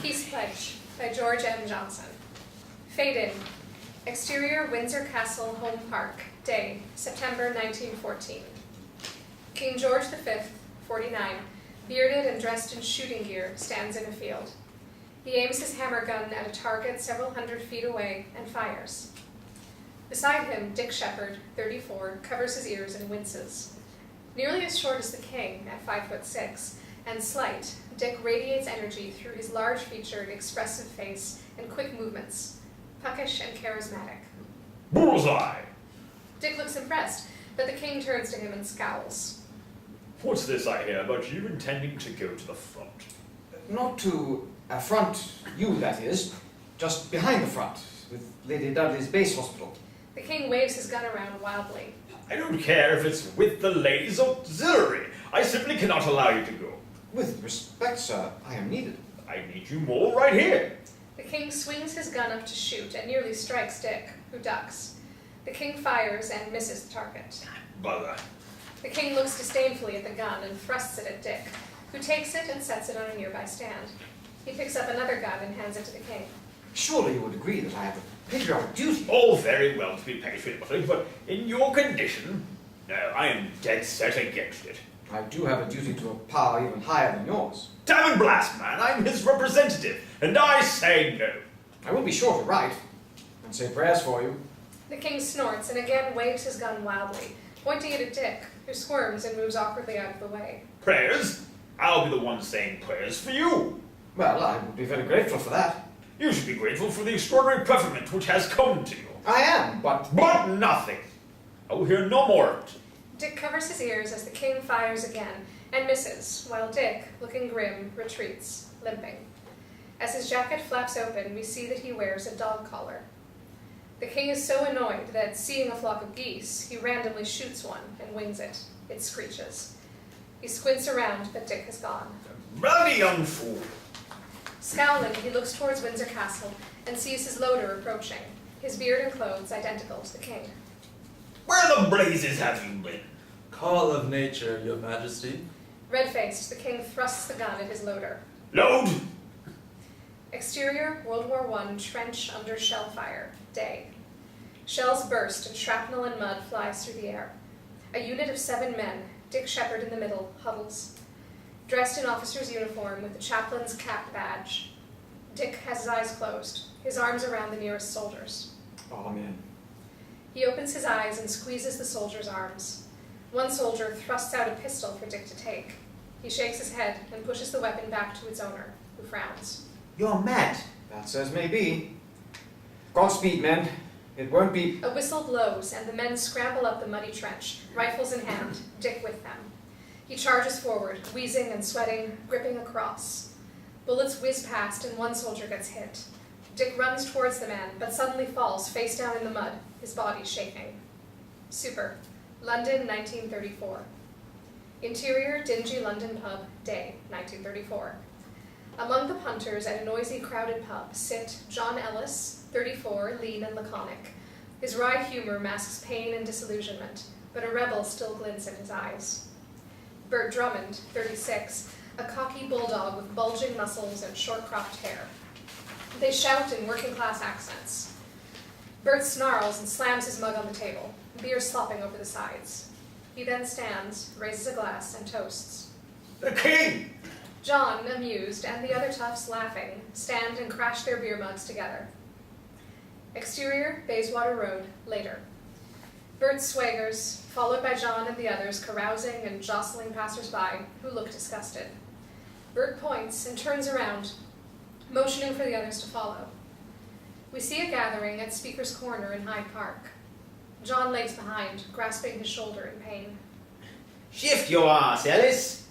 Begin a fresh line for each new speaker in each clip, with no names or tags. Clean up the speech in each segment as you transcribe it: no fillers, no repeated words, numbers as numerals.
Peace Pledge by George M. Johnson. Fade in. Exterior Windsor Castle Home Park. Day, September 1914. King George V, 49, bearded and dressed in shooting gear, stands in a field. He aims his hammer gun at a target several hundred feet away and fires. Beside him, Dick Sheppard, 34, covers his ears and winces. Nearly as short as the king, at 5'6", and slight, Dick radiates energy through his large-featured, expressive face and quick movements, puckish and charismatic.
Bullseye!
Dick looks impressed, but the king turns to him and scowls.
What's this I hear about you intending to go to the front?
Not to affront you, that is. Just behind the front, with Lady Dudley's base hospital.
The king waves his gun around wildly.
I don't care if it's with the ladies' auxiliary. I simply cannot allow you to go.
With respect, sir, I am needed.
I need you more right here.
The king swings his gun up to shoot and nearly strikes Dick, who ducks. The king fires and misses the target.
Bother.
The king looks disdainfully at the gun and thrusts it at Dick, who takes it and sets it on a nearby stand. He picks up another gun and hands it to the king.
Surely you would agree that I have a patriotic duty.
All very well to be patriotic, but in your condition, no, I am dead set against it.
I do have a duty to a power even higher than yours.
Damn and blast, man, I'm his representative, and I say no.
I will be sure to write, and say prayers for you.
The king snorts and again waves his gun wildly, pointing it at Dick, who squirms and moves awkwardly out of the way.
Prayers? I'll be the one saying prayers for you.
Well, I would be very grateful for that.
You should be grateful for the extraordinary preferment which has come to you.
I am, but...
But nothing. I will hear no more of it.
Dick covers his ears as the king fires again, and misses, while Dick, looking grim, retreats, limping. As his jacket flaps open, we see that he wears a dog collar. The king is so annoyed that, seeing a flock of geese, he randomly shoots one and wings it. It screeches. He squints around, but Dick has gone.
Bloody young fool.
Scowling, he looks towards Windsor Castle and sees his loader approaching, his beard and clothes identical to the king.
Where the blazes have you been?
Call of nature, your majesty.
Red-faced, the king thrusts the gun at his loader.
Load!
Exterior, World War I, trench under shell fire. Day. Shells burst and shrapnel and mud flies through the air. A unit of 7 men, Dick Sheppard in the middle, huddles. Dressed in officer's uniform with the chaplain's cap badge. Dick has his eyes closed, his arms around the nearest soldiers.
Amen.
He opens his eyes and squeezes the soldier's arms. One soldier thrusts out a pistol for Dick to take. He shakes his head and pushes the weapon back to its owner, who frowns.
You're mad. That's as may be. Godspeed, men. It won't be...
A whistle blows, and the men scramble up the muddy trench, rifles in hand, Dick with them. He charges forward, wheezing and sweating, gripping a cross. Bullets whiz past, and one soldier gets hit. Dick runs towards the man, but suddenly falls face down in the mud, his body shaking. Super. London, 1934. Interior, dingy London pub, day, 1934. Among the punters at a noisy, crowded pub sit John Ellis, 34, lean and laconic. His wry humor masks pain and disillusionment, but a rebel still glints in his eyes. Burt Drummond, 36, a cocky bulldog with bulging muscles and short-cropped hair. They shout in working-class accents. Burt snarls and slams his mug on the table, beer slopping over the sides. He then stands, raises a glass, and toasts.
The king!
John, amused, and the other toughs, laughing, stand and crash their beer mugs together. Exterior, Bayswater Road, later. Burt swaggers, followed by John and the others carousing and jostling passers-by, who look disgusted. Burt points and turns around, motioning for the others to follow. We see a gathering at Speaker's Corner in Hyde Park. John lags behind, grasping his shoulder in pain.
Shift your ass, Ellis!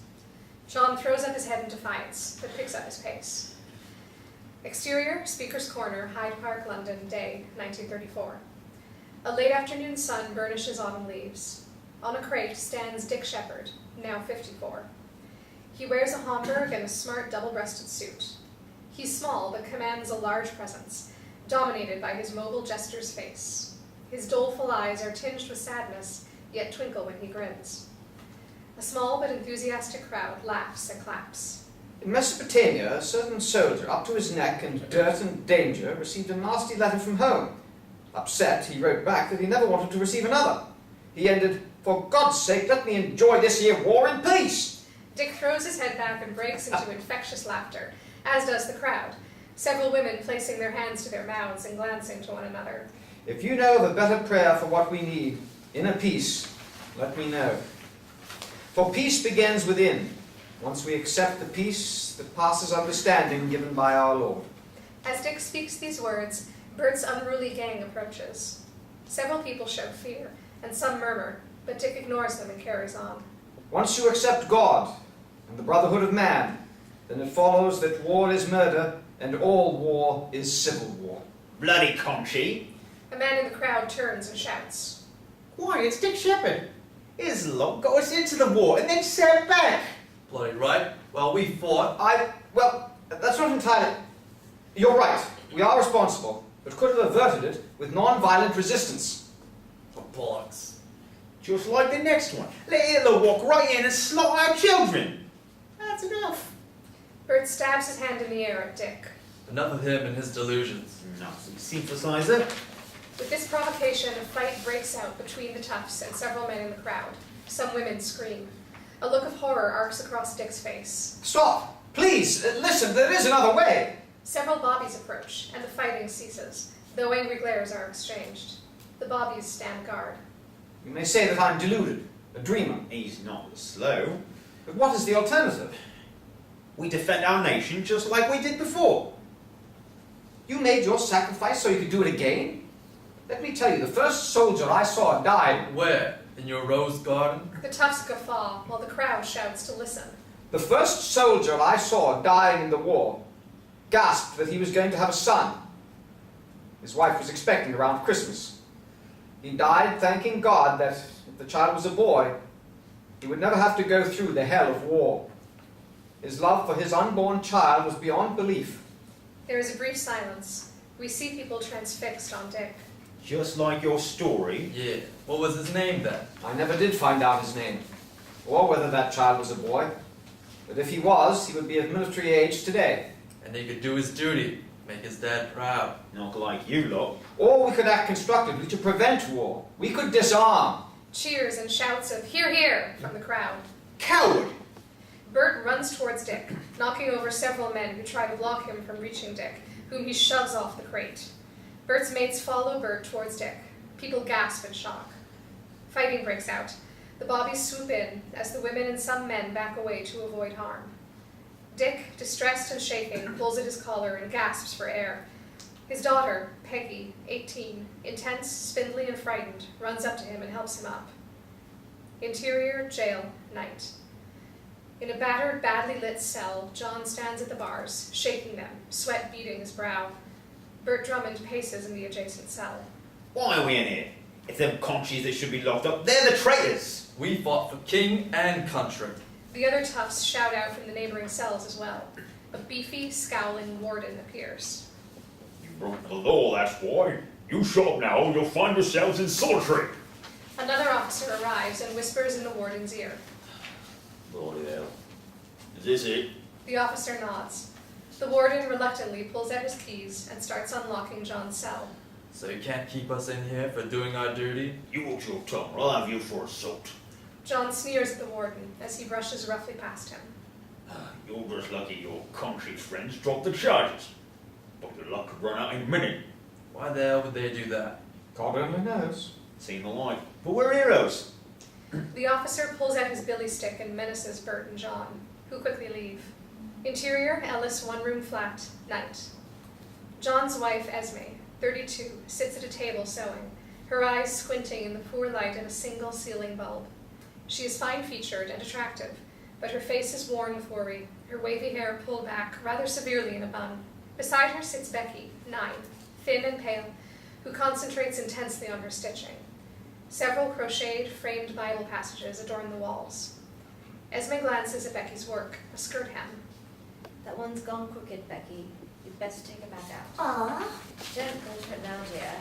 John throws up his head in defiance, but picks up his pace. Exterior, Speaker's Corner, Hyde Park, London, day, 1934. A late afternoon sun burnishes autumn leaves. On a crate stands Dick Sheppard, now 54. He wears a Homburg and a smart double-breasted suit. He's small, but commands a large presence, dominated by his mobile jester's face. His doleful eyes are tinged with sadness, yet twinkle when he grins. A small but enthusiastic crowd laughs and claps.
In Mesopotamia, a certain soldier, up to his neck in dirt and danger, received a nasty letter from home. Upset, he wrote back that he never wanted to receive another. He ended, "For God's sake, let me enjoy this here war in peace."
Dick throws his head back and breaks into infectious laughter, as does the crowd, several women placing their hands to their mouths and glancing to one another.
If you know of a better prayer for what we need, inner peace, let me know. For peace begins within, once we accept the peace that passes understanding given by our Lord.
As Dick speaks these words, Burt's unruly gang approaches. Several people show fear, and some murmur, but Dick ignores them and carries on.
Once you accept God and the brotherhood of man, then it follows that war is murder and all war is civil war.
Bloody Conchy.
A man in the crowd turns and shouts.
Why, it's Dick Sheppard. His lot got us into the war and then sent back.
Bloody right. Well, we fought.
Well, that's not entirely... You're right, we are responsible, but could have averted it with non-violent resistance.
For bollocks.
Just like the next one. Let Hitler walk right in and slaughter our children. That's enough.
Burt stabs his hand in the air at Dick.
Enough of him and his delusions.
Nazi synthesizer.
With this provocation, a fight breaks out between the toughs and several men in the crowd. Some women scream. A look of horror arcs across Dick's face.
Stop! Please, listen, there is another way!
Several bobbies approach, and the fighting ceases, though angry glares are exchanged. The bobbies stand guard.
You may say that I'm deluded, a dreamer.
He's not slow.
But what is the alternative?
We defend our nation just like we did before.
You made your sacrifice so you could do it again? Let me tell you, the first soldier I saw died.
Where? In your rose garden?
The toughs guffaw, while the crowd shouts to listen.
The first soldier I saw dying in the war gasped that he was going to have a son. His wife was expecting around Christmas. He died thanking God that if the child was a boy, he would never have to go through the hell of war. His love for his unborn child was beyond belief.
There is a brief silence. We see people transfixed on Dick.
Just like your story.
Yeah. What was his name then?
I never did find out his name, or whether that child was a boy. But if he was, he would be of military age today.
And he could do his duty, make his dad proud.
Not like you lot.
Or we could act constructively to prevent war. We could disarm.
Cheers and shouts of "Hear, hear!" from the crowd.
Coward!
Burt runs towards Dick, knocking over several men who try to block him from reaching Dick, whom he shoves off the crate. Burt's mates follow Burt towards Dick. People gasp in shock. Fighting breaks out. The bobbies swoop in as the women and some men back away to avoid harm. Dick, distressed and shaking, pulls at his collar and gasps for air. His daughter, Peggy, 18, intense, spindly and frightened, runs up to him and helps him up. Interior, jail, night. In a battered, badly lit cell, John stands at the bars, shaking them, sweat beading his brow. Burt Drummond paces in the adjacent cell.
Why are we in here? If them conchies that should be locked up, they're the traitors!
We fought for king and country.
The other toughs shout out from the neighboring cells as well. A beefy, scowling warden appears.
You broke the law, that's why. You shut up now, or you'll find yourselves in solitary.
Another officer arrives and whispers in the warden's ear.
Bloody hell. Is this it?
The officer nods. The warden reluctantly pulls out his keys and starts unlocking John's cell.
So you can't keep us in here for doing our duty?
You hold your tongue, or I'll have you for assault.
John sneers at the warden as he brushes roughly past him.
You're just lucky your country friends dropped the charges. But your luck could run out in a minute.
Why the hell would they do that?
God only knows.
Seen the light. But we're heroes.
The officer pulls out his billy stick and menaces Burt and John, who quickly leave. Interior, Ellis one-room flat, night. John's wife, Esme, 32, sits at a table sewing, her eyes squinting in the poor light of a single ceiling bulb. She is fine-featured and attractive, but her face is worn with worry, her wavy hair pulled back rather severely in a bun. Beside her sits Becky, 9, thin and pale, who concentrates intensely on her stitching. Several crocheted, framed Bible passages adorn the walls. Esme glances at Becky's work, a skirt hem.
That one's gone crooked, Becky. You'd better take it back out.
Ah,
Don't go for it now, dear.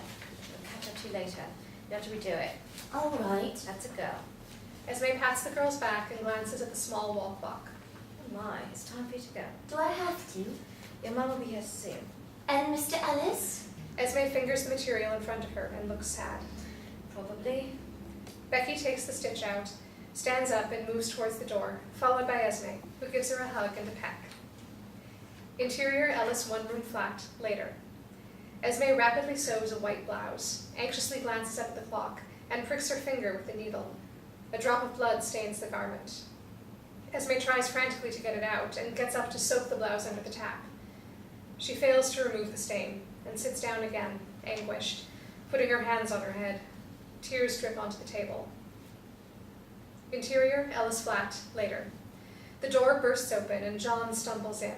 We'll catch up to you later. You have to redo it.
all right.
That's a girl.
Esme pats the girl's back and glances at the small wall clock.
My, it's time for you to go.
Do I have to?
Your mum will be here soon.
And Mr. Ellis?
Esme fingers the material in front of her and looks sad.
Probably.
Becky takes the stitch out, stands up and moves towards the door, followed by Esme, who gives her a hug and a peck. Interior Ellis one-room flat, later. Esme rapidly sews a white blouse, anxiously glances up at the clock, and pricks her finger with the needle. A drop of blood stains the garment. Esme tries frantically to get it out and gets up to soak the blouse under the tap. She fails to remove the stain and sits down again, anguished, putting her hands on her head. Tears drip onto the table. Interior Ellis flat, later. The door bursts open and John stumbles in.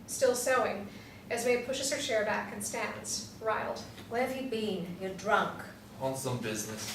Still sewing, Esme pushes her chair back and stands, riled.
Where have you been? You're drunk.
On some business.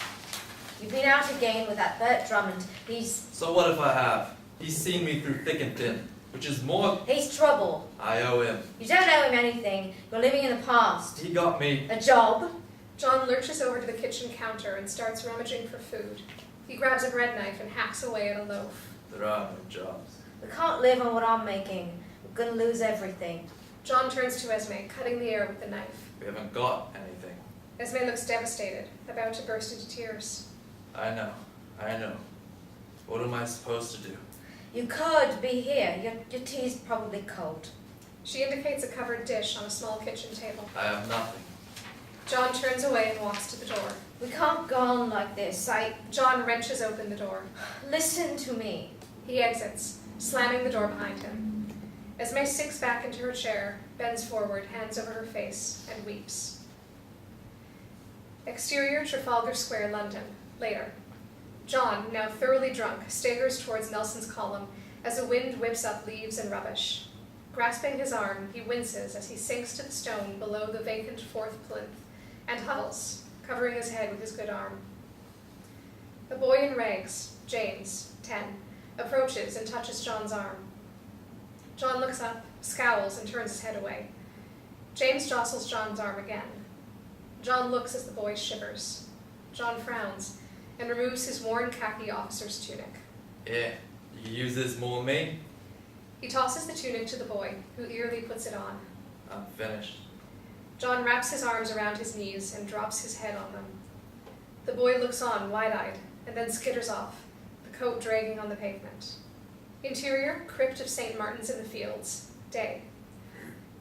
You've been out again with that Burt Drummond.
So what if I have? He's seen me through thick and thin, which is more...
He's trouble.
I owe him.
You don't owe him anything. You're living in the past.
He got me.
A job.
John lurches over to the kitchen counter and starts rummaging for food. He grabs a bread knife and hacks away at a loaf.
There are no jobs.
We can't live on what I'm making. We're going to lose everything.
John turns to Esme, cutting the air with the knife.
We haven't got anything.
Esme looks devastated, about to burst into tears.
I know. What am I supposed to do?
You could be here. Your tea's probably cold.
She indicates a covered dish on a small kitchen table.
I have nothing.
John turns away and walks to the door.
We can't go on like this.
John wrenches open the door.
Listen to me.
He exits, slamming the door behind him. Esme sinks back into her chair, bends forward, hands over her face, and weeps. Exterior Trafalgar Square, London, later. John, now thoroughly drunk, staggers towards Nelson's column as the wind whips up leaves and rubbish. Grasping his arm, he winces as he sinks to the stone below the vacant fourth plinth and huddles, covering his head with his good arm. A boy in rags, James, 10, approaches and touches John's arm. John looks up, scowls, and turns his head away. James jostles John's arm again. John looks as the boy shivers. John frowns and removes his worn khaki officer's tunic.
Yeah, you can use this more than me?
He tosses the tunic to the boy, who eagerly puts it on.
I'm finished.
John wraps his arms around his knees and drops his head on them. The boy looks on, wide-eyed, and then skitters off, the coat dragging on the pavement. Interior, crypt of St. Martin's in the Fields, day.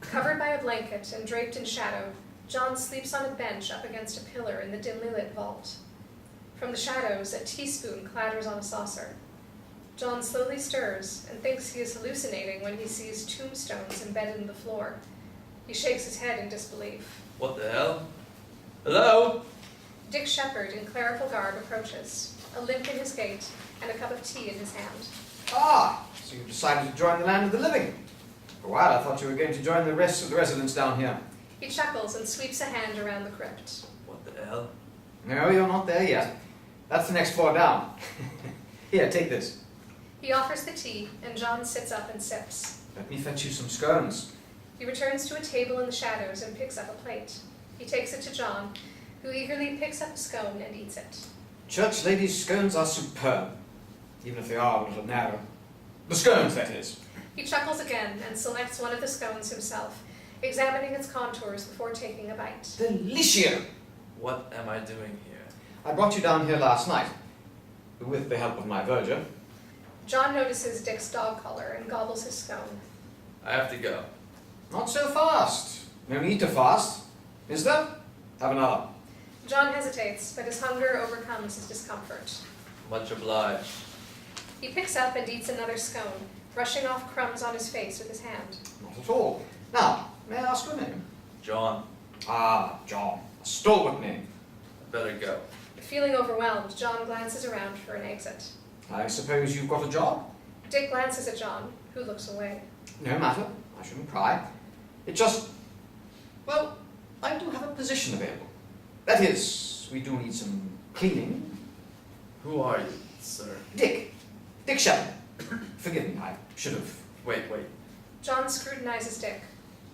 Covered by a blanket and draped in shadow, John sleeps on a bench up against a pillar in the dimly lit vault. From the shadows, a teaspoon clatters on a saucer. John slowly stirs and thinks he is hallucinating when he sees tombstones embedded in the floor. He shakes his head in disbelief.
What the hell? Hello?
Dick Sheppard, in clerical garb, approaches, a limp in his gait and a cup of tea in his hand.
Ah, so you've decided to join the land of the living. For a while I thought you were going to join the rest of the residents down here.
He chuckles and sweeps a hand around the crypt.
What the hell?
No, you're not there yet. That's the next floor down. Here, take this.
He offers the tea, and John sits up and sips.
Let me fetch you some scones.
He returns to a table in the shadows and picks up a plate. He takes it to John, who eagerly picks up a scone and eats it.
Church ladies' scones are superb, even if they are a little narrow. The scones, that is.
He chuckles again and selects one of the scones himself, examining its contours before taking a bite.
Delicia!
What am I doing here?
I brought you down here last night, with the help of my verger.
John notices Dick's dog collar and gobbles his scone.
I have to go.
Not so fast. No need to fast. Is there? Have another.
John hesitates, but his hunger overcomes his discomfort.
Much obliged.
He picks up and eats another scone, brushing off crumbs on his face with his hand.
Not at all. Now, may I ask your name?
John,
Ah, John. A stalwart name.
I better go.
Feeling overwhelmed, John glances around for an exit.
I suppose you've got a job?
Dick glances at John, who looks away.
No matter. I shouldn't cry. It just... Well, I do have a position available. That is, we do need some cleaning.
Who are you, sir?
Dick Sheppard. Forgive me, I should have...
Wait.
John scrutinizes Dick,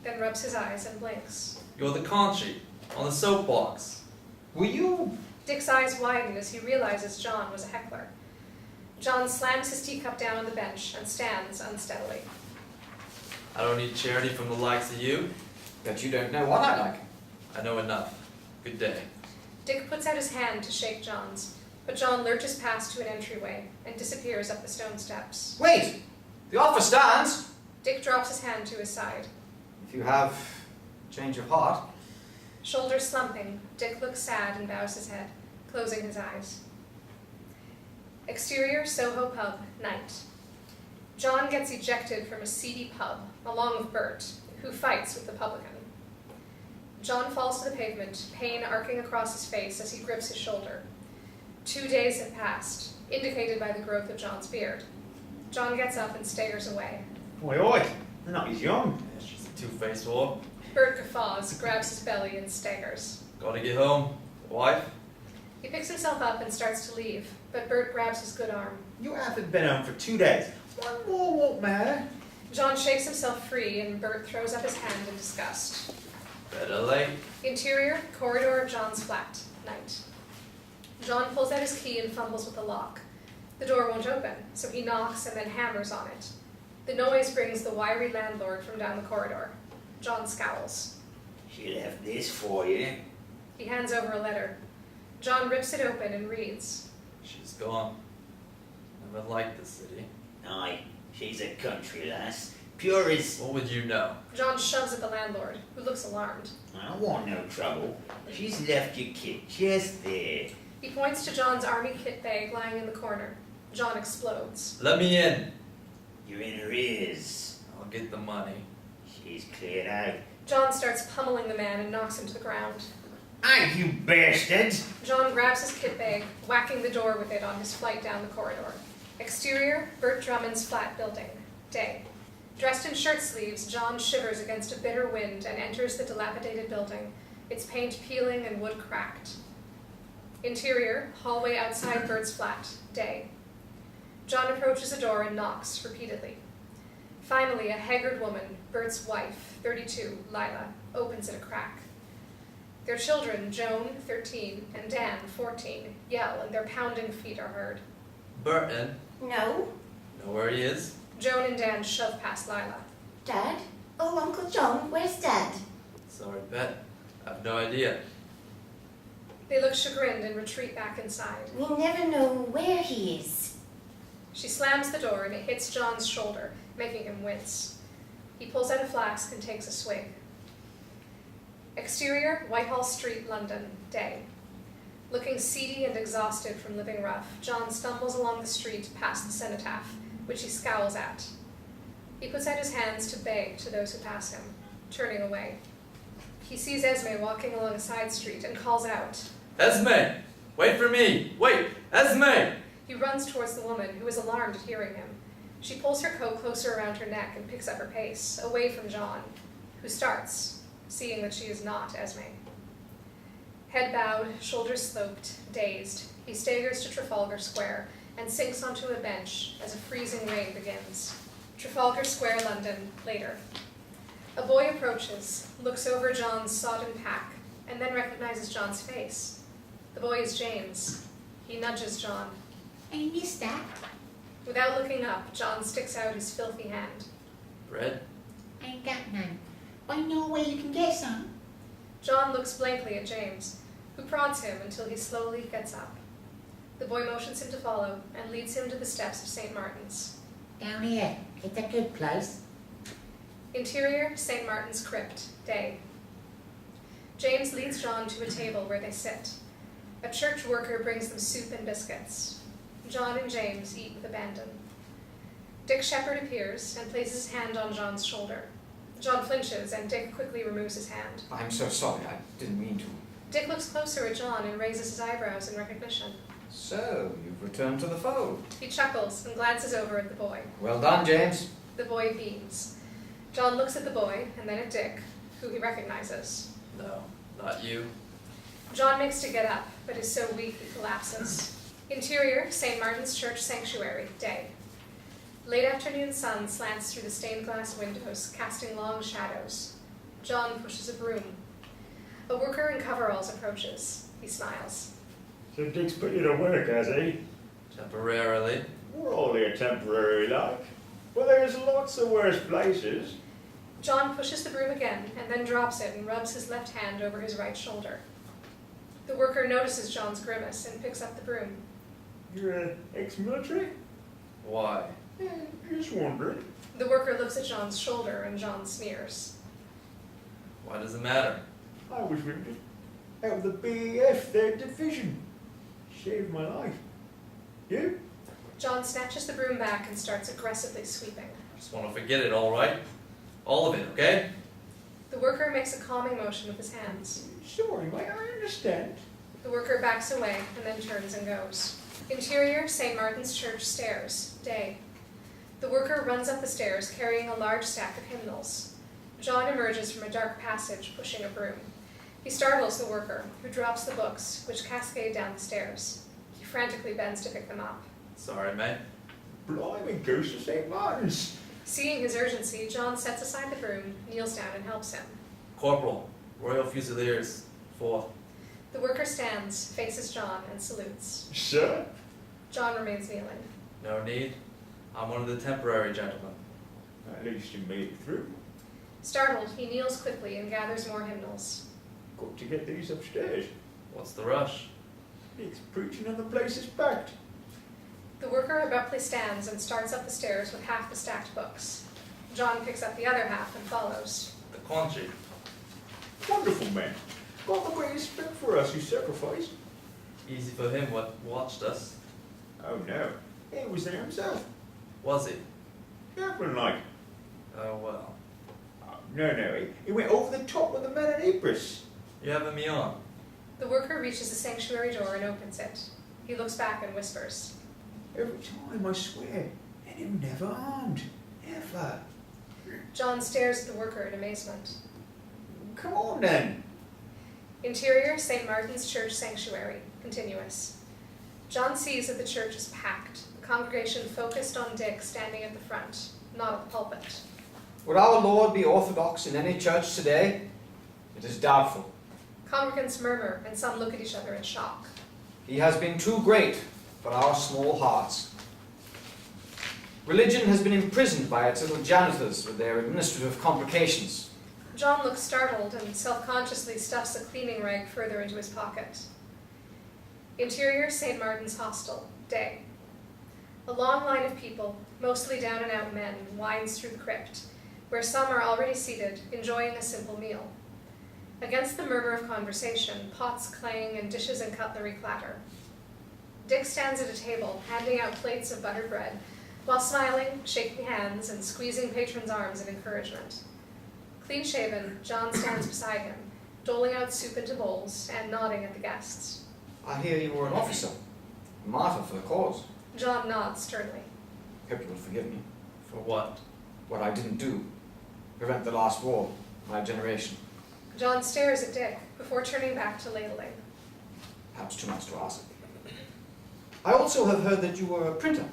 then rubs his eyes and blinks.
You're the conchi, on the soapbox.
Were you...
Dick's eyes widen as he realizes John was a heckler. John slams his teacup down on the bench and stands unsteadily.
I don't need charity from the likes of you.
Bet you don't know what I like.
I know enough. Good day.
Dick puts out his hand to shake John's, but John lurches past to an entryway and disappears up the stone steps.
Wait! The offer stands!
Dick drops his hand to his side.
If you have change of heart.
Shoulders slumping, Dick looks sad and bows his head, closing his eyes. Exterior Soho pub, night. John gets ejected from a seedy pub, along with Burt, who fights with the publican. John falls to the pavement, pain arcing across his face as he grips his shoulder. 2 days have passed, indicated by the growth of John's beard. John gets up and staggers away.
Oi, oi, they're not as young.
Yeah, she's a two-faced whore.
Burt guffaws, grabs his belly, and staggers.
Gotta get home. Wife?
He picks himself up and starts to leave, but Burt grabs his good arm.
You haven't been home for 2 days. One more won't matter.
John shakes himself free, and Burt throws up his hand in disgust.
Better late.
Interior, corridor of John's flat, night. John pulls out his key and fumbles with the lock. The door won't open, so he knocks and then hammers on it. The noise brings the wiry landlord from down the corridor. John scowls.
She left this for you.
He hands over a letter. John rips it open and reads.
She's gone. Never liked the city.
Aye, she's a country lass. Pure as...
What would you know?
John shoves at the landlord, who looks alarmed.
I don't want no trouble. She's left your kit just there.
He points to John's army kit bag lying in the corner. John explodes.
Let me in.
You're in her ears.
I'll get the money.
She's cleared out.
John starts pummeling the man and knocks him to the ground.
Aye, you bastard!
John grabs his kit bag, whacking the door with it on his flight down the corridor. Exterior, Burt Drummond's flat building. Day. Dressed in shirt sleeves, John shivers against a bitter wind and enters the dilapidated building, its paint peeling and wood cracked. Interior, hallway outside Burt's flat. Day. John approaches the door and knocks repeatedly. Finally, a haggard woman, Burt's wife, 32, Lila, opens it a crack. Their children, Joan, 13, and Dan, 14, yell, and their pounding feet are heard.
Burton.
No.
Know where he is?
Joan and Dan shove past Lila.
Dad? Oh, Uncle John, where's Dad?
Sorry, Pet. I've no idea.
They look chagrined and retreat back inside.
We never know where he is.
She slams the door and it hits John's shoulder, making him wince. He pulls out a flask and takes a swig. Exterior, Whitehall Street, London, day. Looking seedy and exhausted from living rough, John stumbles along the street past the cenotaph, which he scowls at. He puts out his hands to beg to those who pass him, turning away. He sees Esme walking along a side street and calls out.
Esme! Wait for me! Wait! Esme!
He runs towards the woman, who is alarmed at hearing him. She pulls her coat closer around her neck and picks up her pace, away from John, who starts, seeing that she is not Esme. Head bowed, shoulders sloped, dazed, he staggers to Trafalgar Square and sinks onto a bench as a freezing rain begins. Trafalgar Square, London, later. A boy approaches, looks over John's sodden pack, and then recognizes John's face. The boy is James. He nudges John.
I missed that.
Without looking up, John sticks out his filthy hand.
Bread?
I ain't got none. I know where you can get some.
John looks blankly at James, who prods him until he slowly gets up. The boy motions him to follow and leads him to the steps of St. Martin's.
Down here. It's a good place.
Interior, St. Martin's Crypt, day. James leads John to a table where they sit. A church worker brings them soup and biscuits. John and James eat with abandon. Dick Sheppard appears and places his hand on John's shoulder. John flinches and Dick quickly removes his hand.
I'm so sorry, I didn't mean to.
Dick looks closer at John and raises his eyebrows in recognition.
So, you've returned to the fold.
He chuckles and glances over at the boy.
Well done, James.
The boy beams. John looks at the boy and then at Dick, who he recognizes.
No, not you.
John makes to get up, but is so weak he collapses. Interior, St. Martin's Church Sanctuary, day. Late afternoon sun slants through the stained glass windows, casting long shadows. John pushes a broom. A worker in coveralls approaches. He smiles.
So Dick's put you to work, has he?
Temporarily.
We're all here temporary like. Well, there's lots of worse places.
John pushes the broom again and then drops it and rubs his left hand over his right shoulder. The worker notices John's grimace and picks up the broom.
You're ex-military?
Why?
Just wondering.
The worker looks at John's shoulder and John sneers.
Why does it matter?
I was wounded. Out of the BEF, their division. Saved my life. You?
John snatches the broom back and starts aggressively sweeping.
Just want to forget it, all right? All of it, okay?
The worker makes a calming motion with his hands.
Sorry, mate, I understand.
The worker backs away and then turns and goes. Interior, St. Martin's Church stairs, day. The worker runs up the stairs carrying a large stack of hymnals. John emerges from a dark passage pushing a broom. He startles the worker, who drops the books, which cascade down the stairs. He frantically bends to pick them up.
Sorry, mate.
Blimey, goes to St. Martin's.
Seeing his urgency, John sets aside the broom, kneels down and helps him.
Corporal, Royal Fusiliers, 4th.
The worker stands, faces John, and salutes.
Sir?
John remains kneeling.
No need. I'm one of the temporary gentlemen.
At least you made it through.
Startled, he kneels quickly and gathers more hymnals.
Got to get these upstairs.
What's the rush?
It's preaching and the place is packed.
The worker abruptly stands and starts up the stairs with half the stacked books. John picks up the other half and follows.
The Quanchi.
Wonderful man. Got the way he spoke for us, he sacrificed.
Easy for him what watched us.
Oh no, he was there himself.
Was he?
Chaplain like.
Oh well.
Oh, no, he went over the top with the men in Ypres.
You having me on?
The worker reaches the sanctuary door and opens it. He looks back and whispers.
Every time, I swear. And him never harmed. Never.
John stares at the worker in amazement.
Come on then.
Interior, St. Martin's Church sanctuary, continuous. John sees that the church is packed, the congregation focused on Dick standing at the front, not at the pulpit.
Would our Lord be orthodox in any church today? It is doubtful.
Congregants murmur and some look at each other in shock.
He has been too great for our small hearts. Religion has been imprisoned by its little janitors with their administrative complications.
John looks startled and self-consciously stuffs a cleaning rag further into his pocket. Interior, St. Martin's Hostel, day. A long line of people, mostly down-and-out men, winds through the crypt, where some are already seated, enjoying a simple meal. Against the murmur of conversation, pots clang and dishes and cutlery clatter. Dick stands at a table, handing out plates of buttered bread, while smiling, shaking hands, and squeezing patrons' arms in encouragement. Clean-shaven, John stands beside him, doling out soup into bowls and nodding at the guests.
I hear you were an officer, a martyr for the cause.
John nods sternly.
Hope you will forgive me.
For what?
What I didn't do. Prevent the last war, my generation.
John stares at Dick before turning back to ladling.
Perhaps too much to ask. I also have heard that you were a printer.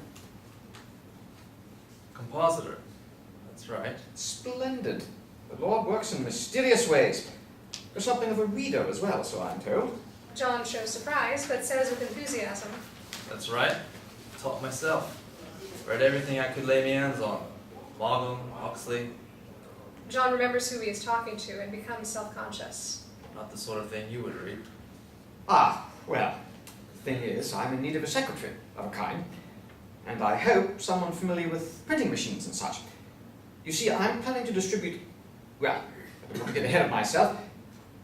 Compositor. That's right.
Splendid. The Lord works in mysterious ways. You're something of a reader as well, so I'm told.
John shows surprise, but says with enthusiasm,
That's right. Taught myself. Read everything I could lay my hands on. Logum, Huxley.
John remembers who he is talking to and becomes self-conscious.
Not the sort of thing you would read.
Ah, well, the thing is, I'm in need of a secretary of a kind, and I hope someone familiar with printing machines and such. You see, I'm planning to distribute, well, I don't want to get ahead of myself.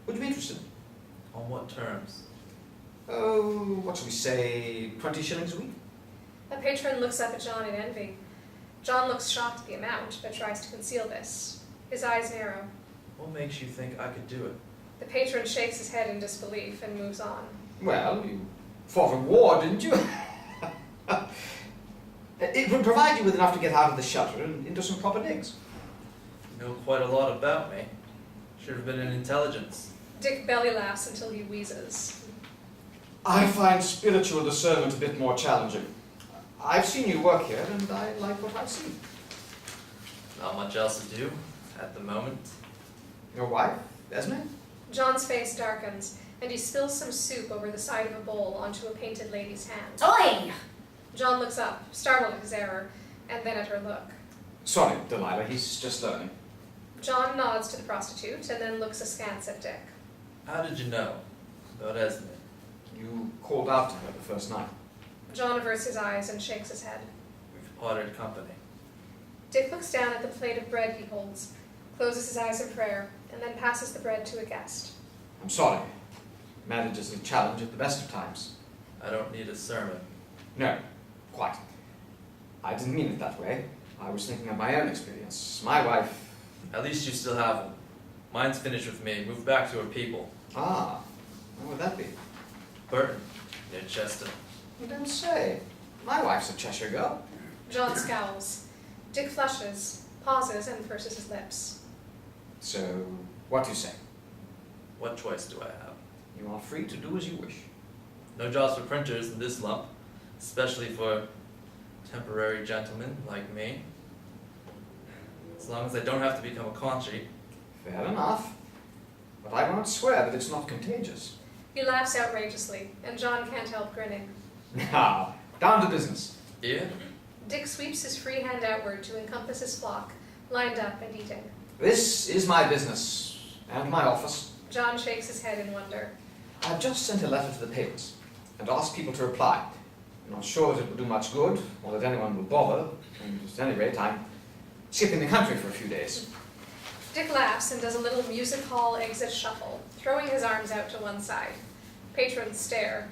Would you be interested?
On what terms?
Oh, what shall we say, 20 shillings a week?
A patron looks up at John in envy. John looks shocked at the amount, but tries to conceal this. His eyes narrow.
What makes you think I could do it?
The patron shakes his head in disbelief and moves on.
Well, you fought a war, didn't you? It would provide you with enough to get out of the shelter and into some proper digs.
You know quite a lot about me. Should have been in intelligence.
Dick belly laughs until he wheezes.
I find spiritual discernment a bit more challenging. I've seen you work here, and I like what I've seen.
Not much else to do at the moment.
Your wife, Esme?
John's face darkens, and he spills some soup over the side of a bowl onto a painted lady's hand.
Oi!
John looks up, startled at his error, and then at her look.
Sorry, Delilah, he's just learning.
John nods to the prostitute and then looks askance at Dick.
How did you know about Esme?
You called out to her the first night.
John averts his eyes and shakes his head.
We've parted company.
Dick looks down at the plate of bread he holds, closes his eyes in prayer, and then passes the bread to a guest.
I'm sorry. Marriage is a challenge at the best of times.
I don't need a sermon.
No, quite. I didn't mean it that way. I was thinking of my own experience. My wife...
At least you still have one. Mine's finished with me. Moved back to her people.
Ah, where would that be?
Burton, near Chester.
You don't say. My wife's a Cheshire girl.
John scowls. Dick flushes, pauses, and purses his lips.
So, what do you say?
What choice do I have?
You are free to do as you wish.
No jobs for printers in this lump, especially for temporary gentlemen like me. As long as I don't have to become a concrete.
Fair enough. But I won't swear that it's not contagious.
He laughs outrageously, and John can't help grinning.
Now, down to business.
Yeah?
Dick sweeps his free hand outward to encompass his flock, lined up and eating.
This is my business, and my office.
John shakes his head in wonder.
I've just sent a letter to the papers, and asked people to reply. I'm not sure that it will do much good, or that anyone will bother, and at any rate, I'm skipping the country for a few days.
Dick laughs and does a little music hall exit shuffle, throwing his arms out to one side. Patrons stare.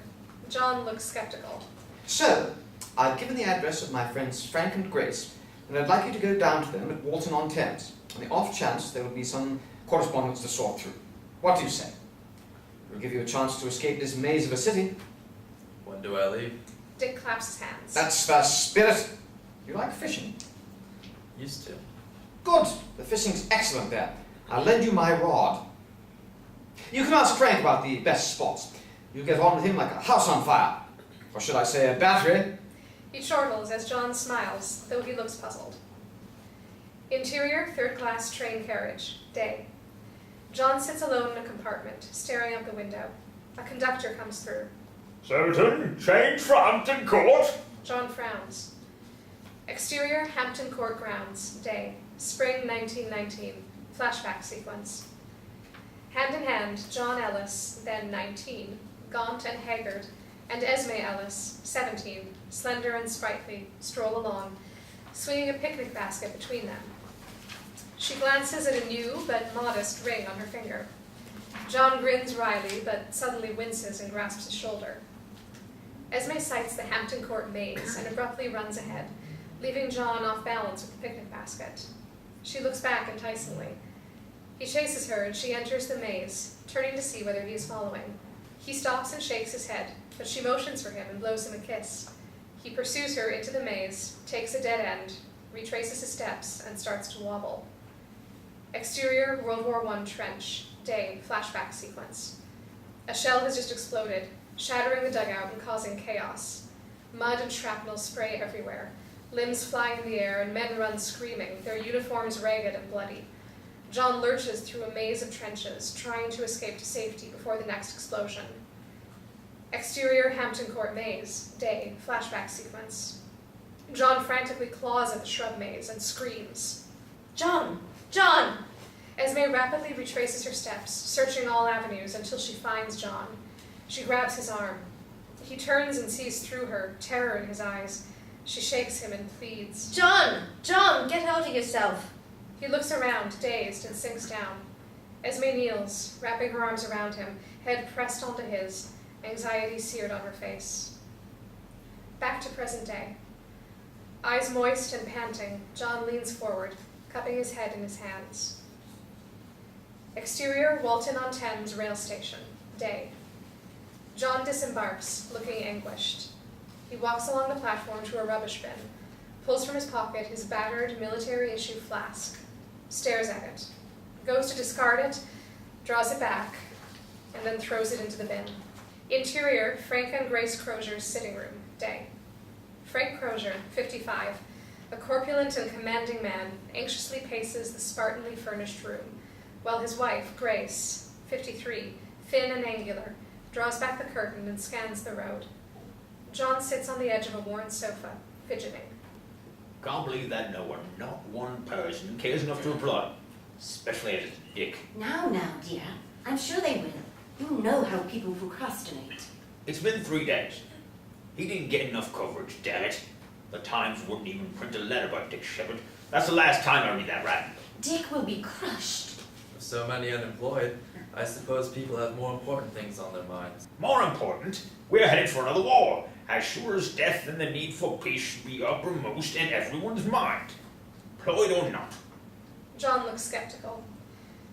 John looks skeptical.
So, I've given the address of my friends Frank and Grace, and I'd like you to go down to them at Walton-on-Thames, on the off chance there will be some correspondence to sort through. What do you say? It will give you a chance to escape this maze of a city.
When do I leave?
Dick claps his hands.
That's the spirit. You like fishing?
Used to.
Good. The fishing's excellent there. I'll lend you my rod. You can ask Frank about the best spots. You get on with him like a house on fire. Or should I say a battery?
He chortles as John smiles, though he looks puzzled. Interior, third-class train carriage. Day. John sits alone in a compartment, staring out the window. A conductor comes through.
Certain, change for Hampton Court.
John frowns. Exterior, Hampton Court grounds. Day. Spring 1919. Flashback sequence. Hand in hand, John Ellis, then 19, gaunt and haggard, and Esme Ellis, 17, slender and sprightly, stroll along, swinging a picnic basket between them. She glances at a new but modest ring on her finger. John grins wryly, but suddenly winces and grasps his shoulder. Esme sights the Hampton Court maze and abruptly runs ahead, leaving John off balance with the picnic basket. She looks back enticingly. He chases her and she enters the maze, turning to see whether he is following. He stops and shakes his head, but she motions for him and blows him a kiss. He pursues her into the maze, takes a dead end, retraces his steps, and starts to wobble. Exterior, World War I trench. Day, flashback sequence. A shell has just exploded, shattering the dugout and causing chaos. Mud and shrapnel spray everywhere. Limbs fly in the air and men run screaming, their uniforms ragged and bloody. John lurches through a maze of trenches, trying to escape to safety before the next explosion. Exterior, Hampton Court maze. Day, flashback sequence. John frantically claws at the shrub maze and screams.
John! John!
Esme rapidly retraces her steps, searching all avenues until she finds John. She grabs his arm. He turns and sees through her, terror in his eyes. She shakes him and pleads.
John! John, get hold of yourself!
He looks around, dazed, and sinks down. Esme kneels, wrapping her arms around him, head pressed onto his, anxiety seared on her face. Back to present day. Eyes moist and panting, John leans forward, cupping his head in his hands. Exterior, Walton-on-Thames rail station. Day. John disembarks, looking anguished. He walks along the platform to a rubbish bin, pulls from his pocket his battered military-issue flask, stares at it, goes to discard it, draws it back, and then throws it into the bin. Interior, Frank and Grace Crozier's sitting room. Day. Frank Crozier, 55, a corpulent and commanding man, anxiously paces the spartanly furnished room, while his wife, Grace, 53, thin and angular, draws back the curtain and scans the road. John sits on the edge of a worn sofa, fidgeting.
Can't believe that no one, not one person, cares enough to reply. Especially as it's Dick.
Now, dear. I'm sure they will. You know how people procrastinate.
It's been 3 days. He didn't get enough coverage, damn it. The Times wouldn't even print a letter about Dick Sheppard. That's the last time I read that rat.
Dick will be crushed.
With so many unemployed, I suppose people have more important things on their minds.
More important, we're headed for another war. As sure as death and the need for peace should be uppermost in everyone's mind. Employed or not.
John looks skeptical.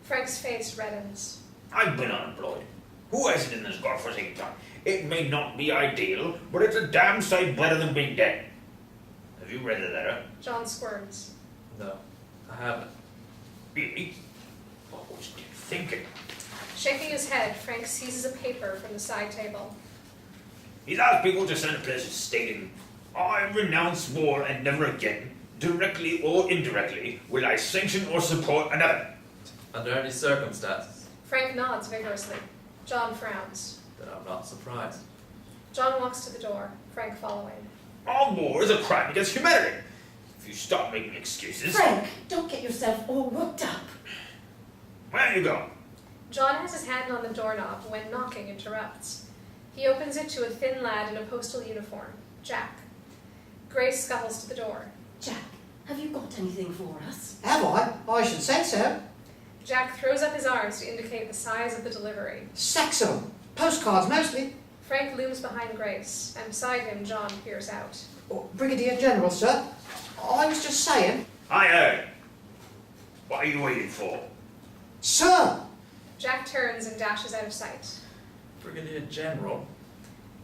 Frank's face reddens.
I've been unemployed. Who hasn't in this godforsaken town? It may not be ideal, but it's a damn sight better than being dead. Have you read the letter?
John squirms.
No, I haven't.
Really? What was Dick thinking?
Shaking his head, Frank seizes a paper from the side table.
He's asked people to send a message stating, I renounce war and never again, directly or indirectly, will I sanction or support another.
Under any circumstances,
Frank nods vigorously. John frowns.
then I'm not surprised.
John walks to the door, Frank following.
Our war is a crime against humanity. If you stop making excuses...
Frank, don't get yourself all worked up.
Where are you going?
John has his hand on the doorknob when knocking interrupts. He opens it to a thin lad in a postal uniform, Jack. Grace scuttles to the door.
Jack, have you got anything for us?
Have I? I should say so.
Jack throws up his arms to indicate the size of the delivery.
Stacks of them. Postcards mostly.
Frank looms behind Grace, and beside him John peers out.
Oh, Brigadier General, sir. I was just saying.
I heard. What are you waiting for?
Sir!
Jack turns and dashes out of sight.
Brigadier General?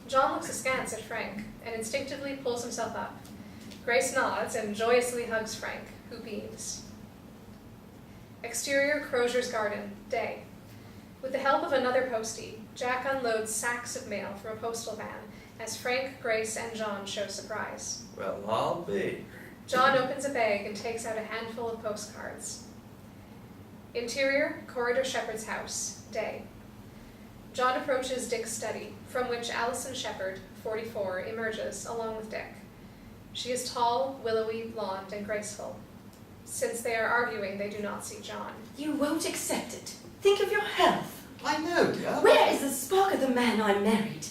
John looks askance at Frank, and instinctively pulls himself up. Grace nods and joyously hugs Frank, who beams. Exterior Crozier's garden, day. With the help of another postie, Jack unloads sacks of mail from a postal van as Frank, Grace, and John show surprise.
Well, I'll be.
John opens a bag and takes out a handful of postcards. Interior, Corridor Sheppard's house, day. John approaches Dick's study, from which Alison Sheppard, 44, emerges along with Dick. She is tall, willowy, blonde, and graceful. Since they are arguing, they do not see John.
You won't accept it. Think of your health.
I know, dear.
Where is the spark of the man I married?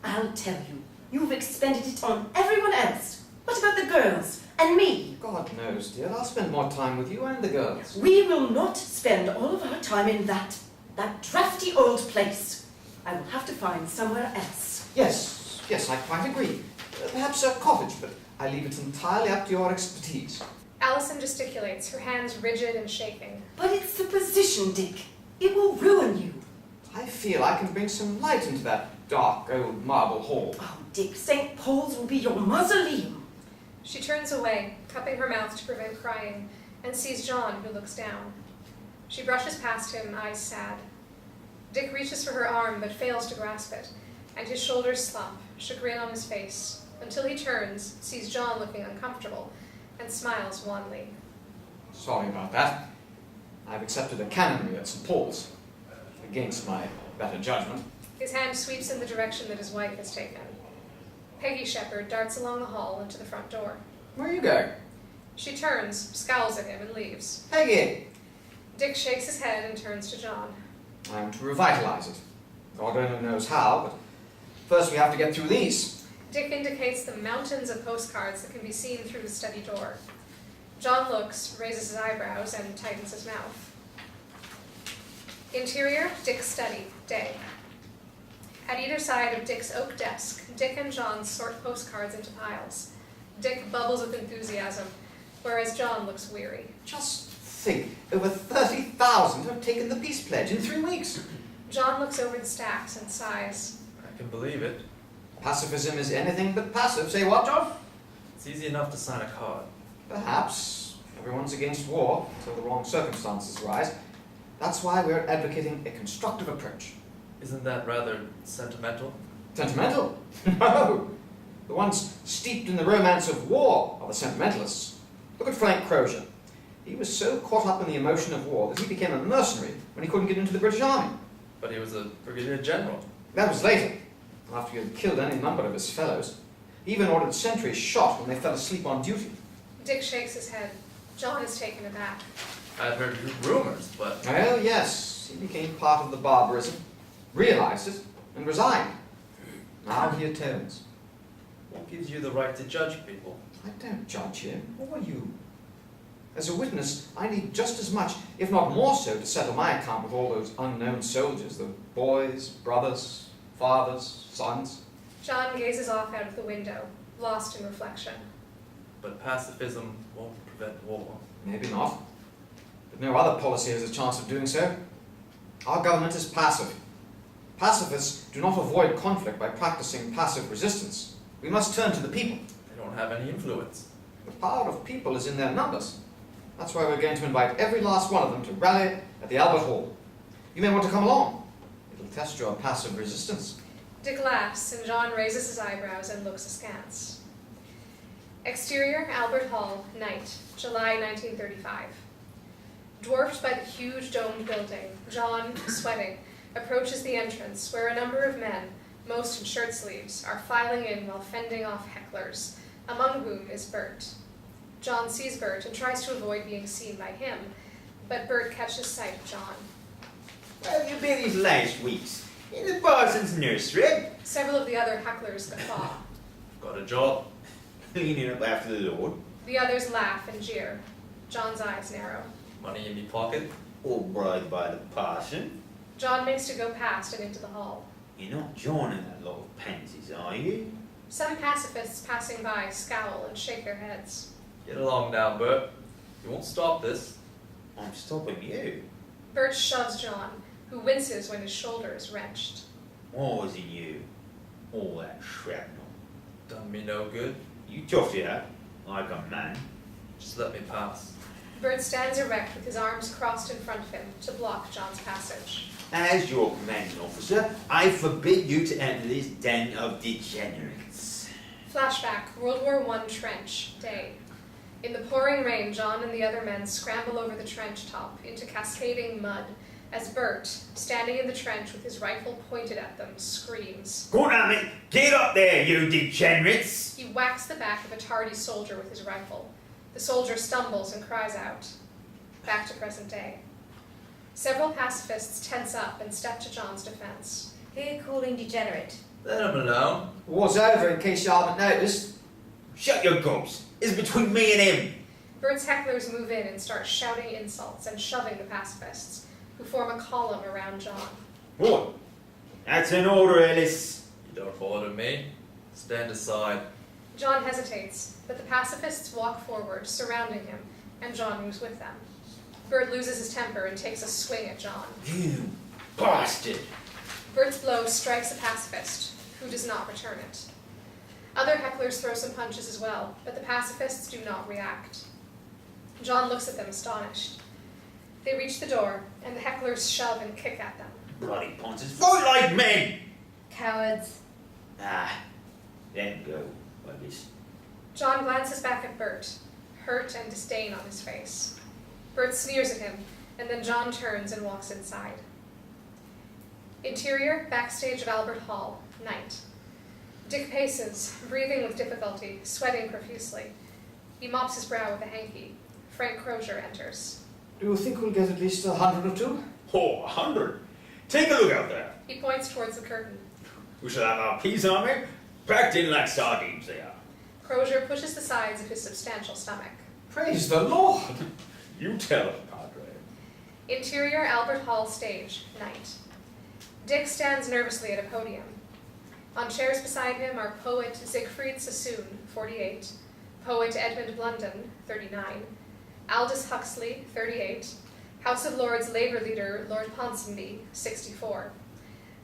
I'll tell you. You've expended it on everyone else. What about the girls? And me?
God knows, dear. I'll spend more time with you and the girls.
We will not spend all of our time in that drafty old place. I will have to find somewhere else.
Yes, I quite agree. Perhaps a cottage, but I leave it entirely up to your expertise.
Alison gesticulates, her hands rigid and shaking.
But it's the position, Dick. It will ruin you.
I feel I can bring some light into that dark old marble hall.
Oh, Dick, St. Paul's will be your mausoleum.
She turns away, cupping her mouth to prevent crying, and sees John, who looks down. She brushes past him, eyes sad. Dick reaches for her arm, but fails to grasp it, and his shoulders slump, chagrin on his face, until he turns, sees John looking uncomfortable, and smiles wanly.
Sorry about that. I've accepted a canonry at St. Paul's, against my better judgment.
His hand sweeps in the direction that his wife has taken. Peggy Sheppard darts along the hall into the front door.
Where are you going?
She turns, scowls at him, and leaves.
Peggy!
Dick shakes his head and turns to John.
I'm to revitalize it. God only knows how, but first we have to get through these.
Dick indicates the mountains of postcards that can be seen through the study door. John looks, raises his eyebrows, and tightens his mouth. Interior, Dick's study, day. At either side of Dick's oak desk, Dick and John sort postcards into piles. Dick bubbles with enthusiasm, whereas John looks weary.
Just think, over 30,000 have taken the peace pledge in 3 weeks.
John looks over the stacks and sighs.
I can believe it.
Pacifism is anything but passive. Say what, John?
It's easy enough to sign a card.
Perhaps. Everyone's against war until the wrong circumstances arise. That's why we're advocating a constructive approach.
Isn't that rather sentimental?
Sentimental? No! The ones steeped in the romance of war are the sentimentalists. Look at Frank Crozier. He was so caught up in the emotion of war that he became a mercenary when he couldn't get into the British Army.
But he was a brigadier general.
That was later, after he had killed any number of his fellows. He even ordered sentries shot when they fell asleep on duty.
Dick shakes his head. John is taken aback.
I'd heard rumors, but
Well, yes, he became part of the barbarism, realized it, and resigned. Now he atones.
what gives you the right to judge people?
I don't judge him. Who are you? As a witness, I need just as much, if not more so, to settle my account with all those unknown soldiers, the boys, brothers, fathers, sons.
John gazes off out of the window, lost in reflection.
But pacifism won't prevent war.
Maybe not. But no other policy has a chance of doing so. Our government is passive. Pacifists do not avoid conflict by practicing passive resistance. We must turn to the people.
They don't have any influence.
The power of people is in their numbers. That's why we're going to invite every last one of them to rally at the Albert Hall. You may want to come along. It'll test your passive resistance.
Dick laughs, and John raises his eyebrows and looks askance. Exterior, Albert Hall, night, July 1935. Dwarfed by the huge domed building, John, sweating, approaches the entrance where a number of men, most in shirt sleeves, are filing in while fending off hecklers, among whom is Burt. John sees Burt and tries to avoid being seen by him, but Burt catches sight of John.
Where have you been these last weeks? In the parson's nursery?
Several of the other hecklers guffaw.
Got a job.
Cleaning up after the Lord?
The others laugh and jeer. John's eyes narrow.
Money in me pocket.
Or bribed by the parson?
John makes to go past and into the hall.
You're not joining that lot of pansies, are you?
Some pacifists passing by scowl and shake their heads.
Get along now, Burt. You won't stop this.
I'm stopping you.
Burt shoves John, who winces when his shoulder is wrenched.
What was in you? All that shrapnel.
Done me no good.
You toughed it out, like a man.
Just let me pass.
Burt stands erect with his arms crossed in front of him to block John's passage.
As your commanding officer, I forbid you to enter this den of degenerates.
Flashback, World War I trench, day. In the pouring rain, John and the other men scramble over the trench top into cascading mud as Burt, standing in the trench with his rifle pointed at them, screams.
Go on, it! Get up there, you degenerates!
He whacks the back of a tardy soldier with his rifle. The soldier stumbles and cries out. Back to present day. Several pacifists tense up and step to John's defense.
Who are you calling degenerate?
Let him alone.
War's over, in case you haven't noticed.
Shut your gobs! It's between me and him!
Burt's hecklers move in and start shouting insults and shoving the pacifists, who form a column around John.
What? That's an order, Ellis.
You don't order me. Stand aside.
John hesitates, but the pacifists walk forward, surrounding him, and John moves with them. Burt loses his temper and takes a swing at John.
You bastard!
Burt's blow strikes a pacifist, who does not return it. Other hecklers throw some punches as well, but the pacifists do not react. John looks at them astonished. They reach the door, and the hecklers shove and kick at them.
Bloody ponces, fight like men!
Cowards.
Ah, let go, Ellis.
John glances back at Burt, hurt and disdain on his face. Burt sneers at him, and then John turns and walks inside. Interior, backstage of Albert Hall, night. Dick paces, breathing with difficulty, sweating profusely. He mops his brow with a hanky. Frank Crozier enters.
Do you think we'll get at least 100 or two?
Oh, 100! Take a look out there.
He points towards the curtain.
We shall have our peas on me, packed in like sardines they are.
Crozier pushes the sides of his substantial stomach.
Praise the Lord!
You tell him, Padre.
Interior, Albert Hall stage, night. Dick stands nervously at a podium. On chairs beside him are poet Siegfried Sassoon, 48, poet Edmund Blunden, 39, Aldous Huxley, 38, House of Lords Labour leader Lord Ponsonby, 64,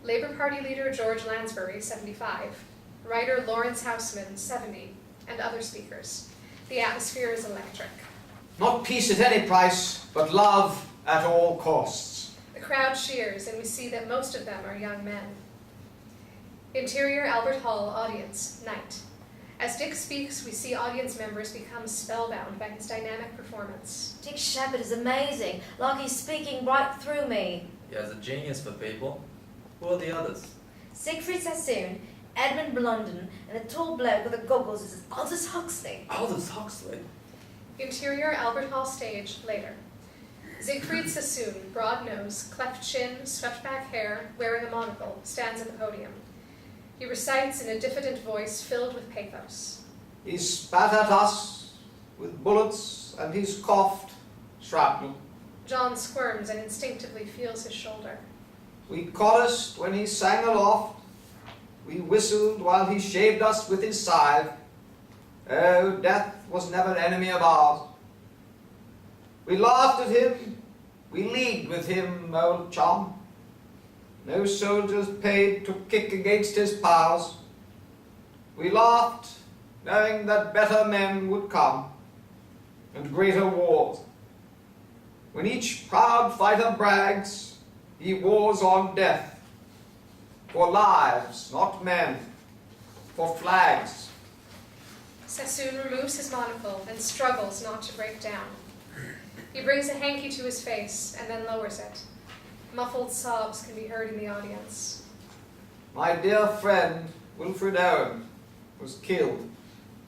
Labour Party leader George Lansbury, 75, writer Lawrence Houseman, 70, and other speakers. The atmosphere is electric.
Not peace at any price, but love at all costs.
The crowd cheers, and we see that most of them are young men. Interior, Albert Hall, audience, night. As Dick speaks, we see audience members become spellbound by his dynamic performance.
Dick Sheppard is amazing, like he's speaking right through me.
He has a genius for people. Who are the others?
Siegfried Sassoon, Edmund Blunden, and the tall bloke with the goggles is Aldous Huxley.
Aldous Huxley.
Interior Albert Hall stage, later. Siegfried Sassoon, broad nose, cleft chin, swept back hair, wearing a monocle, stands at the podium. He recites in a diffident voice filled with pathos.
He spat at us with bullets, and he's coughed shrapnel.
John squirms and instinctively feels his shoulder.
We chorused when he sang aloft. We whistled while he shaved us with his scythe. Oh, death was never an enemy of ours. We laughed at him. We leagued with him, old chum. No soldiers paid to kick against his powers. We laughed, knowing that better men would come, and greater wars. When each proud fighter brags, he wars on death. For lives, not men. For flags.
Sassoon removes his monocle and struggles not to break down. He brings a hanky to his face and then lowers it. Muffled sobs can be heard in the audience.
My dear friend, Wilfred Owen, was killed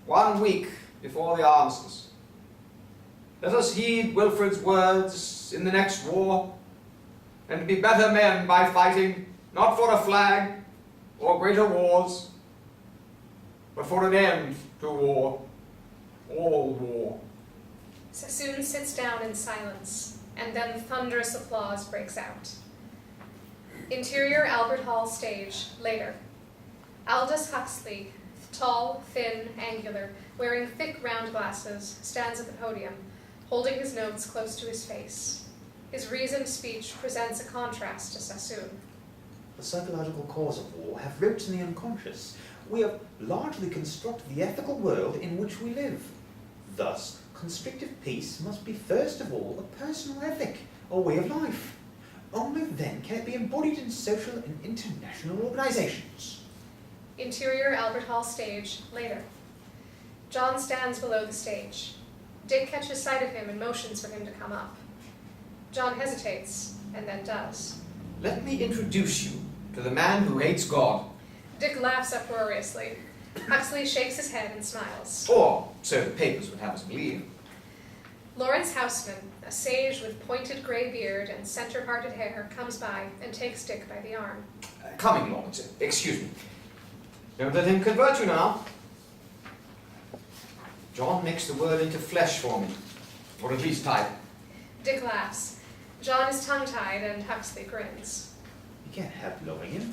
1 week before the armistice. Let us heed Wilfred's words in the next war, and be better men by fighting, not for a flag or greater wars, but for an end to war, all war.
Sassoon sits down in silence, and then thunderous applause breaks out. Interior Albert Hall stage, later. Aldous Huxley, tall, thin, angular, wearing thick round glasses, stands at the podium, holding his notes close to his face. His reasoned speech presents a contrast to Sassoon.
The psychological cause of war have roots in the unconscious. We have largely constructed the ethical world in which we live. Thus, constructive peace must be first of all a personal ethic, or way of life. Only then can it be embodied in social and international organizations.
Interior Albert Hall stage, later. John stands below the stage. Dick catches sight of him and motions for him to come up. John hesitates, and then does.
Let me introduce you to the man who hates God.
Dick laughs uproariously. Huxley shakes his head and smiles.
Or so the papers would have us believe.
Lawrence Houseman, a sage with pointed grey beard and center-parted hair, comes by and takes Dick by the arm.
Coming, Lawrence, excuse me. Don't let him convert you now. John makes the word into flesh for me, or at least type.
Dick laughs. John is tongue-tied and Huxley grins.
You can't help loving him.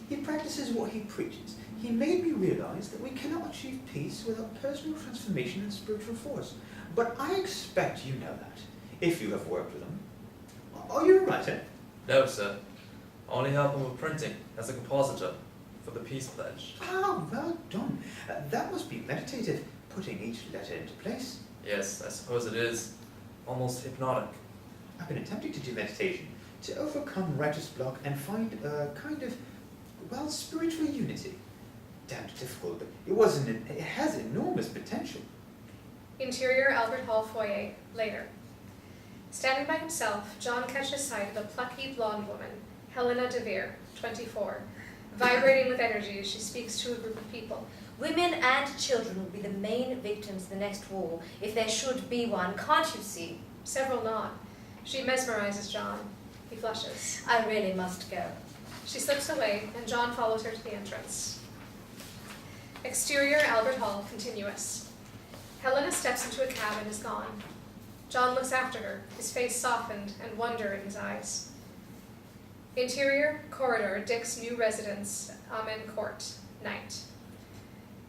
He practices what he preaches. He made me realize that we cannot achieve peace without personal transformation and spiritual force. But I expect you know that, if you have worked with him. Are you a writer?
No, sir. Only help him with printing as a compositor for the Peace Pledge.
Ah, well done. That must be meditative, putting each letter into place.
Yes, I suppose it is. Almost hypnotic.
I've been attempting to do meditation to overcome writer's block and find a kind of, well, spiritual unity. Damned difficult, but it has enormous potential.
Interior Albert Hall foyer, later. Standing by himself, John catches sight of a plucky blonde woman, Helena de Vere, 24, vibrating with energy as she speaks to a group of people.
Women and children will be the main victims of the next war, if there should be one, can't you see?
Several nod. She mesmerizes John. He flushes.
I really must go.
She slips away, and John follows her to the entrance. Exterior Albert Hall, continuous. Helena steps into a cab and is gone. John looks after her, his face softened and wonder in his eyes. Interior corridor, Dick's new residence, Amen Court, night.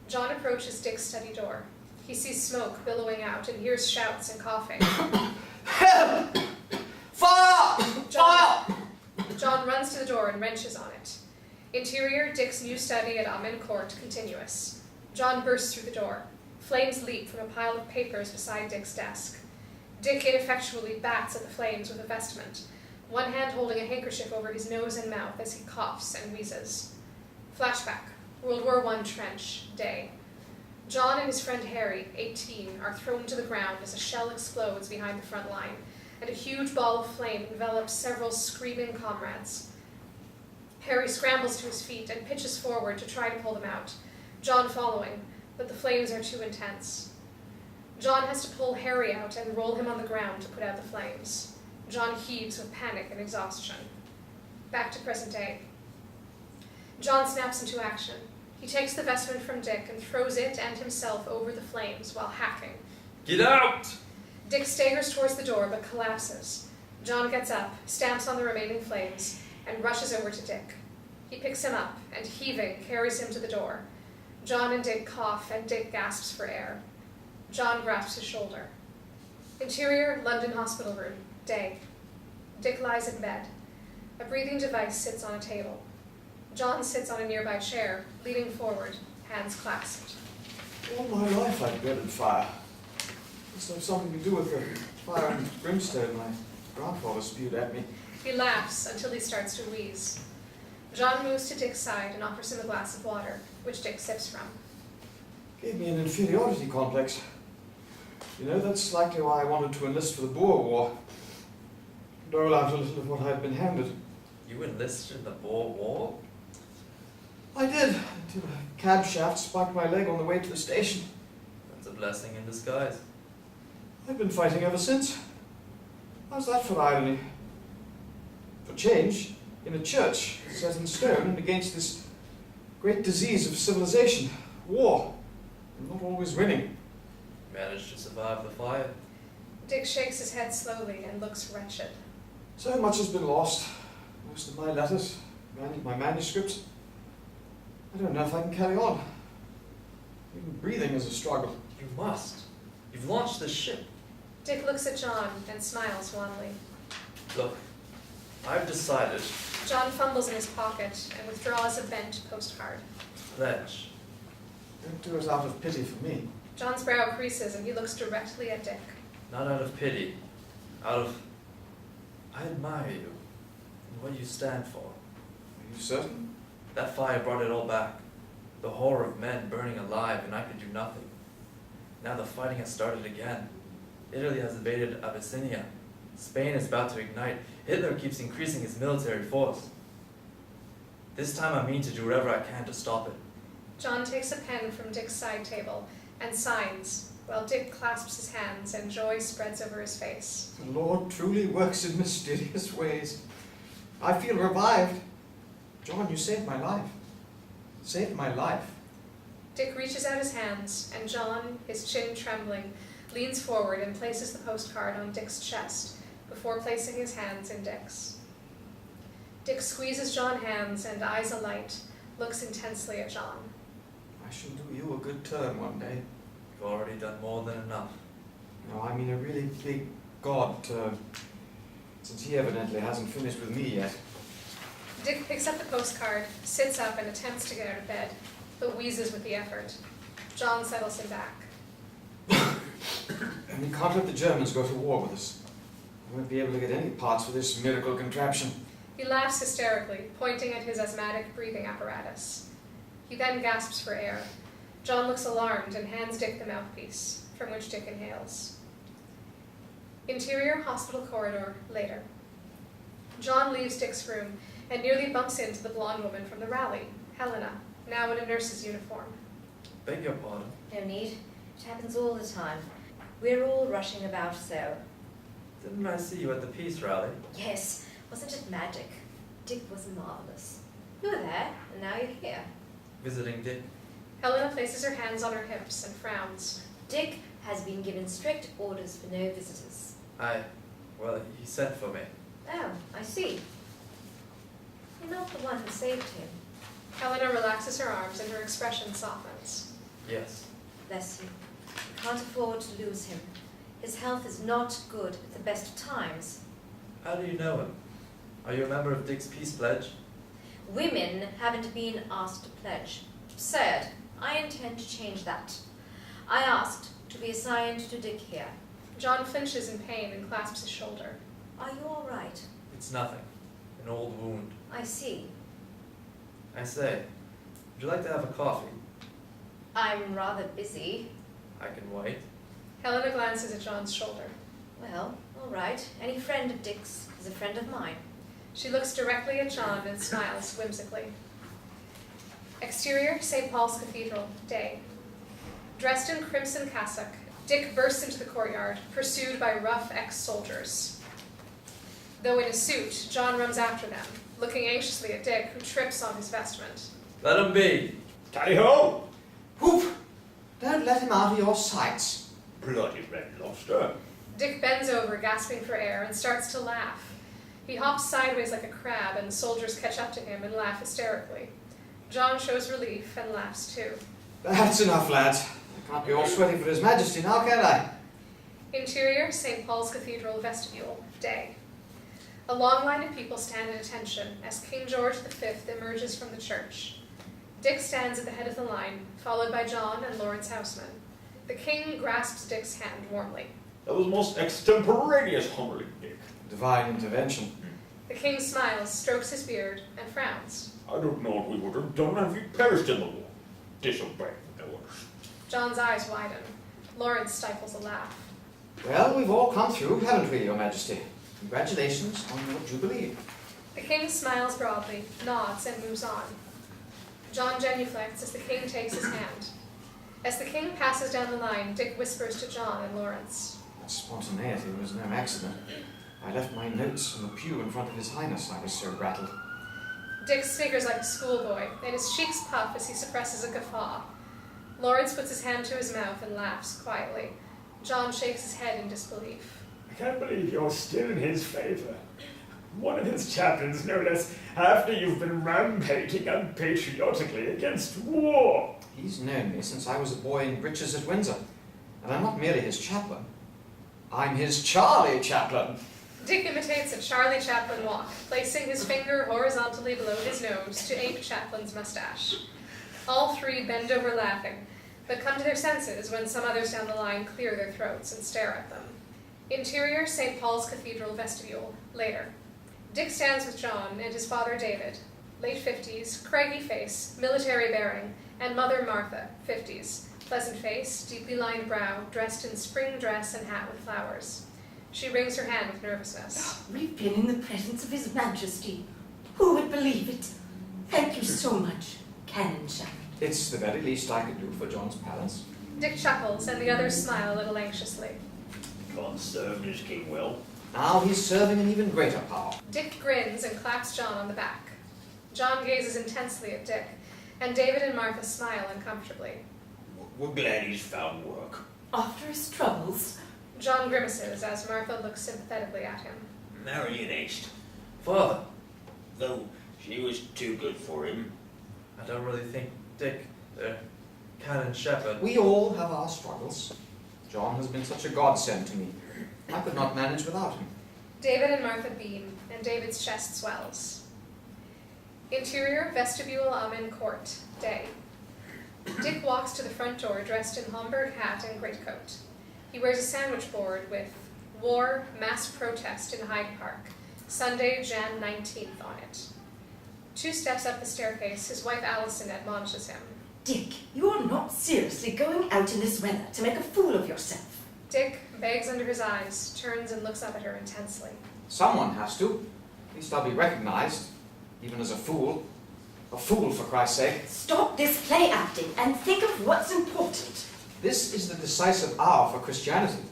John approaches Dick's study door. He sees smoke billowing out and hears shouts and coughing.
Help! Fire! Fire!
John runs to the door and wrenches on it. Interior, Dick's new study at Amen Court, continuous. John bursts through the door. Flames leap from a pile of papers beside Dick's desk. Dick ineffectually bats at the flames with a vestment, one hand holding a handkerchief over his nose and mouth as he coughs and wheezes. Flashback. World War I trench, day. John and his friend Harry, 18, are thrown to the ground as a shell explodes behind the front line, and a huge ball of flame envelops several screaming comrades. Harry scrambles to his feet and pitches forward to try to pull them out, John following, but the flames are too intense. John has to pull Harry out and roll him on the ground to put out the flames. John heaves with panic and exhaustion. Back to present day. John snaps into action. He takes the vestment from Dick and throws it and himself over the flames while hacking.
Get out!
Dick staggers towards the door but collapses. John gets up, stamps on the remaining flames, and rushes over to Dick. He picks him up and, heaving, carries him to the door. John and Dick cough and Dick gasps for air. John grasps his shoulder. Interior, London hospital room, day. Dick lies in bed. A breathing device sits on a table. John sits on a nearby chair, leaning forward, hands clasped.
All my life I've dreaded fire. Must have something to do with the fire and brimstone my grandfather spewed at me.
He laughs until he starts to wheeze. John moves to Dick's side and offers him a glass of water, which Dick sips from.
Gave me an inferiority complex. You know, that's likely why I wanted to enlist for the Boer War. Dole out a little of what I'd been handed.
You enlisted in the Boer War?
I did, until a cab shaft spiked my leg on the way to the station.
That's a blessing in disguise.
I've been fighting ever since. How's that for irony? For change, in a church set in stone and against this great disease of civilization, war. I'm not always winning.
Managed to survive the fire.
Dick shakes his head slowly and looks wretched.
So much has been lost. Most of my letters, my manuscripts. I don't know if I can carry on. Even breathing is a struggle.
You must. You've launched this ship.
Dick looks at John and smiles wanly.
Look, I've decided.
John fumbles in his pocket and withdraws a bent postcard.
Pledge.
Don't do it out of pity for me.
John's brow creases and he looks directly at Dick.
Not out of pity. Out of... I admire you. And what you stand for.
Are you certain?
That fire brought it all back. The horror of men burning alive and I could do nothing. Now the fighting has started again. Italy has invaded Abyssinia. Spain is about to ignite. Hitler keeps increasing his military force. This time I mean to do whatever I can to stop it.
John takes a pen from Dick's side table and signs, while Dick clasps his hands and joy spreads over his face.
The Lord truly works in mysterious ways. I feel revived. John, you saved my life. Saved my life.
Dick reaches out his hands, and John, his chin trembling, leans forward and places the postcard on Dick's chest before placing his hands in Dick's. Dick squeezes John's hands and, eyes alight, looks intensely at John.
I shall do you a good turn one day.
You've already done more than enough.
No, I mean a really big God turn. Since he evidently hasn't finished with me yet.
Dick picks up the postcard, sits up and attempts to get out of bed, but wheezes with the effort. John settles him back.
And we can't let the Germans go to war with us. I won't be able to get any parts for this miracle contraption.
He laughs hysterically, pointing at his asthmatic breathing apparatus. He then gasps for air. John looks alarmed and hands Dick the mouthpiece, from which Dick inhales. Interior hospital corridor, later. John leaves Dick's room and nearly bumps into the blonde woman from the rally, Helena, now in a nurse's uniform.
Beg your pardon.
No need. It happens all the time. We're all rushing about so.
Didn't I see you at the peace rally?
Yes, wasn't it magic? Dick was marvelous. You were there, and now you're here.
Visiting Dick.
Helena places her hands on her hips and frowns.
Dick has been given strict orders for no visitors.
Well, he sent for me.
Oh, I see. You're not the one who saved him.
Helena relaxes her arms and her expression softens.
Yes.
Bless you. You can't afford to lose him. His health is not good at the best of times.
How do you know him? Are you a member of Dick's peace pledge?
Women haven't been asked to pledge. Absurd. I intend to change that. I asked to be assigned to Dick here.
John flinches in pain and clasps his shoulder.
Are you all right?
It's nothing. An old wound.
I see.
I say, would you like to have a coffee?
I'm rather busy.
I can wait.
Helena glances at John's shoulder.
Well, all right. Any friend of Dick's is a friend of mine.
She looks directly at John and smiles whimsically. Exterior, St. Paul's Cathedral, day. Dressed in crimson cassock, Dick bursts into the courtyard, pursued by rough ex-soldiers. Though in a suit, John runs after them, looking anxiously at Dick, who trips on his vestment.
Let him be.
Tally-ho!
Whoop! Don't let him out of your sights.
Bloody red lobster.
Dick bends over, gasping for air, and starts to laugh. He hops sideways like a crab, and the soldiers catch up to him and laugh hysterically. John shows relief and laughs too.
That's enough, lads. I can't be all sweaty for His Majesty now, can I?
Interior, St. Paul's Cathedral vestibule, day. A long line of people stand at attention as King George V emerges from the church. Dick stands at the head of the line, followed by John and Lawrence Houseman. The king grasps Dick's hand warmly.
That was most extemporaneous homily, Dick.
Divine intervention.
The king smiles, strokes his beard, and frowns.
I don't know what we would have done if you perished in the war. Disobeying the orders.
John's eyes widen. Lawrence stifles a laugh.
Well, we've all come through, haven't we, Your Majesty? Congratulations on your jubilee.
The king smiles broadly, nods, and moves on. John genuflects as the king takes his hand. As the king passes down the line, Dick whispers to John and Lawrence.
That spontaneity was no accident. I left my notes in the pew in front of His Highness. I was so rattled.
Dick sniggers like a schoolboy, and his cheeks puff as he suppresses a guffaw. Lawrence puts his hand to his mouth and laughs quietly. John shakes his head in disbelief.
I can't believe you're still in his favor. One of his chaplains, no less, after you've been rampaging unpatriotically against war.
He's known me since I was a boy in breeches at Windsor. And I'm not merely his chaplain. I'm his Charlie chaplain.
Dick imitates a Charlie Chaplin walk, placing his finger horizontally below his nose to ape Chaplin's mustache. All three bend over laughing, but come to their senses when some others down the line clear their throats and stare at them. Interior, St. Paul's Cathedral vestibule, later. Dick stands with John and his father David, late 50s, craggy face, military bearing, and mother Martha, 50s, pleasant face, deeply lined brow, dressed in spring dress and hat with flowers. She wrings her hand with nervousness.
We've been in the presence of His Majesty. Who would believe it? Thank you so much, Canon Sheppard.
It's the very least I could do for John's palace.
Dick chuckles, and the others smile a little anxiously.
God served his king well.
Now he's serving an even greater power.
Dick grins and claps John on the back. John gazes intensely at Dick, and David and Martha smile uncomfortably.
We're glad he's found work.
After his troubles,
John grimaces as Martha looks sympathetically at him.
Marry in haste.
Father,
Though she was too good for him.
I don't really think Dick, Canon Sheppard.
We all have our struggles. John has been such a godsend to me. I could not manage without him.
David and Martha beam, and David's chest swells. Interior, vestibule, Amen Court, day. Dick walks to the front door dressed in Homburg hat and greatcoat. He wears a sandwich board with War, Mass Protest in Hyde Park, Sunday, Jan 19th on it. 2 steps up the staircase, his wife Alison admonishes him.
Dick, you are not seriously going out in this weather to make a fool of yourself.
Dick, bags under his eyes, turns and looks up at her intensely.
Someone has to. At least I'll be recognized, even as a fool. A fool, for Christ's sake.
Stop this play acting and think of what's important.
This is the decisive hour for Christianity.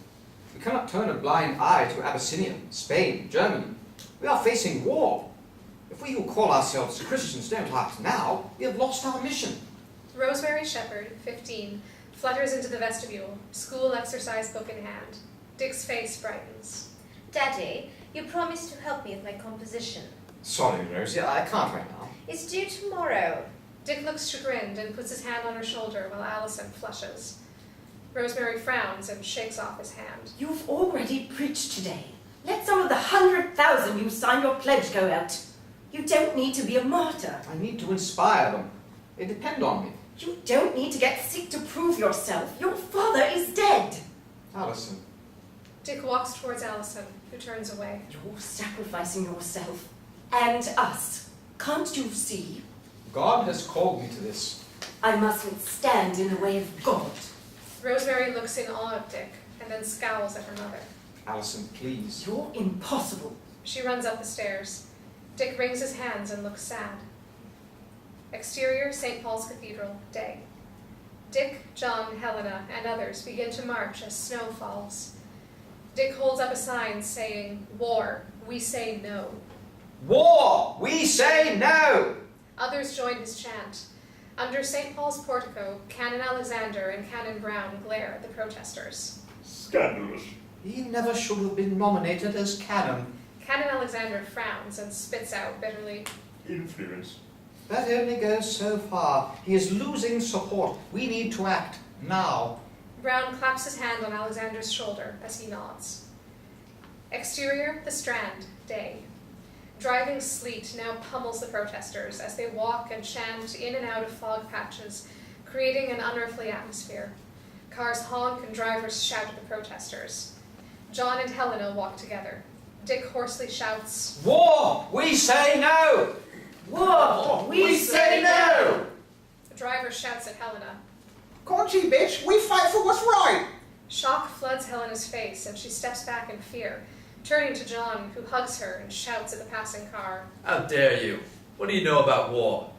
We cannot turn a blind eye to Abyssinia, Spain, Germany. We are facing war. If we who call ourselves Christians don't act now, we have lost our mission.
Rosemary Sheppard, 15, flutters into the vestibule, school exercise book in hand. Dick's face brightens.
Daddy, you promised to help me with my composition.
Sorry, Rosie, I can't right now.
It's due tomorrow.
Dick looks chagrined and puts his hand on her shoulder while Alison flushes. Rosemary frowns and shakes off his hand.
You've already preached today. Let some of the 100,000 who signed your pledge go out. You don't need to be a martyr.
I need to inspire them. They depend on me.
You don't need to get sick to prove yourself. Your father is dead.
Alison,
Dick walks towards Alison, who turns away.
You're sacrificing yourself. And us. Can't you see?
God has called me to this.
I mustn't stand in the way of God.
Rosemary looks in awe at Dick, and then scowls at her mother.
Alison, please.
You're impossible.
She runs up the stairs. Dick wrings his hands and looks sad. Exterior, St. Paul's Cathedral, day. Dick, John, Helena, and others begin to march as snow falls. Dick holds up a sign saying, "War, we say no."
War! We say no!
Others join his chant. Under St. Paul's portico, Canon Alexander and Canon Brown glare at the protesters.
Scandalous.
He never should have been nominated as canon.
Canon Alexander frowns and spits out bitterly.
Influence.
That only goes so far. He is losing support. We need to act now.
Brown claps his hand on Alexander's shoulder as he nods. Exterior, the Strand, day. Driving sleet now pummels the protesters as they walk and chant in and out of fog patches, creating an unearthly atmosphere. Cars honk and drivers shout at the protesters. John and Helena walk together. Dick hoarsely shouts,
War! We say no!
War! We say no!
The driver shouts at Helena.
Conchi, bitch, we fight for what's right.
Shock floods Helena's face and she steps back in fear, turning to John, who hugs her and shouts at the passing car.
How dare you? What do you know about war?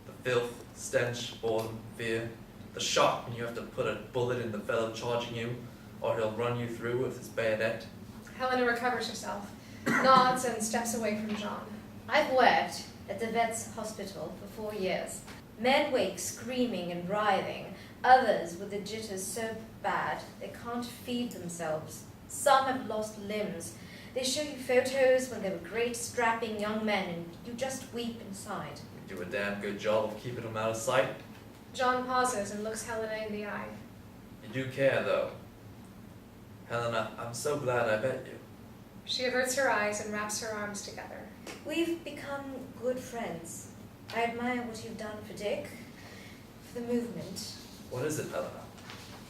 The filth, stench, boredom, fear. The shock when you have to put a bullet in the fellow charging you, or he'll run you through with his bayonet.
Helena recovers herself, nods and steps away from John.
I've worked at the vet's hospital for 4 years. Men wake screaming and writhing, others with the jitters so bad they can't feed themselves. Some have lost limbs. They show you photos when they were great strapping young men and you just weep inside.
You do a damn good job of keeping them out of sight.
John pauses and looks Helena in the eye.
You do care, though. Helena, I'm so glad I met you.
She averts her eyes and wraps her arms together.
We've become good friends. I admire what you've done for Dick, for the movement.
What is it, Helena?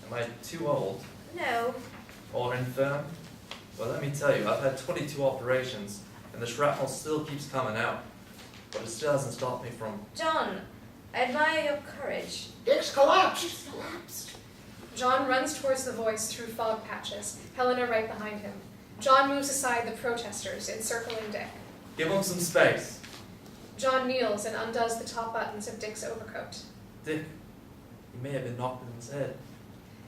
Am I too old?
No,
Or infirm? Well, let me tell you, I've had 22 operations, and the shrapnel still keeps coming out. But it still hasn't stopped me from...
John, I admire your courage.
Dick's collapsed.
John runs towards the voice through fog patches, Helena right behind him. John moves aside the protesters, encircling Dick.
Give him some space.
John kneels and undoes the top buttons of Dick's overcoat.
Dick, he may have been knocked in his head.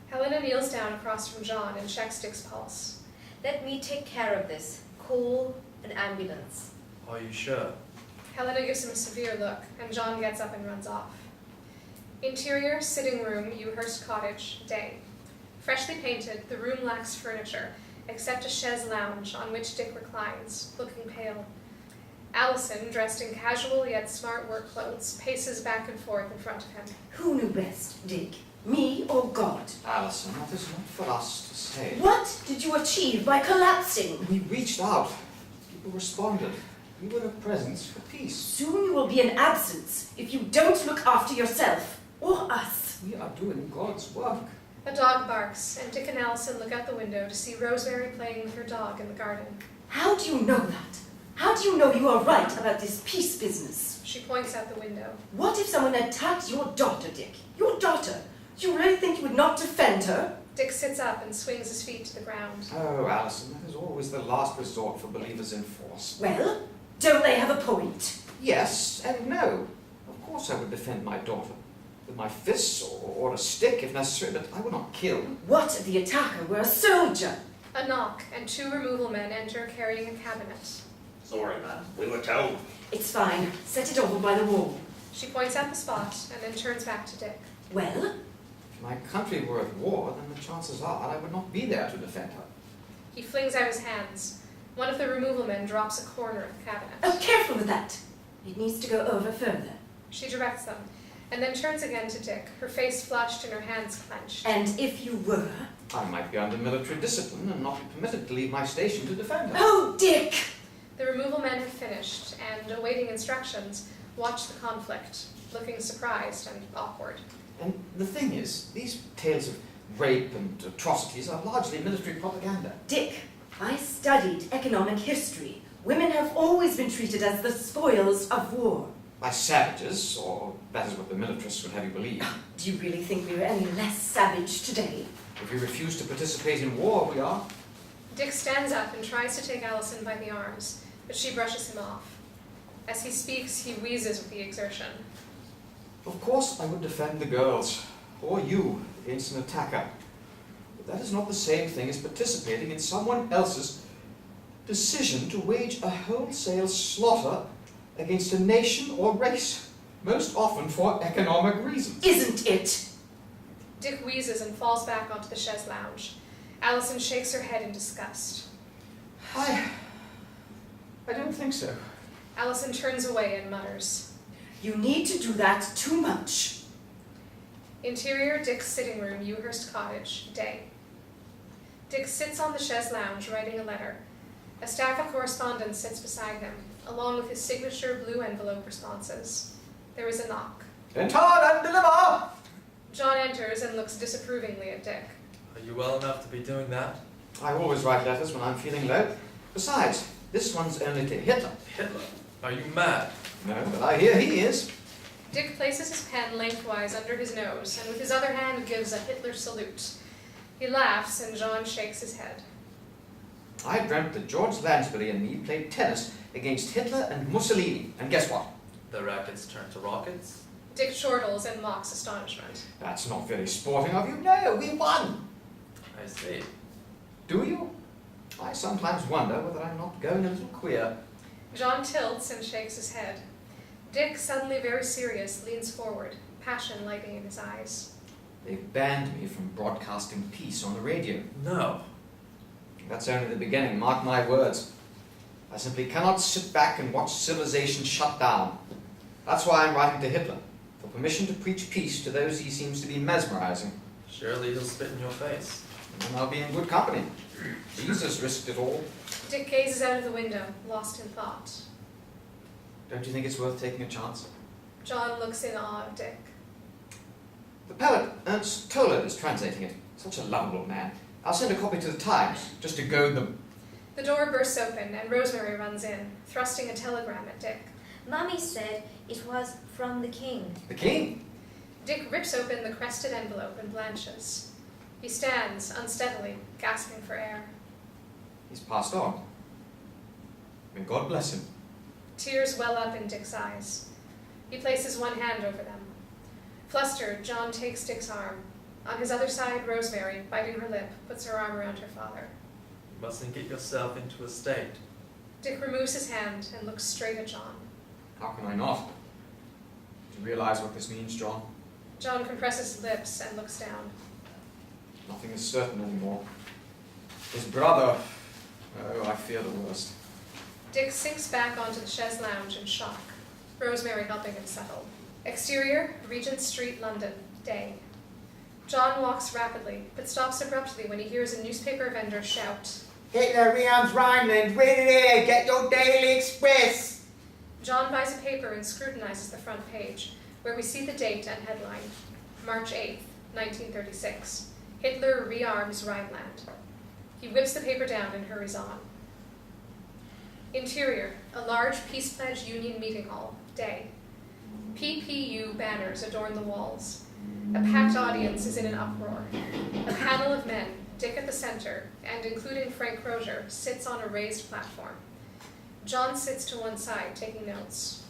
Helena kneels down across from John and checks Dick's pulse.
Let me take care of this. Call an ambulance.
Are you sure?
Helena gives him a severe look, and John gets up and runs off. Interior, sitting room, Ewhurst Cottage, day. Freshly painted, the room lacks furniture, except a chaise lounge on which Dick reclines, looking pale. Alison, dressed in casual yet smart work clothes, paces back and forth in front of him.
Who knew best, Dick? Me or God?
Alison, that is not for us to say.
What did you achieve by collapsing?
We reached out. People responded. We were a presence for peace.
Soon you will be an absence if you don't look after yourself. Or us.
We are doing God's work.
A dog barks, and Dick and Alison look out the window to see Rosemary playing with her dog in the garden.
How do you know that? How do you know you are right about this peace business?
She points out the window.
What if someone attacked your daughter, Dick? Your daughter? Do you really think you would not defend her?
Dick sits up and swings his feet to the ground.
Oh, Alison, that is always the last resort for believers in force.
Well, don't they have a point?
Yes and no. Of course I would defend my daughter. With my fists or a stick if necessary, but I would not kill.
What if the attacker were a soldier?
A knock, and 2 removal men enter carrying a cabinet.
Sorry, man. We were told.
It's fine. Set it over by the wall.
She points out the spot and then turns back to Dick.
Well?
If my country were at war, then the chances are I would not be there to defend her.
He flings out his hands. One of the removal men drops a corner of the cabinet.
Oh, careful with that. It needs to go over further.
She directs them, and then turns again to Dick, her face flushed and her hands clenched.
And if you were?
I might be under military discipline and not be permitted to leave my station to defend her.
Oh, Dick!
The removal men have finished, and, awaiting instructions, watch the conflict, looking surprised and awkward.
And the thing is, these tales of rape and atrocities are largely military propaganda.
Dick, I studied economic history. Women have always been treated as the spoils of war.
By savages, or that is what the militarists would have you believe.
Do you really think we are any less savage today?
If we refuse to participate in war, we are.
Dick stands up and tries to take Alison by the arms, but she brushes him off. As he speaks, he wheezes with the exertion.
Of course I would defend the girls, or you, against an attacker. But that is not the same thing as participating in someone else's decision to wage a wholesale slaughter against a nation or race, most often for economic reasons.
Isn't it?
Dick wheezes and falls back onto the chaise lounge. Alison shakes her head in disgust.
I don't think so.
Alison turns away and mutters.
You need to do that too much.
Interior Dick's sitting room, Ewhurst Cottage, day. Dick sits on the chaise lounge writing a letter. A stack of correspondence sits beside him, along with his signature blue envelope responses. There is a knock.
Enter and deliver!
John enters and looks disapprovingly at Dick.
Are you well enough to be doing that?
I always write letters when I'm feeling low. Besides, this one's only to Hitler.
Hitler? Are you mad?
No, but I hear he is.
Dick places his pen lengthwise under his nose, and with his other hand gives a Hitler salute. He laughs, and John shakes his head.
I dreamt that George Lansbury and me played tennis against Hitler and Mussolini, and guess what?
The rackets turned to rockets?
Dick chortles and mocks astonishment.
That's not very sporting of you. No, we won.
I see.
Do you? I sometimes wonder whether I'm not going a little queer.
John tilts and shakes his head. Dick, suddenly very serious, leans forward, passion lighting in his eyes.
They've banned me from broadcasting peace on the radio.
No.
That's only the beginning, mark my words. I simply cannot sit back and watch civilization shut down. That's why I'm writing to Hitler, for permission to preach peace to those he seems to be mesmerizing.
Surely he'll spit in your face.
And then I'll be in good company. Jesus risked it all.
Dick gazes out of the window, lost in thought.
Don't you think it's worth taking a chance?
John looks in awe of Dick.
The poet Ernst Toller is translating it. Such a lovable man. I'll send a copy to the Times, just to goad them.
The door bursts open, and Rosemary runs in, thrusting a telegram at Dick.
Mummy said it was from the king.
The king?
Dick rips open the crested envelope and blanches. He stands, unsteadily, gasping for air.
He's passed on. May God bless him.
Tears well up in Dick's eyes. He places one hand over them. Flustered, John takes Dick's arm. On his other side, Rosemary, biting her lip, puts her arm around her father.
You mustn't get yourself into a state.
Dick removes his hand and looks straight at John.
How can I not? Do you realize what this means, John?
John compresses his lips and looks down.
Nothing is certain anymore. His brother... Oh, I fear the worst.
Dick sinks back onto the chaise lounge in shock, Rosemary helping him settle. Exterior, Regent Street, London, day. John walks rapidly, but stops abruptly when he hears a newspaper vendor shout.
Hitler rearms Rhineland, rated A, get your Daily Express!
John buys a paper and scrutinizes the front page, where we see the date and headline. March 8th, 1936. Hitler rearms Rhineland. He whips the paper down and hurries on. Interior, a large Peace Pledge Union meeting hall, day. PPU banners adorn the walls. A packed audience is in an uproar. A panel of men, Dick at the center, and including Frank Crozier, sits on a raised platform. John sits to one side, taking notes.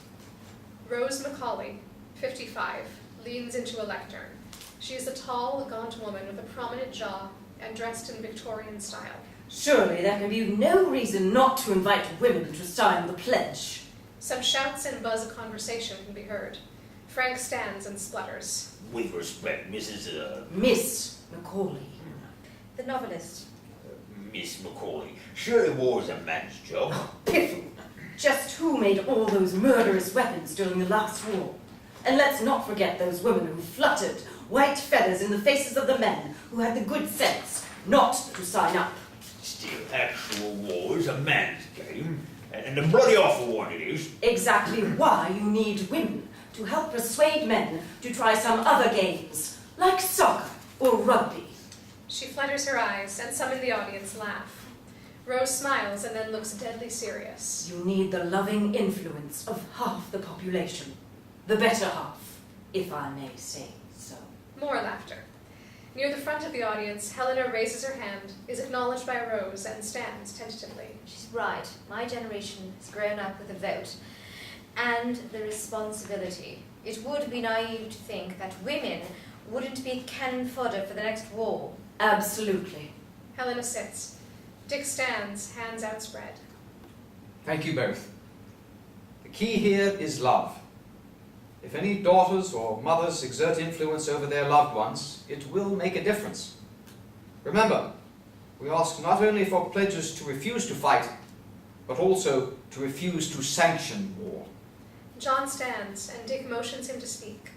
Rose McCulloch, 55, leans into a lectern. She is a tall, gaunt woman with a prominent jaw and dressed in Victorian style.
Surely there can be no reason not to invite women to sign the pledge.
Some shouts and buzz of conversation can be heard. Frank stands and splutters.
With respect, Mrs.
Miss Macaulay.
The novelist.
Miss Macaulay, surely war is a man's job.
Piffle! Just who made all those murderous weapons during the last war? And let's not forget those women who fluttered white feathers in the faces of the men who had the good sense not to sign up.
Still, actual war is a man's game, and a bloody awful one it is.
Exactly why you need women to help persuade men to try some other games, like soccer or rugby.
She flutters her eyes, and some in the audience laugh. Rose smiles and then looks deadly serious.
You need the loving influence of half the population. The better half, if I may say so.
More laughter. Near the front of the audience, Helena raises her hand, is acknowledged by Rose, and stands tentatively.
She's right. My generation has grown up with a vote. and the responsibility. It would be naive to think that women wouldn't be cannon fodder for the next war.
Absolutely.
Helena sits. Dick stands, hands outspread.
Thank you both. The key here is love. If any daughters or mothers exert influence over their loved ones, it will make a difference. Remember, we ask not only for pledges to refuse to fight, but also to refuse to sanction war.
John stands, and Dick motions him to speak.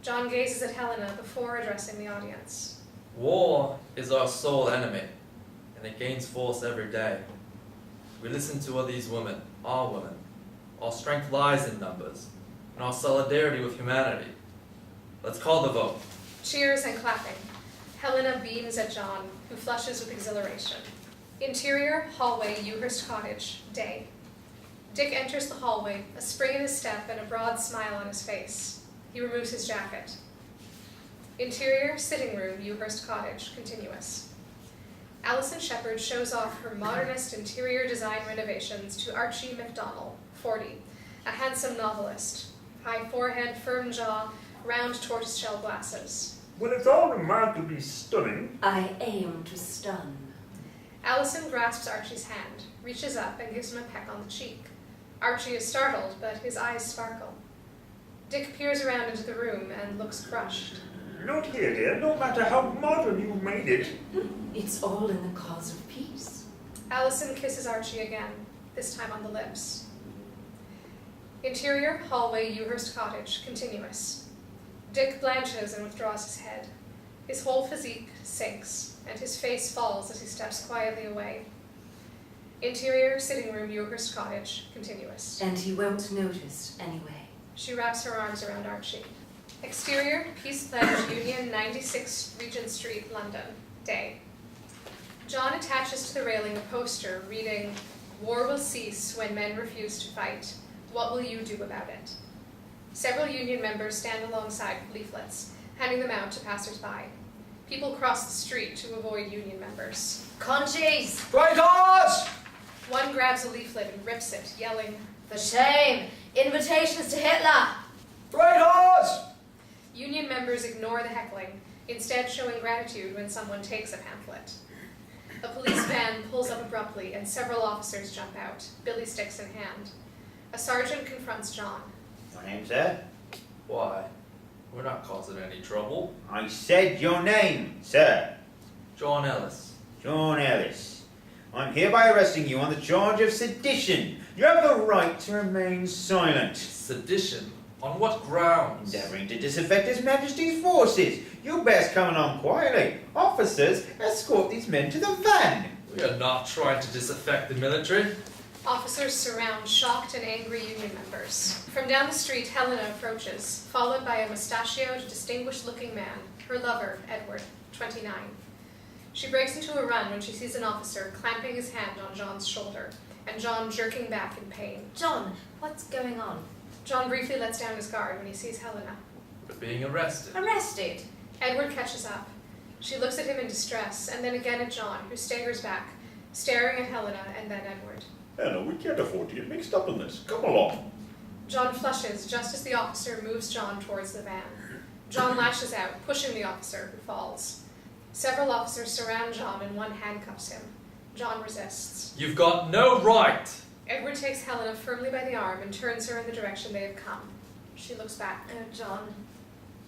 John gazes at Helena before addressing the audience.
War is our sole enemy, and it gains force every day. We listen to all these women. Our strength lies in numbers, and our solidarity with humanity. Let's call the vote.
Cheers and clapping. Helena beams at John, who flushes with exhilaration. Interior, hallway, Ewhurst Cottage, day. Dick enters the hallway, a spring in his step and a broad smile on his face. He removes his jacket. Interior, sitting room, Ewhurst Cottage, continuous. Alison Sheppard shows off her modernist interior design renovations to Archie MacDonald, 40, a handsome novelist. High forehead, firm jaw, round tortoiseshell glasses.
Well, it's all remarkably stunning.
I aim to stun.
Alison grasps Archie's hand, reaches up and gives him a peck on the cheek. Archie is startled, but his eyes sparkle. Dick peers around into the room and looks crushed.
Not here, dear. No matter how modern you've made it.
It's all in the cause of peace.
Alison kisses Archie again, this time on the lips. Interior, hallway, Ewhurst Cottage, continuous. Dick blanches and withdraws his head. His whole physique sinks, and his face falls as he steps quietly away. Interior, sitting room, Ewhurst Cottage, continuous.
And he won't notice anyway.
She wraps her arms around Archie. Exterior, Peace Pledge, Union, 96 Regent Street, London, day. John attaches to the railing a poster reading, "War will cease when men refuse to fight. What will you do about it?" Several Union members stand alongside leaflets, handing them out to passers-by. People cross the street to avoid Union members.
Conchies!
Traitors!
One grabs a leaflet and rips it, yelling,
For shame! Invitations to Hitler!
Traitors!
Union members ignore the heckling, instead showing gratitude when someone takes a pamphlet. A police van pulls up abruptly and several officers jump out, billy sticks in hand. A sergeant confronts John.
Your name, sir?
Why? We're not causing any trouble.
I said your name, sir.
John Ellis.
John Ellis. I'm hereby arresting you on the charge of sedition. You have the right to remain silent.
Sedition? On what grounds?
Endeavouring to disaffect His Majesty's forces. You best come along quietly. Officers, escort these men to the van.
We are not trying to disaffect the military.
Officers surround shocked and angry Union members. From down the street, Helena approaches, followed by a mustachioed, distinguished-looking man, her lover, Edward, 29. She breaks into a run when she sees an officer clamping his hand on John's shoulder, and John jerking back in pain.
John, what's going on?
John briefly lets down his guard when he sees Helena.
We're being arrested.
Arrested?
Edward catches up. She looks at him in distress, and then again at John, who staggers back, staring at Helena and then Edward.
Helena, we can't afford to get mixed up in this. Come along.
John flushes just as the officer moves John towards the van. John lashes out, pushing the officer, who falls. Several officers surround John and one handcuffs him. John resists.
You've got no right!
Edward takes Helena firmly by the arm and turns her in the direction they have come. She looks back.
Oh, John.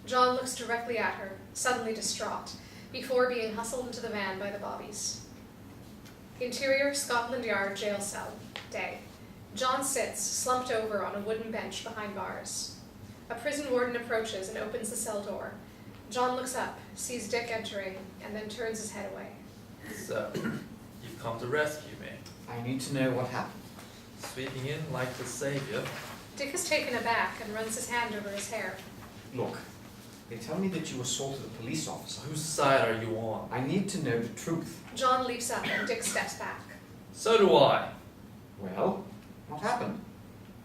John looks directly at her, suddenly distraught, before being hustled into the van by the bobbies. Interior, Scotland Yard jail cell, day. John sits, slumped over on a wooden bench behind bars. A prison warden approaches and opens the cell door. John looks up, sees Dick entering, and then turns his head away.
So, you've come to rescue me.
I need to know what happened.
Sweeping in like the savior.
Dick is taken aback and runs his hand over his hair.
Look, they tell me that you assaulted a police officer.
Whose side are you on?
I need to know the truth.
John leaps up and Dick steps back.
So do I.
Well, what happened?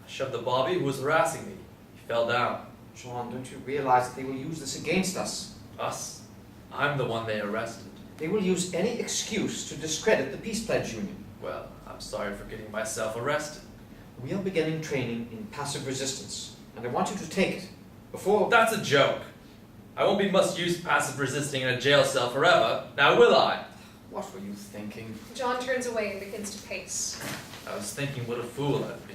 I shoved the bobby who was harassing me. He fell down.
John, don't you realize that they will use this against us?
Us? I'm the one they arrested.
They will use any excuse to discredit the Peace Pledge Union.
Well, I'm sorry for getting myself arrested.
We are beginning training in passive resistance, and I want you to take it before...
That's a joke. I won't be much use passive resisting in a jail cell forever, now will I?
What were you thinking?
John turns away and begins to pace.
I was thinking what a fool I'd be.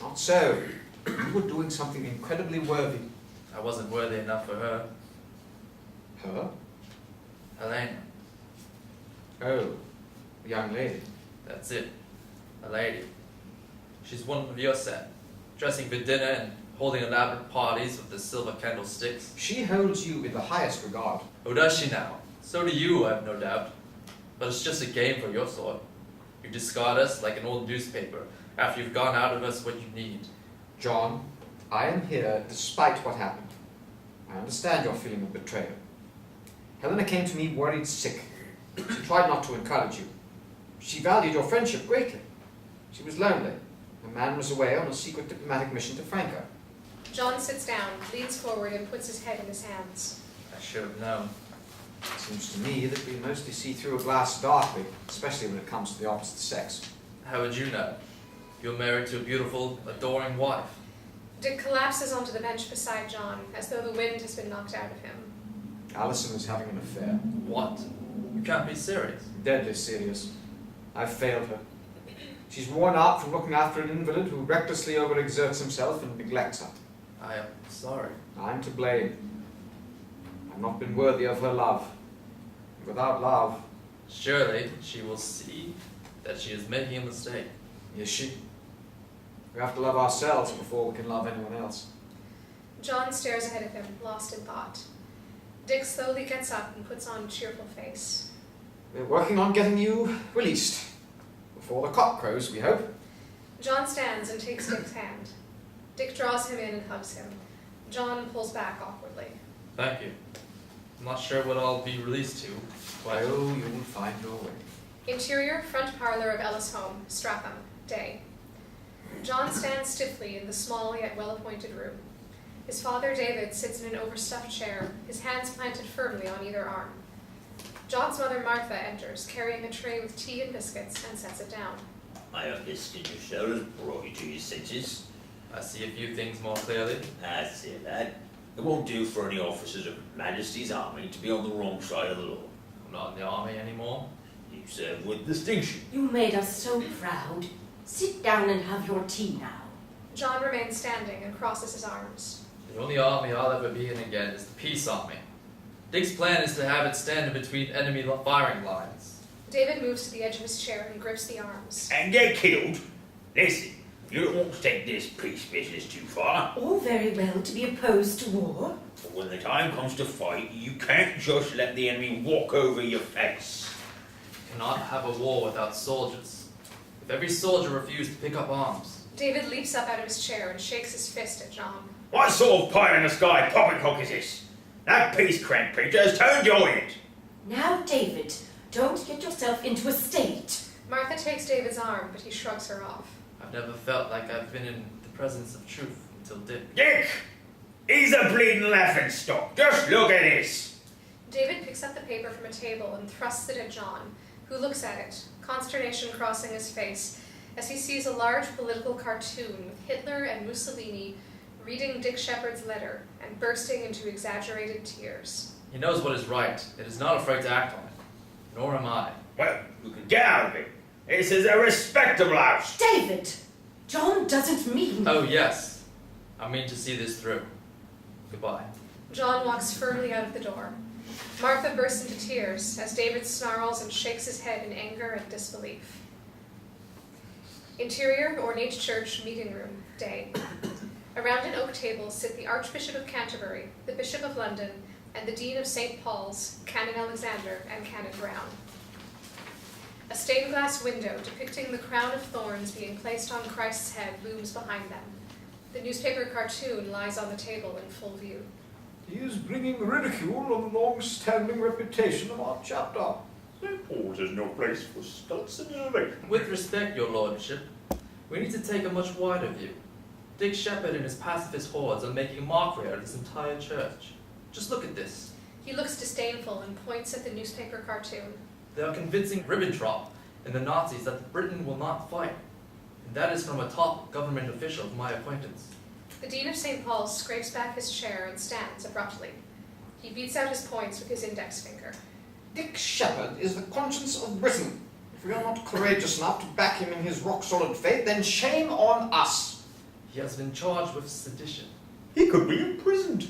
Not so. You were doing something incredibly worthy.
I wasn't worthy enough for her.
Her?
Helena.
Oh, the young lady.
That's it. A lady. She's one of your set, dressing for dinner and holding elaborate parties with the silver candlesticks.
She holds you in the highest regard.
Oh, does she now? So do you, I have no doubt. But it's just a game for your sort. You discard us like an old newspaper after you've gone out of us what you need.
John, I am here despite what happened. I understand your feeling of betrayal. Helena came to me worried sick. She tried not to encourage you. She valued your friendship greatly. She was lonely. Her man was away on a secret diplomatic mission to Franco.
John sits down, leans forward, and puts his head in his hands.
I should have known.
It seems to me that we mostly see through a glass darkly, especially when it comes to the opposite sex.
How would you know? You're married to a beautiful, adoring wife.
Dick collapses onto the bench beside John, as though the wind has been knocked out of him.
Alison is having an affair.
What? You can't be serious.
Deadly serious. I've failed her. She's worn out from looking after an invalid who recklessly overexerts himself and neglects her.
I am sorry.
I'm to blame. I've not been worthy of her love. Without love,
Surely she will see that she is making a mistake.
is she? We have to love ourselves before we can love anyone else.
John stares ahead of him, lost in thought. Dick slowly gets up and puts on a cheerful face.
We're working on getting you released. Before the cock crows, we hope.
John stands and takes Dick's hand. Dick draws him in and hugs him. John pulls back awkwardly.
Thank you. I'm not sure what I'll be released to, but
Oh, you will find your way.
Interior, front parlor of Ellis' home, Stratham, day. John stands stiffly in the small yet well-appointed room. His father, David, sits in an overstuffed chair, his hands planted firmly on either arm. John's mother, Martha, enters, carrying a tray with tea and biscuits, and sets it down.
I understand your show has brought you to your senses.
I see a few things more clearly.
That's it, lad. It won't do for any officers of Her Majesty's Army to be on the wrong side of the law.
I'm not in the army anymore.
You serve with distinction.
You made us so proud. Sit down and have your tea now.
John remains standing and crosses his arms.
The only army I'll ever be in again is the peace army. Dick's plan is to have it stand in between enemy firing lines.
David moves to the edge of his chair and grips the arms.
And get killed? Listen, you don't want to take this peace business too far.
All very well to be opposed to war.
But when the time comes to fight, you can't just let the enemy walk over your face.
You cannot have a war without soldiers. If every soldier refused to pick up arms,
David leaps up out of his chair and shakes his fist at John.
What sort of pie in the sky poppycock is this? That peace crank preacher has turned your head.
Now, David, don't get yourself into a state.
Martha takes David's arm, but he shrugs her off.
I've never felt like I've been in the presence of truth until Dick.
Dick! He's a bleeding laughing stock. Just look at this.
David picks up the paper from a table and thrusts it at John, who looks at it, consternation crossing his face, as he sees a large political cartoon with Hitler and Mussolini reading Dick Sheppard's letter and bursting into exaggerated tears.
He knows what is right, and is not afraid to act on it. Nor am I.
Well, you can get out of it. This is a respectable house.
David! John doesn't mean...
Oh, yes. I mean to see this through. Goodbye.
John walks firmly out of the door. Martha bursts into tears as David snarls and shakes his head in anger and disbelief. Interior, ornate church, meeting room, day. Around an oak table sit the Archbishop of Canterbury, the Bishop of London, and the Dean of St. Paul's, Canon Alexander, and Canon Brown. A stained glass window depicting the crown of thorns being placed on Christ's head looms behind them. The newspaper cartoon lies on the table in full view.
He is bringing ridicule on the long-standing reputation of our chapter.
St. Paul's is no place for stunts and innovation.
With respect, your lordship, we need to take a much wider view. Dick Sheppard and his pacifist hordes are making a mockery out of this entire church. Just look at this.
He looks disdainful and points at the newspaper cartoon.
They are convincing Ribbentrop and the Nazis that Britain will not fight. and that is from a top government official of my acquaintance.
The Dean of St. Paul's scrapes back his chair and stands abruptly. He beats out his points with his index finger.
Dick Sheppard is the conscience of Britain. If we are not courageous enough to back him in his rock-solid faith, then shame on us.
He has been charged with sedition.
He could be imprisoned.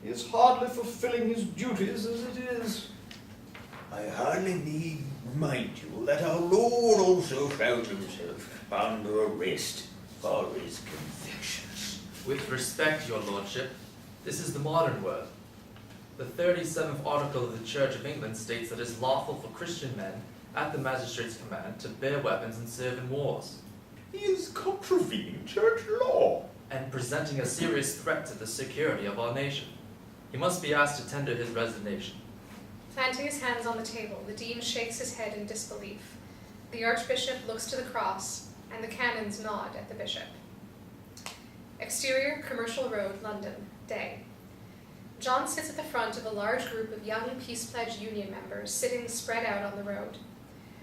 He is hardly fulfilling his duties as it is.
I hardly need remind you that our Lord also found himself under arrest for his convictions.
With respect, your lordship, this is the modern world. The 37th article of the Church of England states that it is lawful for Christian men, at the magistrate's command, to bear weapons and serve in wars,
He is contravening church law.
and presenting a serious threat to the security of our nation. He must be asked to tender his resignation.
Planting his hands on the table, the Dean shakes his head in disbelief. The Archbishop looks to the cross, and the canons nod at the bishop. Exterior, Commercial Road, London, day. John sits at the front of a large group of young Peace Pledge Union members sitting spread out on the road.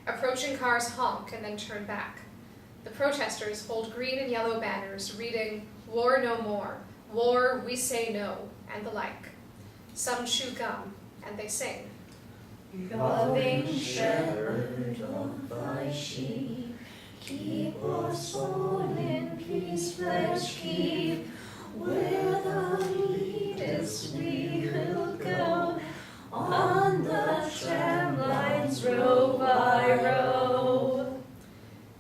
Approaching cars honk and then turn back. The protesters hold green and yellow banners reading, "War no more," "War, we say no," and the like. Some chew gum, and they sing.
Loving shepherd of thy sheep, keep our soul in peace, pledge keep. Where thou leadest we will go, on the tram lines row by row.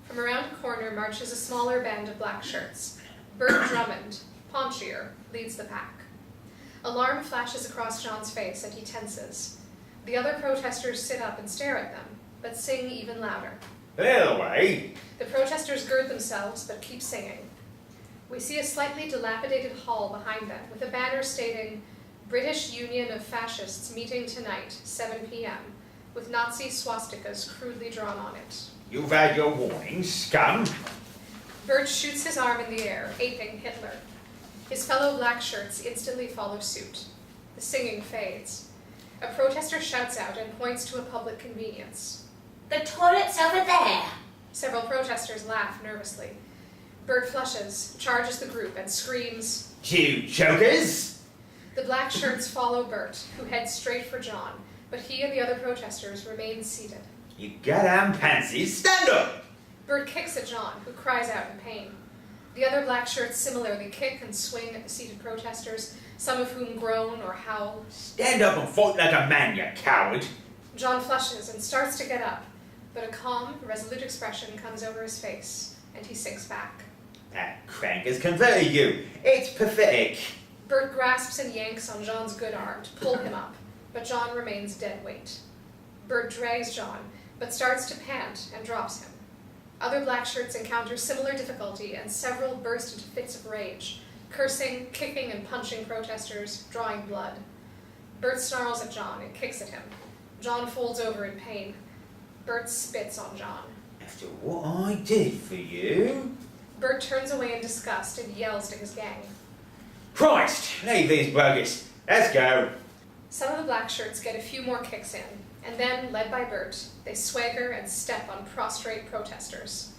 From around a corner marches a smaller band of black shirts. Burt Drummond, paunchier, leads the pack. Alarm flashes across John's face and he tenses. The other protesters sit up and stare at them, but sing even louder.
Clear the way.
The protesters gird themselves, but keep singing. We see a slightly dilapidated hall behind them, with a banner stating, "British Union of Fascists meeting tonight, 7 p.m., with Nazi swastikas crudely drawn on it.
You've had your warnings, scum.
Burt shoots his arm in the air, aping Hitler. His fellow black shirts instantly follow suit. The singing fades. A protester shouts out and points to a public convenience.
The toilet's over there.
Several protesters laugh nervously. Burt flushes, charges the group, and screams,
You jokers!
The black shirts follow Burt, who heads straight for John, but he and the other protesters remain seated.
You goddamn pansies, stand up!
Burt kicks at John, who cries out in pain. The other black shirts similarly kick and swing at the seated protesters, some of whom groan or howl.
Stand up and fight like a man, you coward!
John flushes and starts to get up, but a calm, resolute expression comes over his face, and he sinks back.
That crank has converted you. It's pathetic.
Burt grasps and yanks on John's good arm to pull him up, but John remains dead weight. Burt drags John, but starts to pant and drops him. Other black shirts encounter similar difficulty, and several burst into fits of rage, cursing, kicking, and punching protesters, drawing blood. Burt snarls at John and kicks at him. John folds over in pain. Burt spits on John.
After what I did for you...
Burt turns away in disgust and yells to his gang.
Christ! Leave these buggers. Let's go.
Some of the black shirts get a few more kicks in, and then, led by Burt, they swagger and step on prostrate protesters.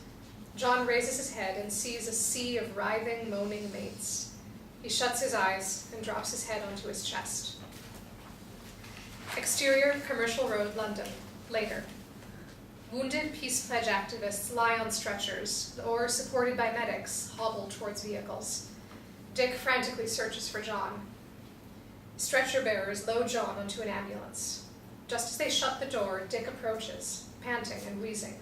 John raises his head and sees a sea of writhing, moaning mates. He shuts his eyes and drops his head onto his chest. Exterior, Commercial Road, London. Later. Wounded Peace Pledge activists lie on stretchers, or, supported by medics, hobble towards vehicles. Dick frantically searches for John. Stretcher bearers load John onto an ambulance. Just as they shut the door, Dick approaches, panting and wheezing.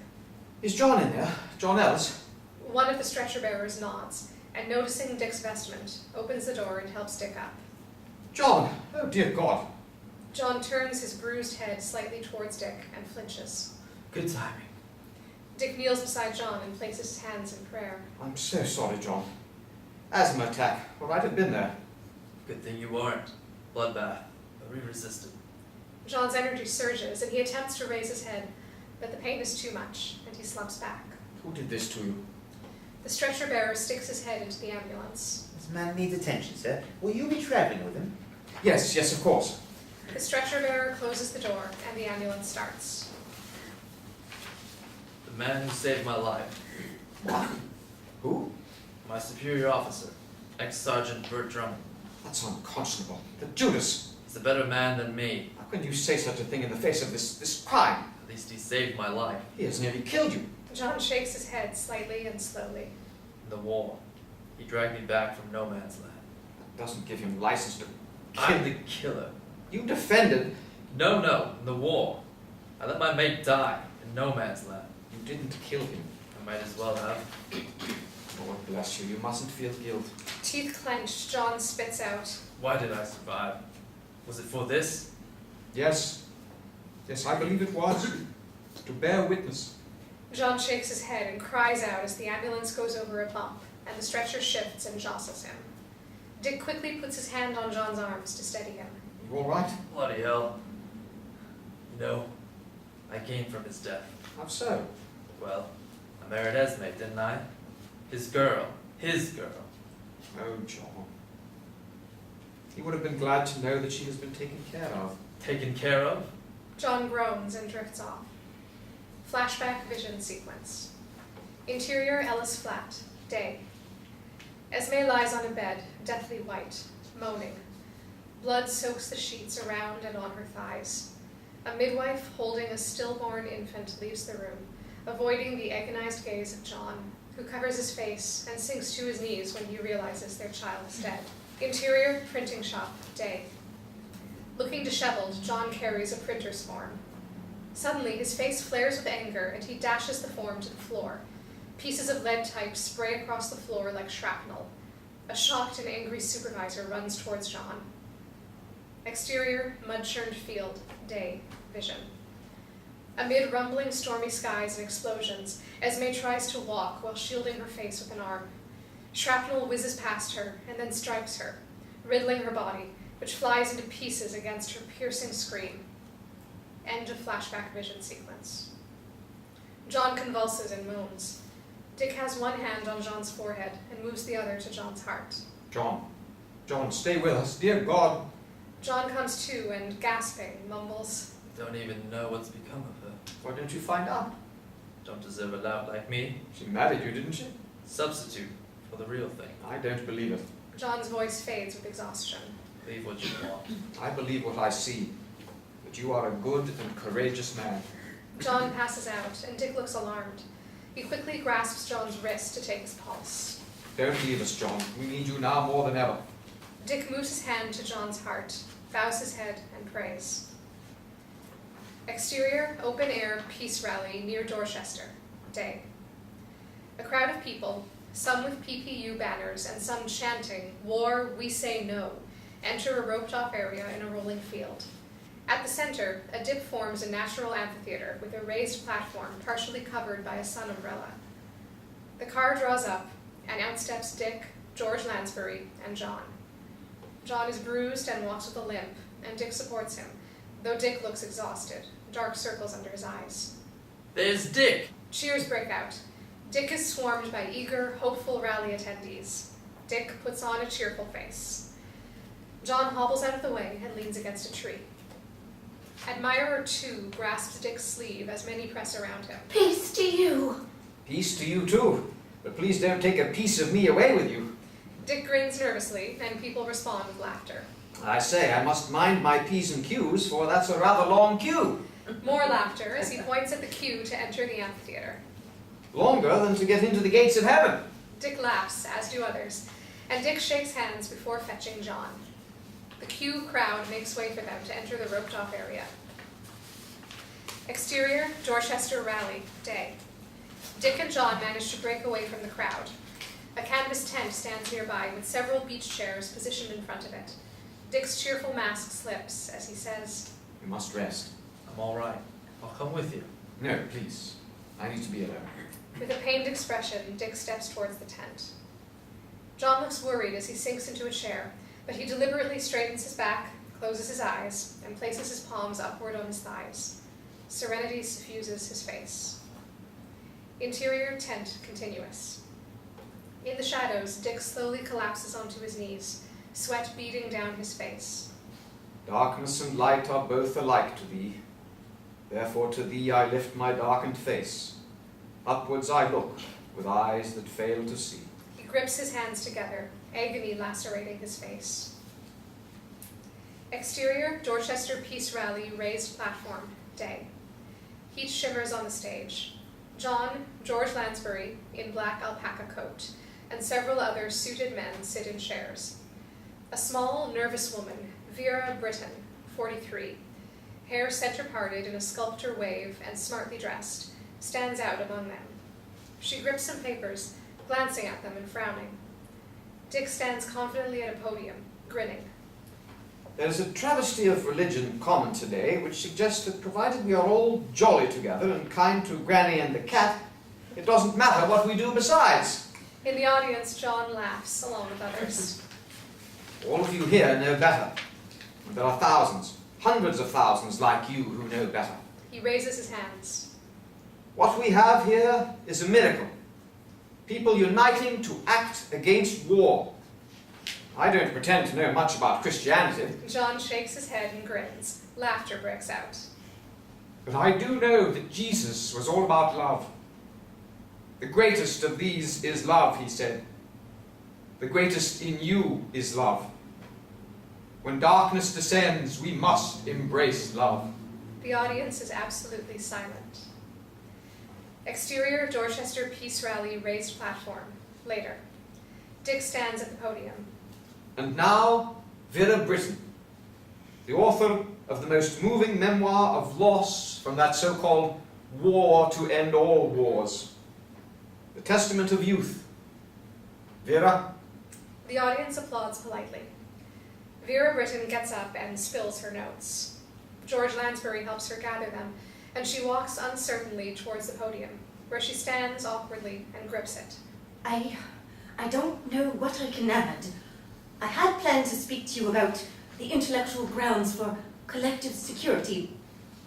Is John in there? John Ellis?
One of the stretcher bearers nods, and noticing Dick's vestment, opens the door and helps Dick up.
John! Oh dear God!
John turns his bruised head slightly towards Dick and flinches.
Good timing.
Dick kneels beside John and places his hands in prayer.
I'm so sorry, John. Asthma attack, or I'd have been there.
Good thing you weren't. Bloodbath. But we resisted.
John's energy surges, and he attempts to raise his head, but the pain is too much, and he slumps back.
Who did this to you?
The stretcher bearer sticks his head into the ambulance.
This man needs attention, sir. Will you be travelling with him?
Yes, of course.
The stretcher bearer closes the door, and the ambulance starts.
The man who saved my life.
What?
My superior officer, ex-sergeant Burt Drummond.
That's unconscionable. The Judas!
He's a better man than me.
How can you say such a thing in the face of this crime?
At least he saved my life.
He has nearly killed you.
John shakes his head slightly and slowly.
In the war, he dragged me back from no man's land.
That doesn't give him license to kill.
I'm the killer.
You defended.
No, in the war. I let my mate die in no man's land.
You didn't kill him.
I might as well have.
Lord bless you, you mustn't feel guilt.
Teeth clenched, John spits out.
Why did I survive? Was it for this?
Yes. Yes, I believe it was. To bear witness.
John shakes his head and cries out as the ambulance goes over a bump and the stretcher shifts and jostles him. Dick quickly puts his hand on John's arms to steady him.
You all right?
Bloody hell. You know, I came from his death.
How so?
Well, I married Esme, didn't I? His girl.
Oh, John. He would have been glad to know that she has been taken care of.
Taken care of?
John groans and drifts off. Flashback vision sequence. Interior Ellis flat. Day. Esme lies on a bed, deathly white, moaning. Blood soaks the sheets around and on her thighs. A midwife holding a stillborn infant leaves the room, avoiding the agonized gaze of John, who covers his face and sinks to his knees when he realizes their child is dead. Interior printing shop. Day. Looking disheveled, John carries a printer's form. Suddenly, his face flares with anger, and he dashes the form to the floor. Pieces of lead type spray across the floor like shrapnel. A shocked and angry supervisor runs towards John. Exterior, mud-churned field. Day. Vision. Amid rumbling, stormy skies and explosions, Esme tries to walk while shielding her face with an arm. Shrapnel whizzes past her and then strikes her, riddling her body, which flies into pieces against her piercing scream. End of flashback vision sequence. John convulses and moans. Dick has one hand on John's forehead and moves the other to John's heart.
John, stay with us. Dear God.
John comes to and, gasping, mumbles,
Don't even know what's become of her.
Why don't you find out?
Don't deserve a lout like me.
She married you, didn't she?
Substitute for the real thing.
I don't believe it.
John's voice fades with exhaustion.
Believe what you want.
I believe what I see. That you are a good and courageous man.
John passes out, and Dick looks alarmed. He quickly grasps John's wrist to take his pulse.
Don't leave us, John. We need you now more than ever.
Dick moves his hand to John's heart, bows his head, and prays. Exterior, open-air peace rally near Dorchester. Day. A crowd of people, some with PPU banners and some chanting, "War, we say no," enter a roped-off area in a rolling field. At the center, a dip forms a natural amphitheater with a raised platform partially covered by a sun umbrella. The car draws up, and out steps Dick, George Lansbury, and John. John is bruised and walks with a limp, and Dick supports him, though Dick looks exhausted, dark circles under his eyes.
There's Dick!
Cheers break out. Dick is swarmed by eager, hopeful rally attendees. Dick puts on a cheerful face. John hobbles out of the way and leans against a tree. Admirer 2 grasps Dick's sleeve as many press around him.
Peace to you.
Peace to you too. But please don't take a piece of me away with you.
Dick grins nervously, and people respond with laughter.
I say, I must mind my P's and Q's, for that's a rather long queue.
More laughter as he points at the queue to enter the amphitheater.
Longer than to get into the gates of heaven.
Dick laughs, as do others, and Dick shakes hands before fetching John. The queue crowd makes way for them to enter the roped-off area. Exterior, Dorchester Rally, Day. Dick and John manage to break away from the crowd. A canvas tent stands nearby with several beach chairs positioned in front of it. Dick's cheerful mask slips as he says,
You must rest.
I'm alright. I'll come with you.
No, please. I need to be alone.
With a pained expression, Dick steps towards the tent. John looks worried as he sinks into a chair, but he deliberately straightens his back, closes his eyes, and places his palms upward on his thighs. Serenity suffuses his face. Interior tent continuous. In the shadows, Dick slowly collapses onto his knees, sweat beading down his face.
Darkness and light are both alike to thee. Therefore to thee I lift my darkened face. Upwards I look, with eyes that fail to see.
He grips his hands together, agony lacerating his face. Exterior, Dorchester Peace Rally raised platform, day. Heat shimmers on the stage. John, George Lansbury, in black alpaca coat, and several other suited men sit in chairs. A small, nervous woman, Vera Britton, 43, hair center-parted in a sculptor wave and smartly dressed, stands out among them. She grips some papers, glancing at them and frowning. Dick stands confidently at a podium, grinning.
There's a travesty of religion common today which suggests that provided we are all jolly together and kind to Granny and the cat, it doesn't matter what we do besides.
In the audience, John laughs, along with others.
All of you here know better. There are thousands, hundreds of thousands like you who know better.
He raises his hands.
What we have here is a miracle. People uniting to act against war. I don't pretend to know much about Christianity.
John shakes his head and grins. Laughter breaks out.
But I do know that Jesus was all about love. The greatest of these is love, he said. The greatest in you is love. When darkness descends, we must embrace love.
The audience is absolutely silent. Exterior, Dorchester Peace Rally raised platform, later. Dick stands at the podium.
And now, Vera Britton, the author of the most moving memoir of loss from that so-called war to end all wars. The Testament of Youth. Vera?
The audience applauds politely. Vera Britton gets up and spills her notes. George Lansbury helps her gather them, and she walks uncertainly towards the podium, where she stands awkwardly and grips it.
I don't know what I can add. I had planned to speak to you about the intellectual grounds for collective security,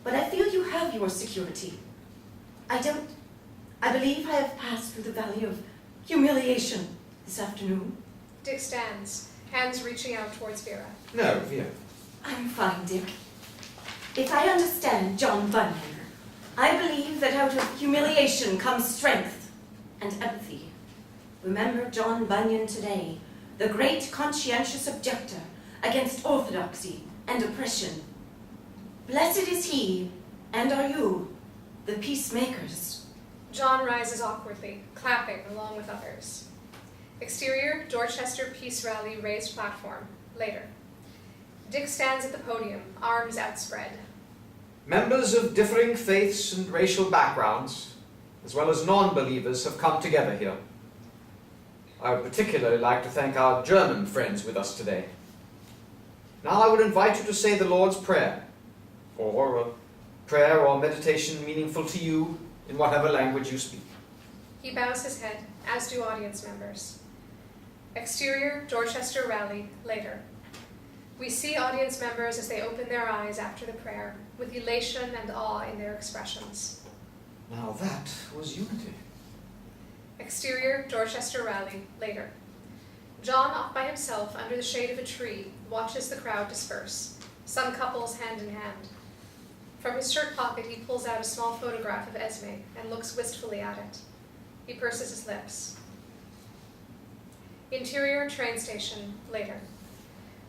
but I feel you have your security. I believe I have passed through the valley of humiliation this afternoon.
Dick stands, hands reaching out towards Vera.
No, Vera.
I'm fine, Dick. If I understand John Bunyan, I believe that out of humiliation comes strength and empathy. Remember John Bunyan today, the great conscientious objector against orthodoxy and oppression. Blessed is he, and are you, the peacemakers.
John rises awkwardly, clapping along with others. Exterior, Dorchester Peace Rally raised platform, later. Dick stands at the podium, arms outspread.
Members of differing faiths and racial backgrounds, as well as non-believers, have come together here. I would particularly like to thank our German friends with us today. Now I would invite you to say the Lord's Prayer, or a prayer or meditation meaningful to you in whatever language you speak.
He bows his head, as do audience members. Exterior, Dorchester Rally, later. We see audience members as they open their eyes after the prayer, with elation and awe in their expressions.
Now that was unity.
Exterior, Dorchester Rally, later. John, off by himself under the shade of a tree, watches the crowd disperse, some couples hand in hand. From his shirt pocket he pulls out a small photograph of Esme and looks wistfully at it. He purses his lips. Interior, train station, later.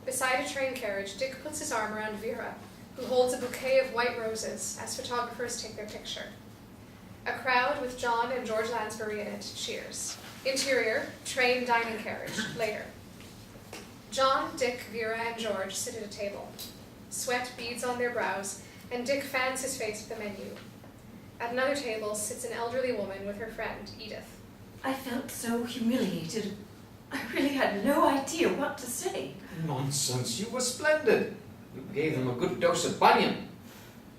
Beside a train carriage, Dick puts his arm around Vera, who holds a bouquet of white roses as photographers take their picture. A crowd with John and George Lansbury in it cheers. Interior, train dining carriage, later. John, Dick, Vera, and George sit at a table. Sweat beads on their brows, and Dick fans his face with the menu. At another table sits an elderly woman with her friend, Edith.
I felt so humiliated. I really had no idea what to say.
Nonsense, you were splendid. You gave them a good dose of Bunyan.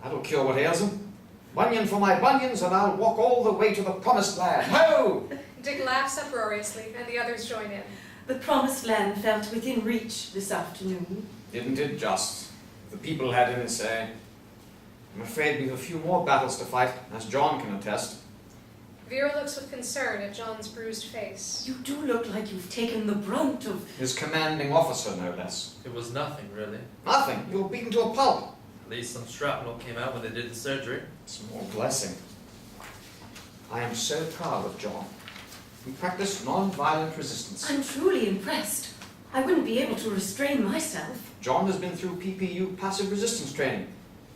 That'll cure what ails them. Bunyan for my bunions, and I'll walk all the way to the promised land. Ho!
Dick laughs uproariously, and the others join in.
The promised land felt within reach this afternoon.
Didn't it just? The people had any say. I'm afraid we've a few more battles to fight, as John can attest.
Vera looks with concern at John's bruised face.
You do look like you've taken the brunt of...
His commanding officer, no less.
It was nothing, really.
Nothing. You were beaten to a pulp.
At least some shrapnel came out when they did the surgery.
Small blessing. I am so proud of John. We practice non-violent resistance.
I'm truly impressed. I wouldn't be able to restrain myself.
John has been through PPU passive resistance training.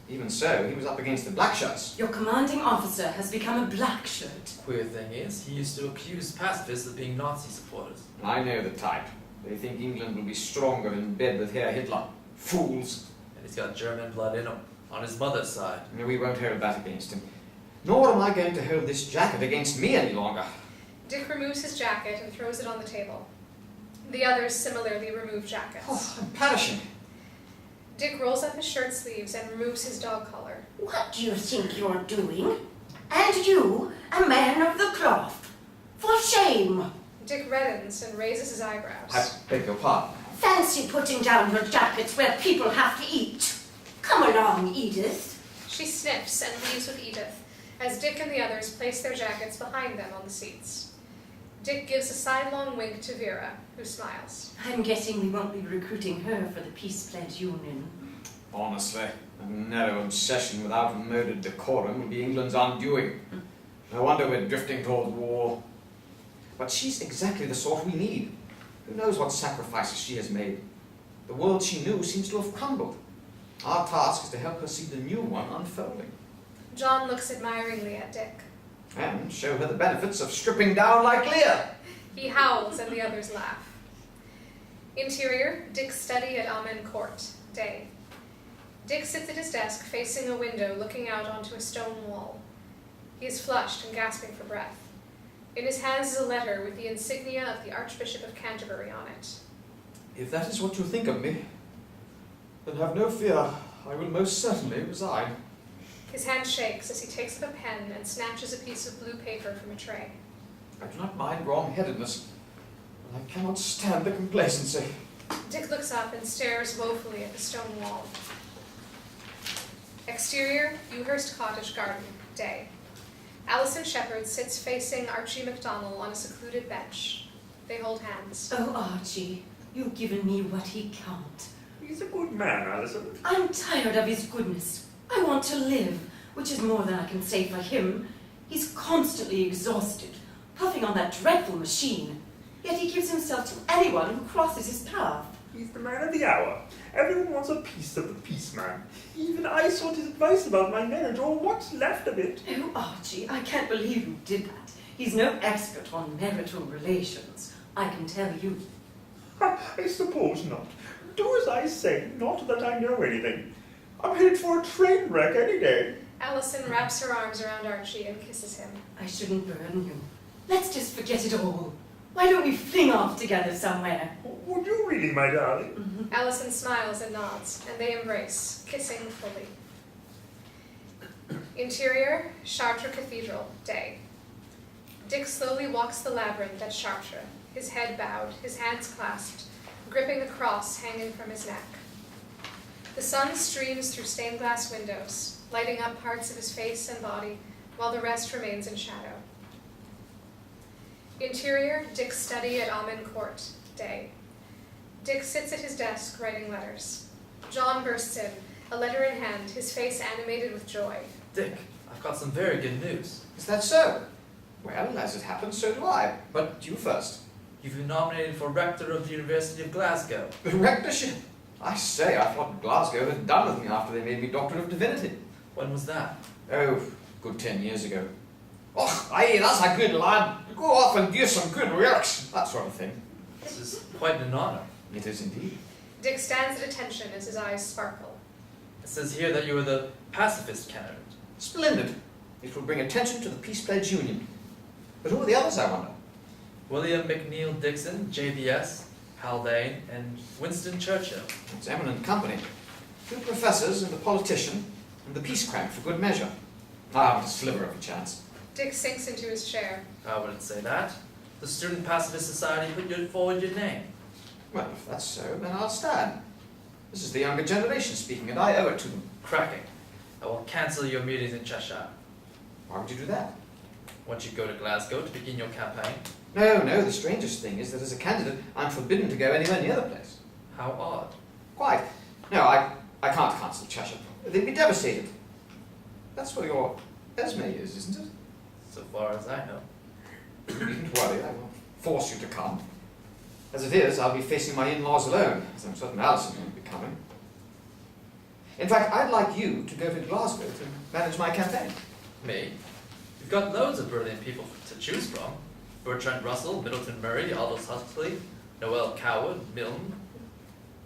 Even so, he was up against the black shirts.
Your commanding officer has become a black shirt.
Queer thing is, he used to accuse pacifists of being Nazi supporters.
I know the type. They think England will be stronger in bed with Herr Hitler. Fools.
And he's got German blood in him, on his mother's side.
No, we won't hold that against him. Nor am I going to hold this jacket against me any longer.
Dick removes his jacket and throws it on the table. The others similarly remove jackets.
Oh, I'm perishing.
Dick rolls up his shirt sleeves and removes his dog collar.
What do you think you're doing? And you, a man of the cloth. For shame!
Dick reddens and raises his eyebrows.
I beg your pardon.
Fancy putting down your jackets where people have to eat. Come along, Edith.
She sniffs and leaves with Edith, as Dick and the others place their jackets behind them on the seats. Dick gives a sidelong wink to Vera, who smiles.
I'm guessing we won't be recruiting her for the Peace Pledge Union.
Honestly, a narrow obsession without a mode decorum will be England's undoing. No wonder we're drifting towards war. But she's exactly the sort we need. Who knows what sacrifices she has made? The world she knew seems to have crumbled. Our task is to help her see the new one unfolding.
John looks admiringly at Dick.
And show her the benefits of stripping down like Lear.
He howls and the others laugh. Interior, Dick's study at Amen Court, day. Dick sits at his desk facing a window looking out onto a stone wall. He is flushed and gasping for breath. In his hands is a letter with the insignia of the Archbishop of Canterbury on it.
If that is what you think of me, then have no fear. I will most certainly resign.
His hand shakes as he takes up a pen and snatches a piece of blue paper from a tray.
I do not mind wrong-headedness, but I cannot stand the complacency.
Dick looks up and stares woefully at the stone wall. Exterior, Ewhurst Cottage garden, day. Alison Sheppard sits facing Archie MacDonald on a secluded bench. They hold hands.
Oh, Archie, you've given me what he can't.
He's a good man, Alison.
I'm tired of his goodness. I want to live, which is more than I can say for him. He's constantly exhausted, puffing on that dreadful machine. Yet he gives himself to anyone who crosses his path.
He's the man of the hour. Everyone wants a piece of the peace man. Even I sought his advice about my marriage, or what's left of it.
Oh, Archie, I can't believe you did that. He's no expert on marital relations, I can tell you.
I suppose not. Do as I say, not that I know anything. I'm headed for a train wreck any day.
Alison wraps her arms around Archie and kisses him.
I shouldn't burden you. Let's just forget it all. Why don't we fling off together somewhere?
Would you really, my darling?
Alison smiles and nods, and they embrace, kissing fully. Interior, Chartres Cathedral, day. Dick slowly walks the labyrinth at Chartres, his head bowed, his hands clasped, gripping a cross hanging from his neck. The sun streams through stained glass windows, lighting up parts of his face and body, while the rest remains in shadow. Interior, Dick's study at Amen Court, day. Dick sits at his desk writing letters. John bursts in, a letter in hand, his face animated with joy.
Dick, I've got some very good news.
Is that so? Well, as it happens, so do I. But you first.
You've been nominated for Rector of the University of Glasgow.
The rectorship? I say, I thought Glasgow had done with me after they made me Doctor of Divinity.
When was that?
Oh, good 10 years ago. Oh, aye, that's a good lad. Go off and do some good works. That sort of thing.
This is quite an honor.
It is indeed.
Dick stands at attention as his eyes sparkle.
It says here that you were the pacifist candidate.
Splendid. It will bring attention to the Peace Pledge Union. But who are the others, I wonder?
William McNeill Dixon, JBS, Haldane, and Winston Churchill.
It's eminent company. 2 professors and a politician, and the peace crank for good measure. Ah, but a sliver of a chance.
Dick sinks into his chair.
I wouldn't say that. The Student Pacifist Society put forward your name.
Well, if that's so, then I'll stand. This is the younger generation speaking, and I owe it to them.
Cracking. I will cancel your meetings in Cheshire.
Why would you do that?
Once you go to Glasgow to begin your campaign.
No, the strangest thing is that as a candidate, I'm forbidden to go anywhere near the place.
How odd.
Quite. No, I can't cancel Cheshire. They'd be devastated. That's where your Esme is, isn't it?
So far as I know.
You needn't worry, I won't force you to come. As it is, I'll be facing my in-laws alone, as I'm certain Alison won't be coming. In fact, I'd like you to go to Glasgow to manage my campaign.
Me? You've got loads of brilliant people to choose from. Bertrand Russell, Middleton Murray, Aldous Huxley, Noel Coward, Milne.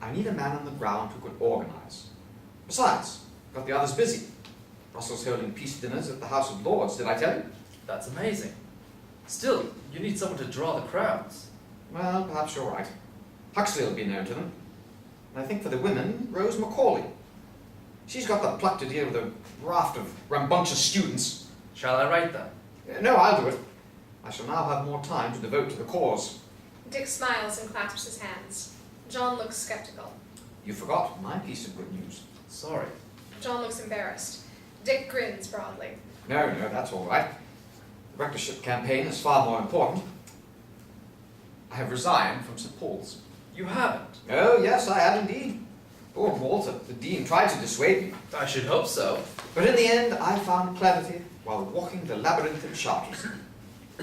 I need a man on the ground who could organize. Besides, got the others busy. Russell's holding peace dinners at the House of Lords, did I tell you?
That's amazing. Still, you need someone to draw the crowds.
Well, perhaps you're right. Huxley will be known to them. And I think for the women, Rose Macaulay. She's got the pluck to deal with a raft of rambunctious students.
Shall I write them?
No, I'll do it. I shall now have more time to devote to the cause.
Dick smiles and clasps his hands. John looks skeptical.
You forgot my piece of good news.
Sorry.
John looks embarrassed. Dick grins broadly.
No, that's all right. The rectorship campaign is far more important. I have resigned from St. Paul's.
You haven't?
Oh, yes, I have indeed. Poor Walter, the dean, tried to dissuade me.
I should hope so.
But in the end, I found clarity while walking the labyrinth in Chartres.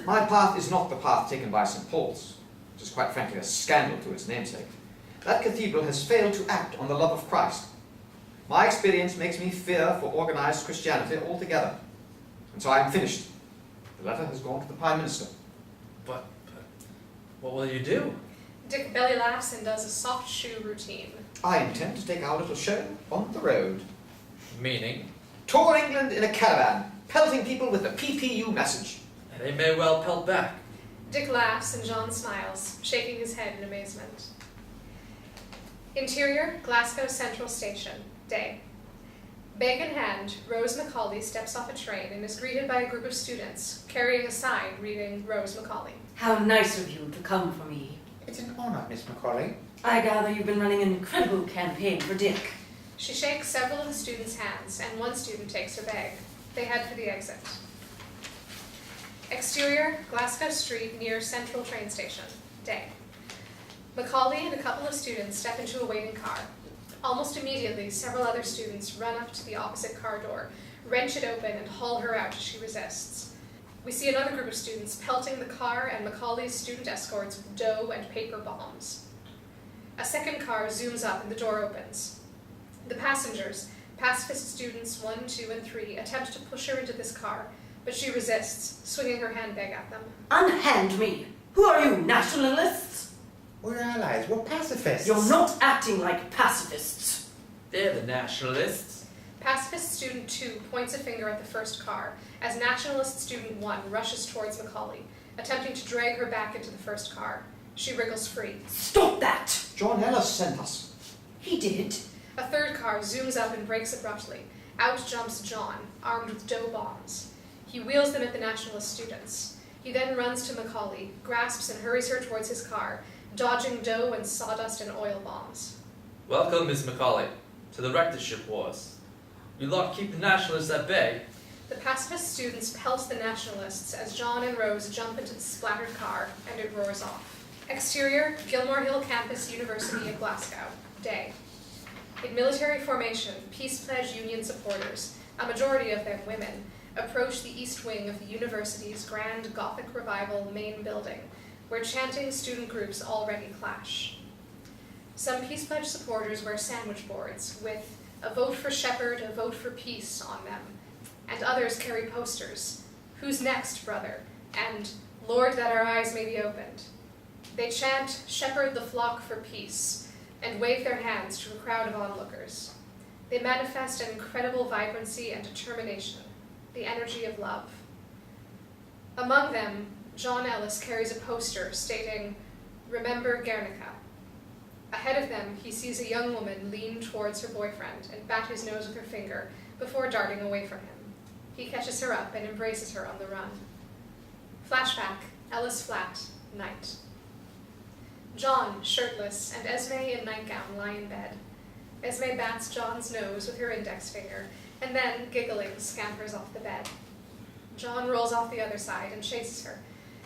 My path is not the path taken by St. Paul's, which is quite frankly a scandal to its namesake. That cathedral has failed to act on the love of Christ. My experience makes me fear for organized Christianity altogether. And so I am finished. The letter has gone to the Prime Minister.
But what will you do?
Dick belly laughs and does a soft shoe routine.
I intend to take our little show on the road.
Meaning?
Tour England in a caravan, pelting people with the PPU message.
They may well pelt back.
Dick laughs and John smiles, shaking his head in amazement. Interior, Glasgow Central Station, day. Bag in hand, Rose Macaulay steps off a train and is greeted by a group of students, carrying a sign reading Rose Macaulay.
How nice of you to come for me.
It's an honour, Miss Macaulay.
I gather you've been running an incredible campaign for Dick.
She shakes several of the students' hands, and one student takes her bag. They head for the exit. Exterior, Glasgow Street near Central Train Station, day. Macaulay and a couple of students step into a waiting car. Almost immediately, several other students run up to the opposite car door, wrench it open, and haul her out as she resists. We see another group of students pelting the car and Macaulay's student escorts with dough and paper bombs. A second car zooms up and the door opens. The passengers, pacifist students 1, 2, and 3, attempt to push her into this car, but she resists, swinging her handbag at them.
Unhand me! Who are you, nationalists?
We're allies, we're pacifists.
You're not acting like pacifists.
They're the nationalists.
Pacifist student 2 points a finger at the first car, as nationalist student 1 rushes towards Macaulay, attempting to drag her back into the first car. She wriggles free.
Stop that!
John Ellis sent us.
He did.
A third car zooms up and brakes abruptly. Out jumps John, armed with dough bombs. He wheels them at the nationalist students. He then runs to Macaulay, grasps and hurries her towards his car, dodging dough and sawdust and oil bombs.
Welcome, Miss Macaulay, to the rectorship wars. You lot keep the nationalists at bay.
The pacifist students pelt the nationalists as John and Rose jump into the splattered car, and it roars off. Exterior, Gilmore Hill Campus, University of Glasgow, day. In military formation, Peace Pledge Union supporters, a majority of them women, approach the east wing of the university's grand Gothic Revival main building, where chanting student groups already clash. Some Peace Pledge supporters wear sandwich boards with "A vote for Sheppard, a vote for peace" on them, and others carry posters, "Who's next, brother?" and "Lord, that our eyes may be opened." They chant "Shepherd the flock for peace," and wave their hands to a crowd of onlookers. They manifest an incredible vibrancy and determination, the energy of love. Among them, John Ellis carries a poster stating, "Remember Guernica." Ahead of them, he sees a young woman lean towards her boyfriend and bat his nose with her finger before darting away from him. He catches her up and embraces her on the run. Flashback, Ellis Flat, night. John, shirtless, and Esme in nightgown lie in bed. Esme bats John's nose with her index finger, and then, giggling, scampers off the bed. John rolls off the other side and chases her,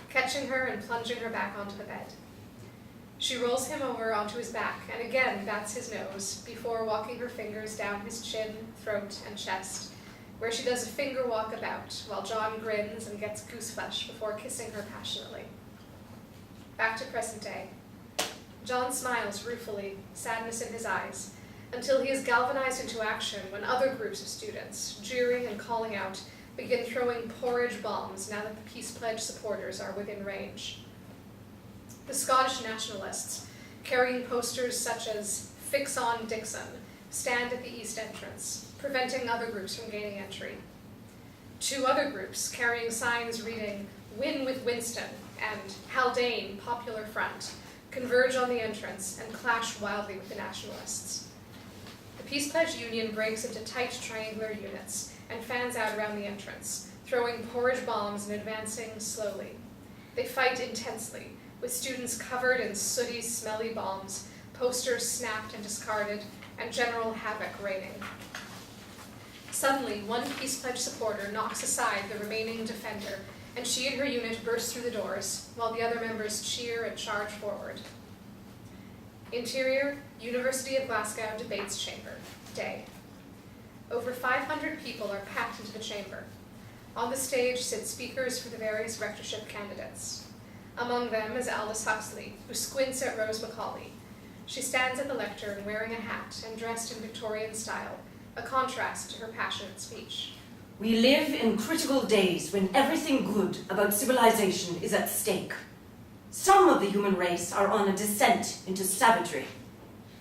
catching her and plunging her back onto the bed. She rolls him over onto his back and again bats his nose before walking her fingers down his chin, throat, and chest, where she does a finger walk about while John grins and gets gooseflesh before kissing her passionately. Back to present day. John smiles ruefully, sadness in his eyes, until he is galvanized into action when other groups of students, jeering and calling out, begin throwing porridge bombs now that the Peace Pledge supporters are within range. The Scottish nationalists, carrying posters such as "Fix on Dixon," stand at the east entrance, preventing other groups from gaining entry. Two other groups, carrying signs reading "Win with Winston" and "Haldane, Popular Front," converge on the entrance and clash wildly with the nationalists. The Peace Pledge Union breaks into tight triangular units and fans out around the entrance, throwing porridge bombs and advancing slowly. They fight intensely, with students covered in sooty, smelly bombs, posters snapped and discarded, and general havoc reigning. Suddenly, one Peace Pledge supporter knocks aside the remaining defender, and she and her unit burst through the doors, while the other members cheer and charge forward. Interior, University of Glasgow Debates Chamber, day. Over 500 people are packed into the chamber. On the stage sit speakers for the various rectorship candidates. Among them is Aldous Huxley, who squints at Rose McCulloch. She stands at the lectern wearing a hat and dressed in Victorian style, a contrast to her passionate speech.
We live in critical days when everything good about civilization is at stake. Some of the human race are on a descent into savagery.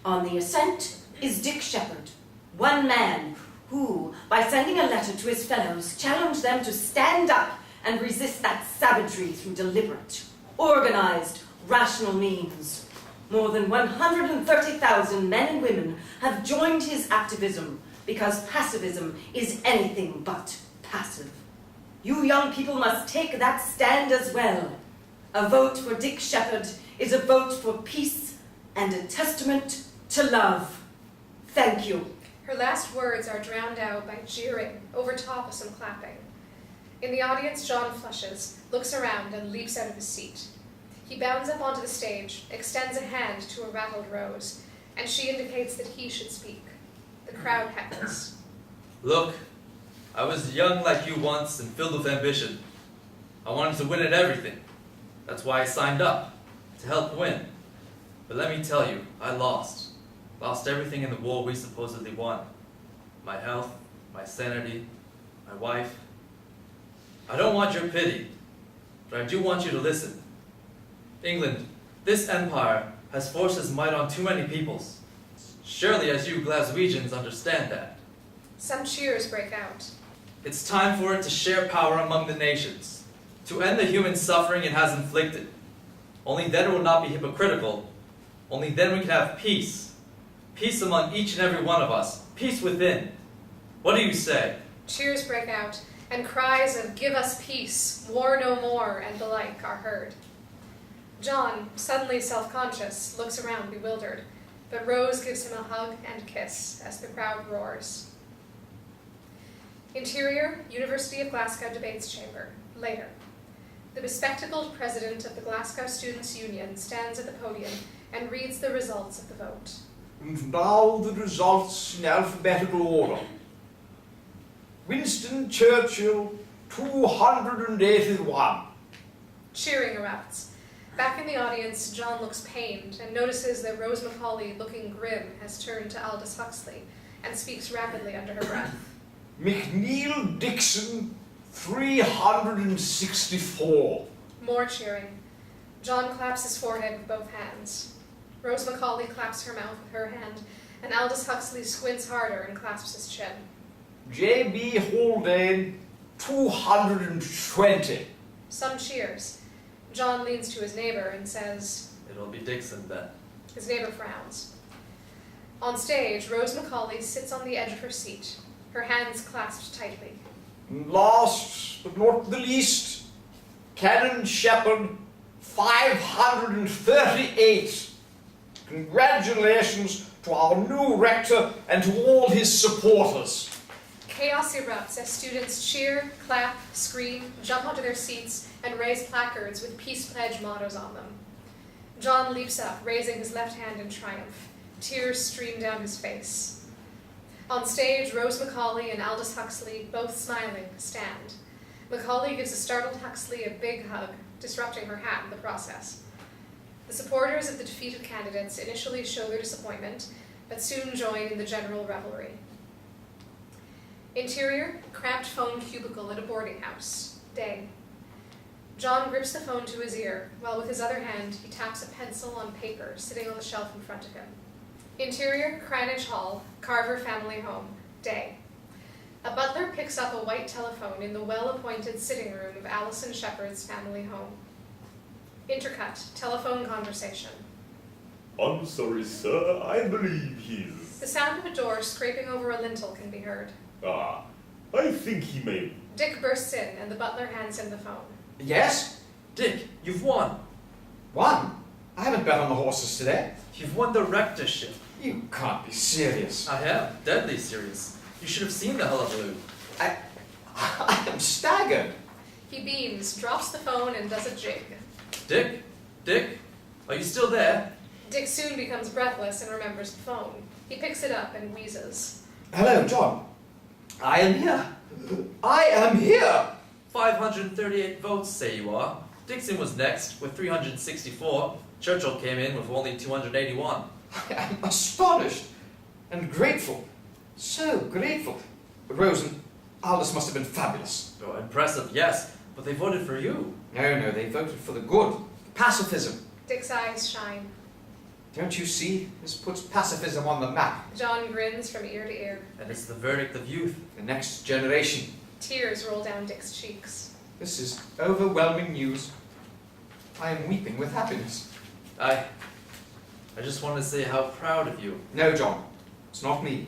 On the ascent is Dick Sheppard, one man who, by sending a letter to his fellows, challenged them to stand up and resist that savagery through deliberate, organized, rational means. More than 130,000 men and women have joined his activism because pacifism is anything but passive. You young people must take that stand as well. A vote for Dick Sheppard is a vote for peace and a testament to love. Thank you.
Her last words are drowned out by jeering over top of some clapping. In the audience, John flushes, looks around, and leaps out of his seat. He bounds up onto the stage, extends a hand to a rattled Rose, and she indicates that he should speak. The crowd heckles.
Look, I was young like you once and filled with ambition. I wanted to win at everything. That's why I signed up, to help win. But let me tell you, I lost. Lost everything in the war we supposedly won. My health, my sanity, my wife. I don't want your pity, but I do want you to listen. England, this empire has forced its might on too many peoples. Surely as you Glaswegians understand that.
Some cheers break out.
It's time for it to share power among the nations, to end the human suffering it has inflicted. Only then it will not be hypocritical. Only then we can have peace. Peace among each and every one of us. Peace within. What do you say?
Cheers break out, and cries of "Give us peace," "War no more," and the like are heard. John, suddenly self-conscious, looks around bewildered, but Rose gives him a hug and kiss as the crowd roars. Interior, University of Glasgow Debates Chamber, later. The bespectacled president of the Glasgow Students' Union stands at the podium and reads the results of the vote.
And now the results in alphabetical order. Winston Churchill, 281.
Cheering erupts. Back in the audience, John looks pained and notices that Rose McCulloch, looking grim, has turned to Aldous Huxley and speaks rapidly under her breath.
McNeill Dixon, 364.
More cheering. John claps his forehead with both hands. Rose McCulloch claps her mouth with her hand, and Aldous Huxley squints harder and clasps his chin.
J.B. Haldane, 220.
Some cheers. John leans to his neighbor and says,
It'll be Dixon then.
His neighbor frowns. On stage, Rose McCulloch sits on the edge of her seat, her hands clasped tightly.
And last but not the least, Canon Sheppard, 538. Congratulations to our new rector and to all his supporters.
Chaos erupts as students cheer, clap, scream, jump onto their seats, and raise placards with Peace Pledge mottos on them. John leaps up, raising his left hand in triumph. Tears stream down his face. On stage, Rose Macaulay and Aldous Huxley, both smiling, stand. Macaulay gives a startled Huxley a big hug, disrupting her hat in the process. The supporters of the defeated candidates initially show their disappointment, but soon join in the general revelry. Interior, cramped phone cubicle at a boarding house. Day. John grips the phone to his ear, while with his other hand he taps a pencil on paper sitting on the shelf in front of him. Interior, Cranage Hall, Carver family home. Day. A butler picks up a white telephone in the well-appointed sitting room of Alison Sheppard's family home. Intercut, telephone conversation.
I'm sorry, sir. I believe he's...
The sound of a door scraping over a lintel can be heard.
Ah, I think he may...
Dick bursts in, and the butler hands him the phone.
Yes?
Dick, you've won.
One? I haven't bet on the horses today.
You've won the rectorship.
You can't be serious.
I am, deadly serious. You should have seen the hullabaloo.
I am staggered.
He beams, drops the phone, and does a jig.
Dick? Dick? Are you still there?
Dick soon becomes breathless and remembers the phone. He picks it up and wheezes.
Hello, John. I am here. I am here.
538 votes, say you are. Dixon was next with 364. Churchill came in with only 281.
I am astonished and grateful. So grateful. Rose and Aldous must have been fabulous.
Oh, impressive, yes, but they voted for you.
No, they voted for the good. Pacifism.
Dick's eyes shine.
Don't you see? This puts pacifism on the map.
John grins from ear to ear.
And it's the verdict of youth.
The next generation.
Tears roll down Dick's cheeks.
This is overwhelming news. I am weeping with happiness.
I just wanted to say how proud of you.
No, John. It's not me.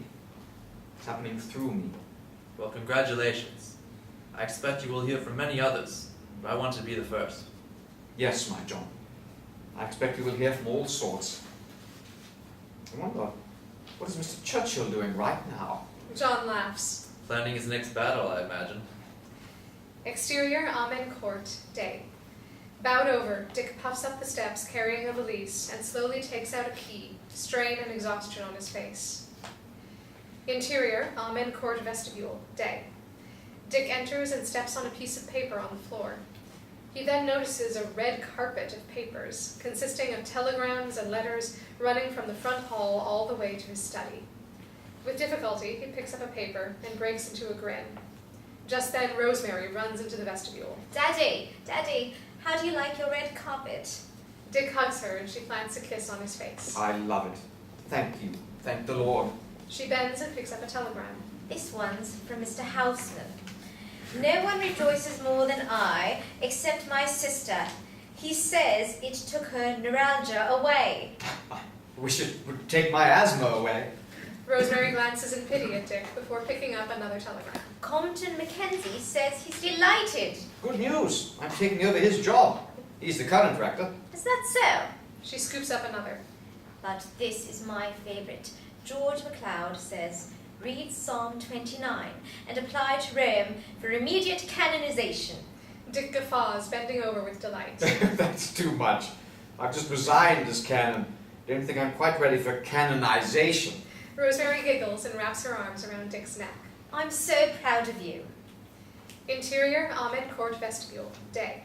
It's happening through me.
Well, congratulations. I expect you will hear from many others, but I want to be the first.
Yes, my John. I expect you will hear from all sorts. I wonder, what is Mr. Churchill doing right now?
John laughs.
Planning his next battle, I imagine.
Exterior, Amen Court, day. Bowed over, Dick puffs up the steps carrying a valise and slowly takes out a key, strain and exhaustion on his face. Interior, Amen Court vestibule, day. Dick enters and steps on a piece of paper on the floor. He then notices a red carpet of papers, consisting of telegrams and letters running from the front hall all the way to his study. With difficulty, he picks up a paper and breaks into a grin. Just then, Rosemary runs into the vestibule.
Daddy, how do you like your red carpet?
Dick hugs her and she plants a kiss on his face.
I love it. Thank you. Thank the Lord.
She bends and picks up a telegram.
This one's from Mr. Houseman. No one rejoices more than I, except my sister. He says it took her neuralgia away.
Wish it would take my asthma away.
Rosemary glances in pity at Dick before picking up another telegram.
Compton Mackenzie says he's delighted.
Good news. I'm taking over his job. He's the current rector.
Is that so?
She scoops up another.
But this is my favourite. George MacLeod says, read Psalm 29 and apply to Rome for immediate canonization.
Dick guffaws, bending over with delight.
That's too much. I've just resigned as canon. Don't think I'm quite ready for canonization.
Rosemary giggles and wraps her arms around Dick's neck.
I'm so proud of you.
Interior, Ahmed Court vestibule, day.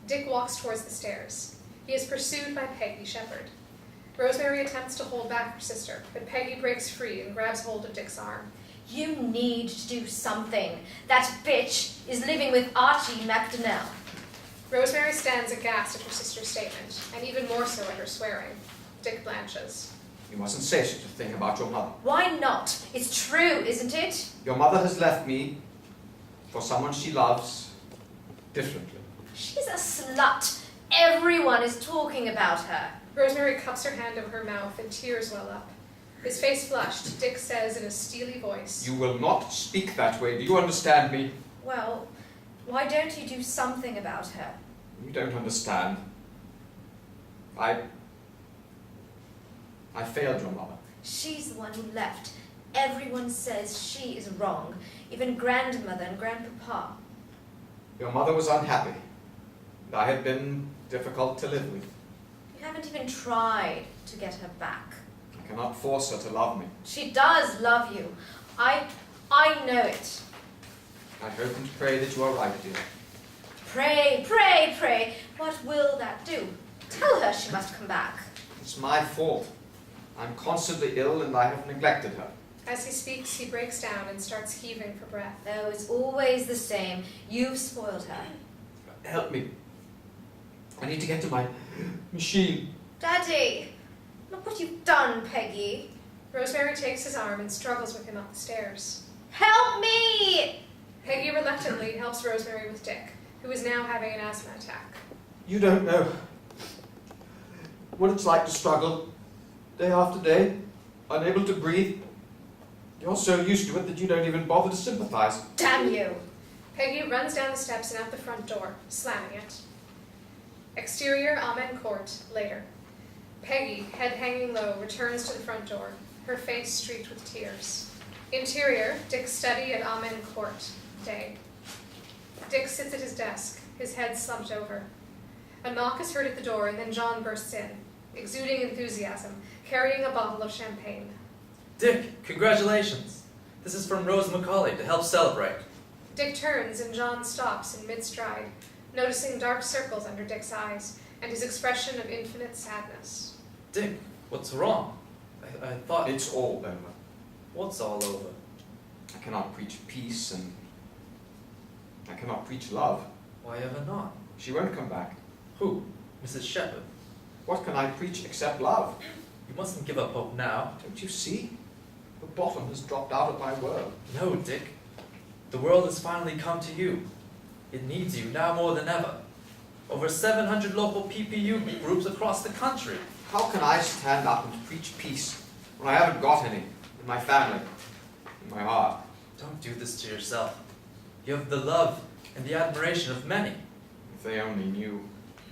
Dick walks towards the stairs. He is pursued by Peggy Sheppard. Rosemary attempts to hold back her sister, but Peggy breaks free and grabs hold of Dick's arm.
You need to do something. That bitch is living with Archie McDonnell.
Rosemary stands aghast at her sister's statement, and even more so at her swearing. Dick blanches.
You mustn't say such a thing about your mother.
Why not? It's true, isn't it?
Your mother has left me for someone she loves differently.
She's a slut. Everyone is talking about her.
Rosemary cups her hand over her mouth and tears well up. His face flushed, Dick says in a steely voice,
You will not speak that way. Do you understand me?
Well, why don't you do something about her?
You don't understand. I failed your mother.
She's the one who left. Everyone says she is wrong. Even grandmother and grandpapa.
Your mother was unhappy. And I had been difficult to live with.
You haven't even tried to get her back.
I I cannot force her to love me.
She does love you. I know it.
I hope and pray that you are right, dear.
Pray, pray, pray. What will that do? Tell her she must come back.
It's my fault. I'm constantly ill and I have neglected her.
As he speaks, he breaks down and starts heaving for breath.
Oh, it's always the same. You've spoiled her.
Help me. I need to get to my machine.
Daddy, look what you've done, Peggy.
Rosemary takes his arm and struggles with him up the stairs.
Help me!
Peggy reluctantly helps Rosemary with Dick, who is now having an asthma attack.
You don't know what it's like to struggle day after day, unable to breathe. You're so used to it that you don't even bother to sympathize.
Damn you!
Peggy runs down the steps and out the front door, slamming it. Exterior Amen Court, later. Peggy, head hanging low, returns to the front door, her face streaked with tears. Interior, Dick's study at Amen Court, day. Dick sits at his desk, his head slumped over. A knock is heard at the door, and then John bursts in, exuding enthusiasm, carrying a bottle of champagne.
Dick, congratulations. This is from Rose McCulloch to help celebrate.
Dick turns, and John stops in mid-stride, noticing dark circles under Dick's eyes, and his expression of infinite sadness.
Dick, what's wrong? I thought...
It's all over.
What's all over?
I cannot preach peace and I cannot preach love.
Why ever not?
She won't come back.
Who? Mrs. Sheppard?
What can I preach except love?
You mustn't give up hope now.
Don't you see? The bottom has dropped out of my world.
No, Dick. The world has finally come to you. It needs you now more than ever. Over 700 local PPU groups across the country.
How can I stand up and preach peace when I haven't got any in my family, in my heart?
Don't do this to yourself. You have the love and the admiration of many.
If they only knew.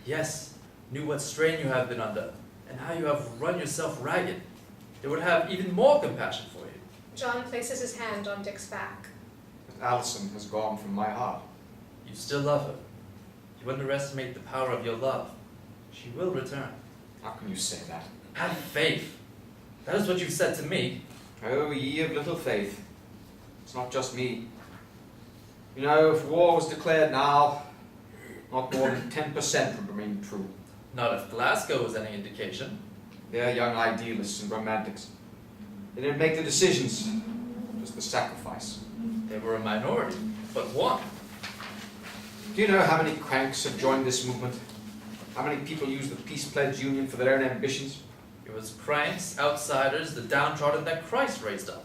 Yes, knew what strain you have been under, and how you have run yourself ragged. They would have even more compassion for you.
John places his hand on Dick's back.
But Alison has gone from my heart.
You still love her. You underestimate the power of your love. She will return.
How can you say that?
Have faith. That is what you've said to me.
Oh, ye of little faith. It's not just me. You know, if war was declared now, not more than 10% would remain true.
Not if Glasgow is any indication.
They're young idealists and romantics. They didn't make the decisions, just the sacrifice.
They were a minority, but one.
Do you know how many cranks have joined this movement? How many people use the Peace Pledge Union for their own ambitions?
It was cranks, outsiders, the downtrodden that Christ raised up.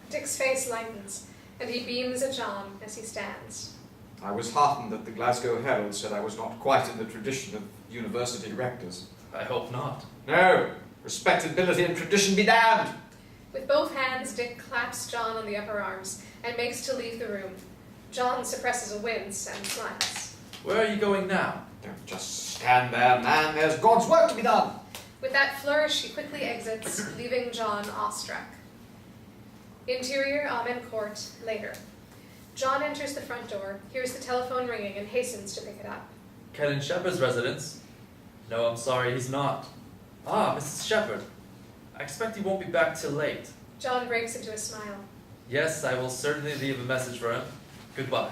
Dick's face lightens, and he beams at John as he stands.
I was heartened that the Glasgow Herald said I was not quite in the tradition of university rectors.
I hope not.
No! Respectability and tradition be damned!
With both hands, Dick claps John on the upper arms and makes to leave the room. John suppresses a wince and smiles.
Where are you going now?
Don't just stand there, man. There's God's work to be done.
With that flourish, he quickly exits, leaving John awestruck. Interior Amen Court, later. John enters the front door, hears the telephone ringing, and hastens to pick it up.
Canon Sheppard's residence? No, I'm sorry, he's not. Ah, Mrs. Sheppard. I expect he won't be back till late.
John breaks into a smile.
Yes, I will certainly leave a message for him. Goodbye.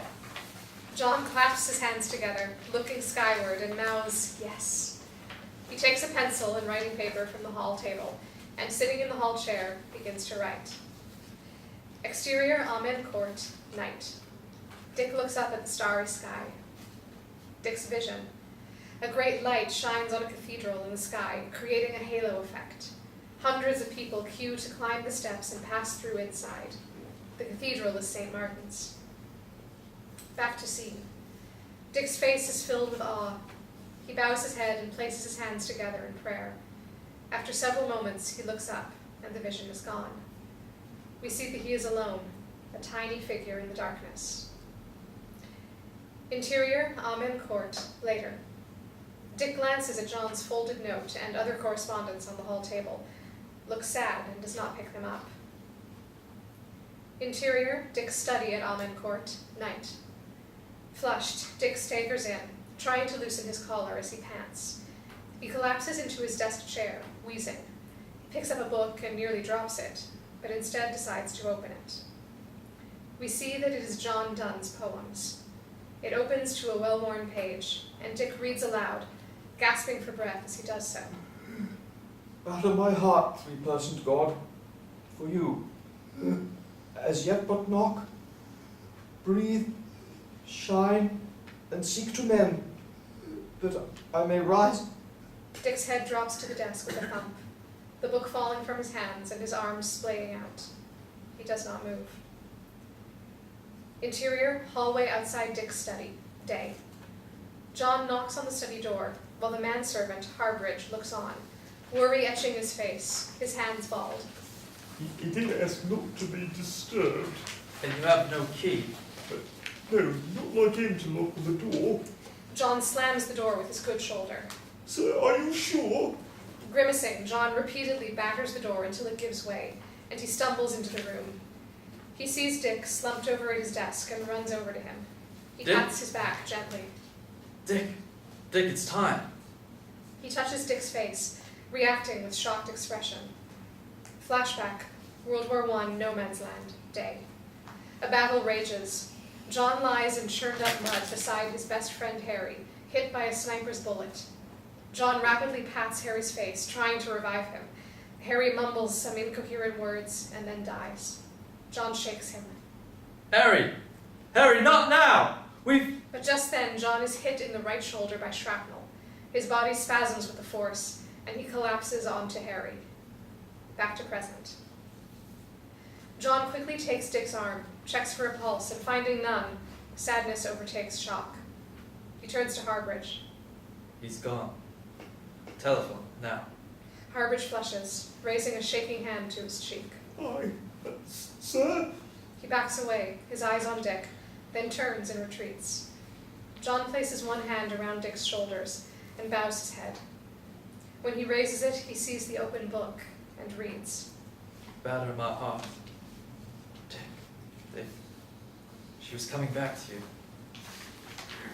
John clasps his hands together, looking skyward, and mouths, yes. He takes a pencil and writing paper from the hall table, and sitting in the hall chair, begins to write. Exterior Amen Court, night. Dick looks up at the starry sky. Dick's vision. A great light shines on a cathedral in the sky, creating a halo effect. Hundreds of people queue to climb the steps and pass through inside. The cathedral is St. Martin's. Back to scene. Dick's face is filled with awe. He bows his head and places his hands together in prayer. After several moments, he looks up, and the vision is gone. We see that he is alone, a tiny figure in the darkness. Interior, Amen Court, later. Dick glances at John's folded note and other correspondence on the hall table, looks sad and does not pick them up. Interior, Dick's study at Amen Court, night. Flushed, Dick staggers in, trying to loosen his collar as he pants. He collapses into his desk chair, wheezing. picks up a book and nearly drops it, but instead decides to open it. We see that it is John Donne's poems. It opens to a well-worn page, and Dick reads aloud, gasping for breath as he does so.
Out of my heart, three-personed God, for you, as yet but knock, breathe, shine, and seek to mend, that I may rise.
Dick's head drops to the desk with a thump, the book falling from his hands and his arms splaying out. He does not move. Interior, hallway outside Dick's study, day. John knocks on the study door, while the manservant, Harbridge, looks on, worry etching his face, his hands balled.
He did ask not to be disturbed.
And you have no key.
No, not like him to lock the door.
John slams the door with his good shoulder.
Sir, are you sure?
Grimacing, John repeatedly batters the door until it gives way, and he stumbles into the room. He sees Dick slumped over at his desk and runs over to him. He
Dick?
pats his back gently.
Dick, it's time.
He touches Dick's face, reacting with shocked expression. Flashback, World War I, no man's land, day. A battle rages. John lies in churned up mud beside his best friend Harry, hit by a sniper's bullet. John rapidly pats Harry's face, trying to revive him. Harry mumbles some incoherent words and then dies. John shakes him.
Harry, not now!
But just then, John is hit in the right shoulder by shrapnel. His body spasms with the force, and he collapses onto Harry. Back to present. John quickly takes Dick's arm, checks for a pulse, and finding none, sadness overtakes shock. He turns to Harbridge.
He's gone. Telephone, now.
Harbridge flushes, raising a shaking hand to his cheek.
Sir?
He backs away, his eyes on Dick, then turns and retreats. John places one hand around Dick's shoulders and bows his head. When he raises it, he sees the open book and reads.
Batter my heart. Dick. She was coming back to you.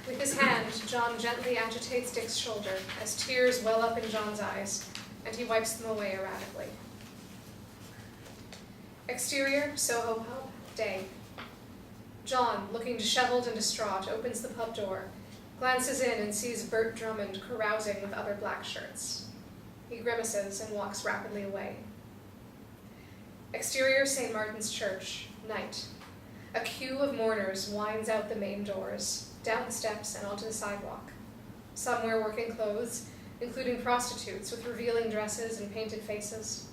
With his hand, John gently agitates Dick's shoulder as tears well up in John's eyes, and he wipes them away erratically. Exterior, Soho pub, day. John, looking disheveled and distraught, opens the pub door, glances in and sees Burt Drummond carousing with other black shirts. He grimaces and walks rapidly away. Exterior, St. Martin's Church, night. A queue of mourners winds out the main doors, down the steps and onto the sidewalk. Some wear working clothes, including prostitutes with revealing dresses and painted faces.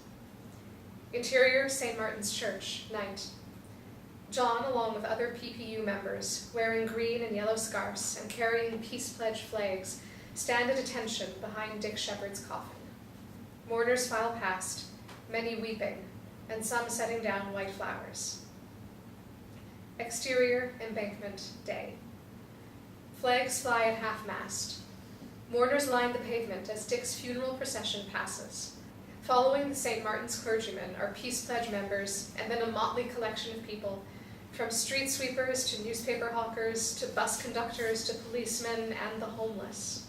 Interior, St. Martin's Church, night. John, along with other PPU members, wearing green and yellow scarves and carrying Peace Pledge flags, stand at attention behind Dick Sheppard's coffin. Mourners file past, many weeping, and some setting down white flowers. Exterior, embankment, day. Flags fly at half-mast. Mourners line the pavement as Dick's funeral procession passes. Following the St. Martin's clergymen are Peace Pledge members, and then a motley collection of people, from street sweepers to newspaper hawkers to bus conductors to policemen and the homeless.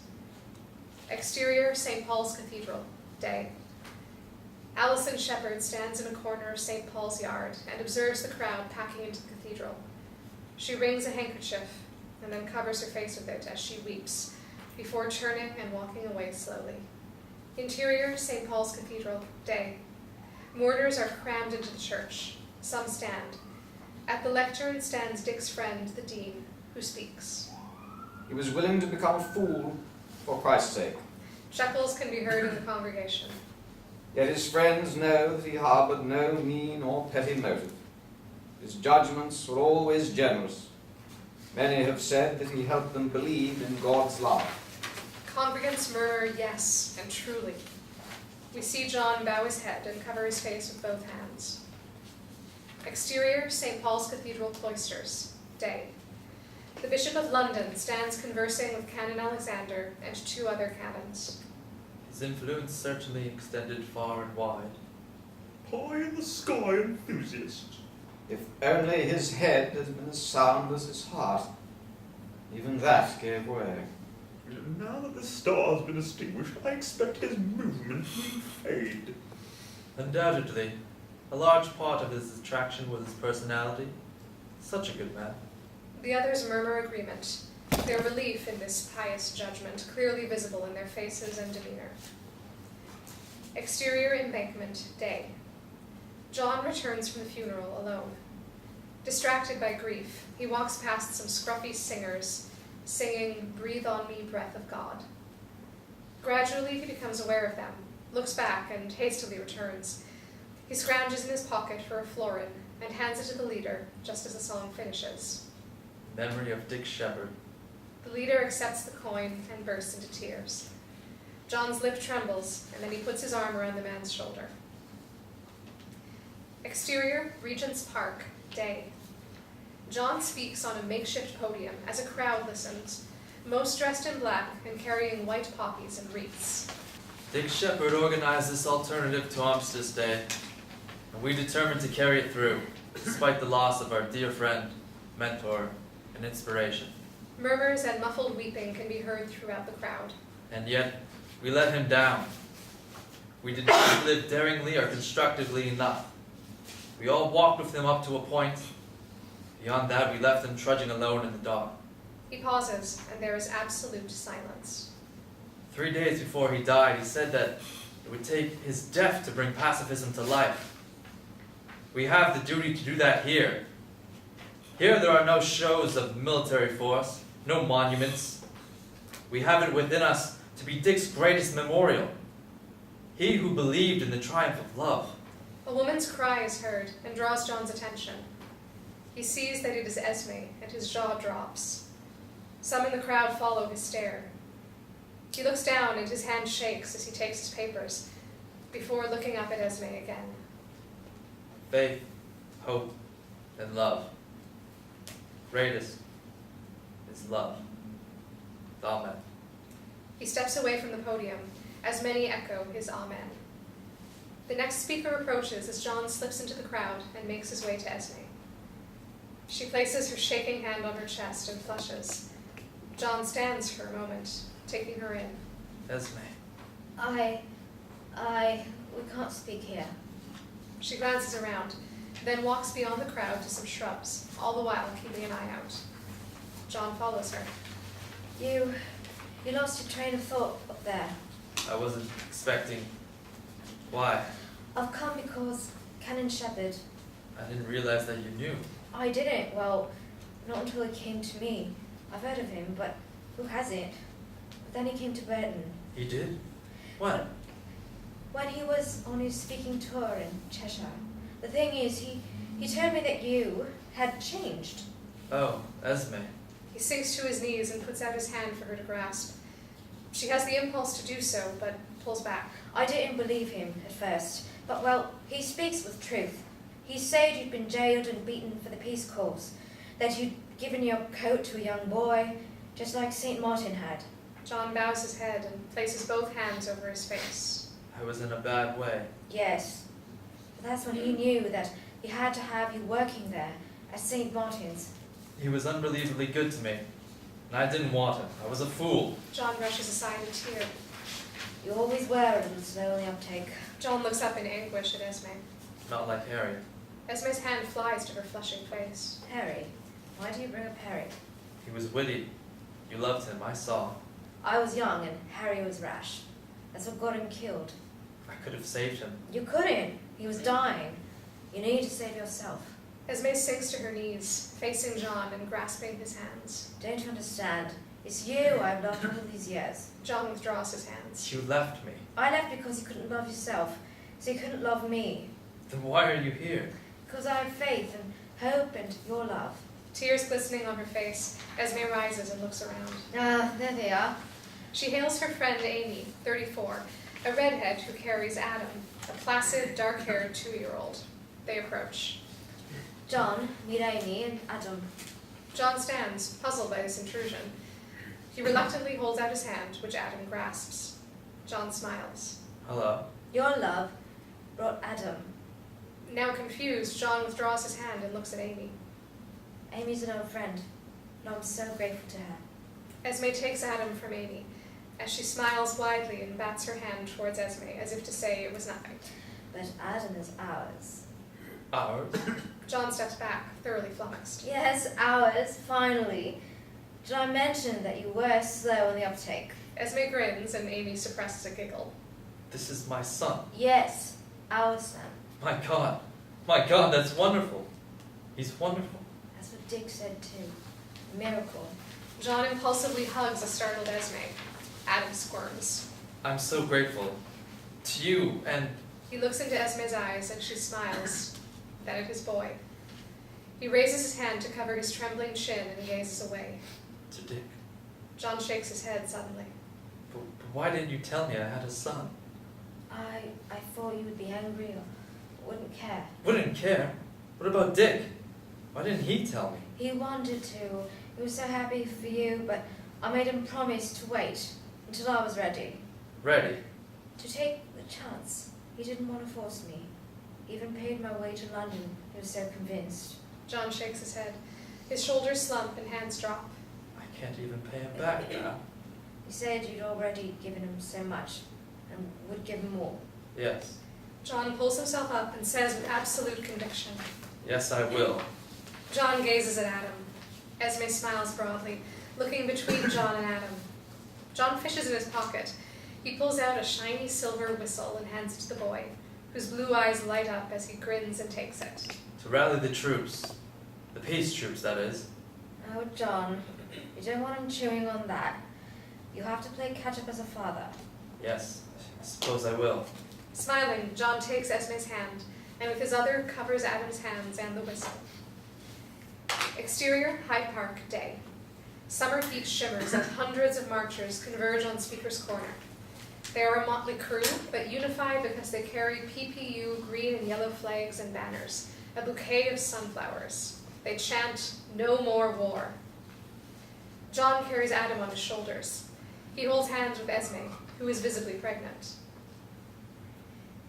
Exterior, St. Paul's Cathedral, day. Alison Sheppard stands in a corner of St. Paul's yard and observes the crowd packing into the cathedral. She wrings a handkerchief and then covers her face with it as she weeps, before turning and walking away slowly. Interior, St. Paul's Cathedral, day. Mourners are crammed into the church. Some stand. At the lectern stands Dick's friend, the dean, who speaks.
He was willing to become a fool for Christ's sake.
Chuckles can be heard in the congregation.
Yet his friends know that he harbored no mean or petty motive. His judgments were always generous. Many have said that he helped them believe in God's love.
Congregants murmur yes, and truly. We see John bow his head and cover his face with both hands. Exterior, St. Paul's Cathedral cloisters, day. The Bishop of London stands conversing with Canon Alexander and two other canons.
His influence certainly extended far and wide.
Pie in the sky enthusiast.
If only his head had been as sound as his heart. Even that gave way.
Now that the star has been extinguished, I expect his movement will fade.
Undoubtedly, a large part of his attraction was his personality. Such a good man.
The others murmur agreement, their relief in this pious judgment clearly visible in their faces and demeanor. Exterior embankment, day. John returns from the funeral alone. Distracted by grief, he walks past some scruffy singers, singing, "Breathe on me, breath of God." Gradually he becomes aware of them, looks back and hastily returns. He scrounges in his pocket for a florin and hands it to the leader just as the song finishes.
Memory of Dick Sheppard.
The leader accepts the coin and bursts into tears. John's lip trembles, and then he puts his arm around the man's shoulder. Exterior, Regent's Park, day. John speaks on a makeshift podium as a crowd listens, most dressed in black and carrying white poppies and wreaths.
Dick Sheppard organized this alternative to Armistice Day, and we determined to carry it through, despite the loss of our dear friend, mentor, and inspiration.
Murmurs and muffled weeping can be heard throughout the crowd.
And yet, we let him down. We did not live daringly or constructively enough. We all walked with him up to a point. Beyond that, we left him trudging alone in the dark.
He pauses, and there is absolute silence.
3 days before he died, he said that it would take his death to bring pacifism to life. We have the duty to do that here. Here there are no shows of military force, no monuments. We have it within us to be Dick's greatest memorial. He who believed in the triumph of love.
A woman's cry is heard and draws John's attention. He sees that it is Esme, and his jaw drops. Some in the crowd follow his stare. He looks down and his hand shakes as he takes his papers, before looking up at Esme again.
Faith, hope, and love. Greatest is love. Amen.
He steps away from the podium, as many echo his amen. The next speaker approaches as John slips into the crowd and makes his way to Esme. She places her shaking hand on her chest and flushes. John stands for a moment, taking her in.
Esme.
We can't speak here.
She glances around, then walks beyond the crowd to some shrubs, all the while keeping an eye out. John follows her.
You lost your train of thought up there.
I wasn't expecting. Why?
I've come because Canon Sheppard.
I didn't realize that you knew.
I didn't, well, not until he came to me. I've heard of him, but who hasn't? But then he came to Burton.
He did? When?
When he was on his speaking tour in Cheshire. The thing is, he told me that you had changed.
Oh, Esme.
He sinks to his knees and puts out his hand for her to grasp. She has the impulse to do so, but pulls back.
I didn't believe him at first, but well, he speaks with truth. He said you'd been jailed and beaten for the peace cause, that you'd given your coat to a young boy, just like St. Martin had.
John bows his head and places both hands over his face.
I was in a bad way.
Yes, but that's when he knew that he had to have you working there at St. Martin's.
He was unbelievably good to me, and I didn't want him. I was a fool.
John brushes aside a tear.
You always were a little slow in the uptake.
John looks up in anguish at Esme.
Not like Harry.
Esme's hand flies to her flushing face.
Harry? Why do you bring up Harry?
He was witty. You loved him, I saw.
I was young and Harry was rash. That's what got him killed.
I could have saved him.
You couldn't. He was dying. You need to save yourself.
Esme sinks to her knees, facing John and grasping his hands.
Don't you understand? It's you I've loved all these years.
John withdraws his hands.
You left me.
I left because you couldn't love yourself, so you couldn't love me.
Then why are you here?
Because I have faith and hope and your love.
Tears glistening on her face, Esme rises and looks around.
Ah, there they are.
She hails her friend Amy, 34, a redhead who carries Adam, a placid, dark-haired 2-year-old. They approach.
John, meet Amy and Adam.
John stands, puzzled by this intrusion. He reluctantly holds out his hand, which Adam grasps. John smiles.
Hello.
Your love brought Adam.
Now confused, John withdraws his hand and looks at Amy.
Amy's an old friend, and I'm so grateful to her.
Esme takes Adam from Amy, as she smiles blithely and bats her hand towards Esme, as if to say it was nothing.
but Adam is ours.
Ours?
John steps back, thoroughly flummoxed.
Yes, ours, finally. Did I mention that you were slow in the uptake?
Esme grins and Amy suppresses a giggle.
This is my son.
Yes, our son.
My God. My God, that's wonderful. He's wonderful.
That's what Dick said too. Miracle.
John impulsively hugs a startled Esme. Adam squirms.
I'm so grateful to you and
He looks into Esme's eyes and she smiles, then at his boy. He raises his hand to cover his trembling chin and gazes away.
to Dick.
John shakes his head suddenly.
But why didn't you tell me I had a son?
I thought you would be angry or wouldn't care.
Wouldn't care. What about Dick? Why didn't he tell me?
He wanted to. He was so happy for you, but I made him promise to wait until I was ready.
Ready?
To take the chance. He didn't want to force me. Even paid my way to London. He was so convinced.
John shakes his head. His shoulders slump and hands drop.
I can't even pay him back now.
You said you'd already given him so much and would give him more.
Yes.
John pulls himself up and says with absolute conviction.
Yes, I will.
John gazes at Adam. Esme smiles broadly, looking between John and Adam. John fishes in his pocket. He pulls out a shiny silver whistle and hands it to the boy, whose blue eyes light up as he grins and takes it.
To rally the troops. The peace troops, that is.
Oh, John, you don't want him chewing on that. You have to play catch-up as a father.
Yes, I suppose I will.
Smiling, John takes Esme's hand, and with his other covers Adam's hands and the whistle. Exterior, Hyde Park, day. Summer heat shimmers as hundreds of marchers converge on Speaker's Corner. They are a motley crew, but unified because they carry PPU green and yellow flags and banners, a bouquet of sunflowers. They chant, "No more war." John carries Adam on his shoulders. He holds hands with Esme, who is visibly pregnant.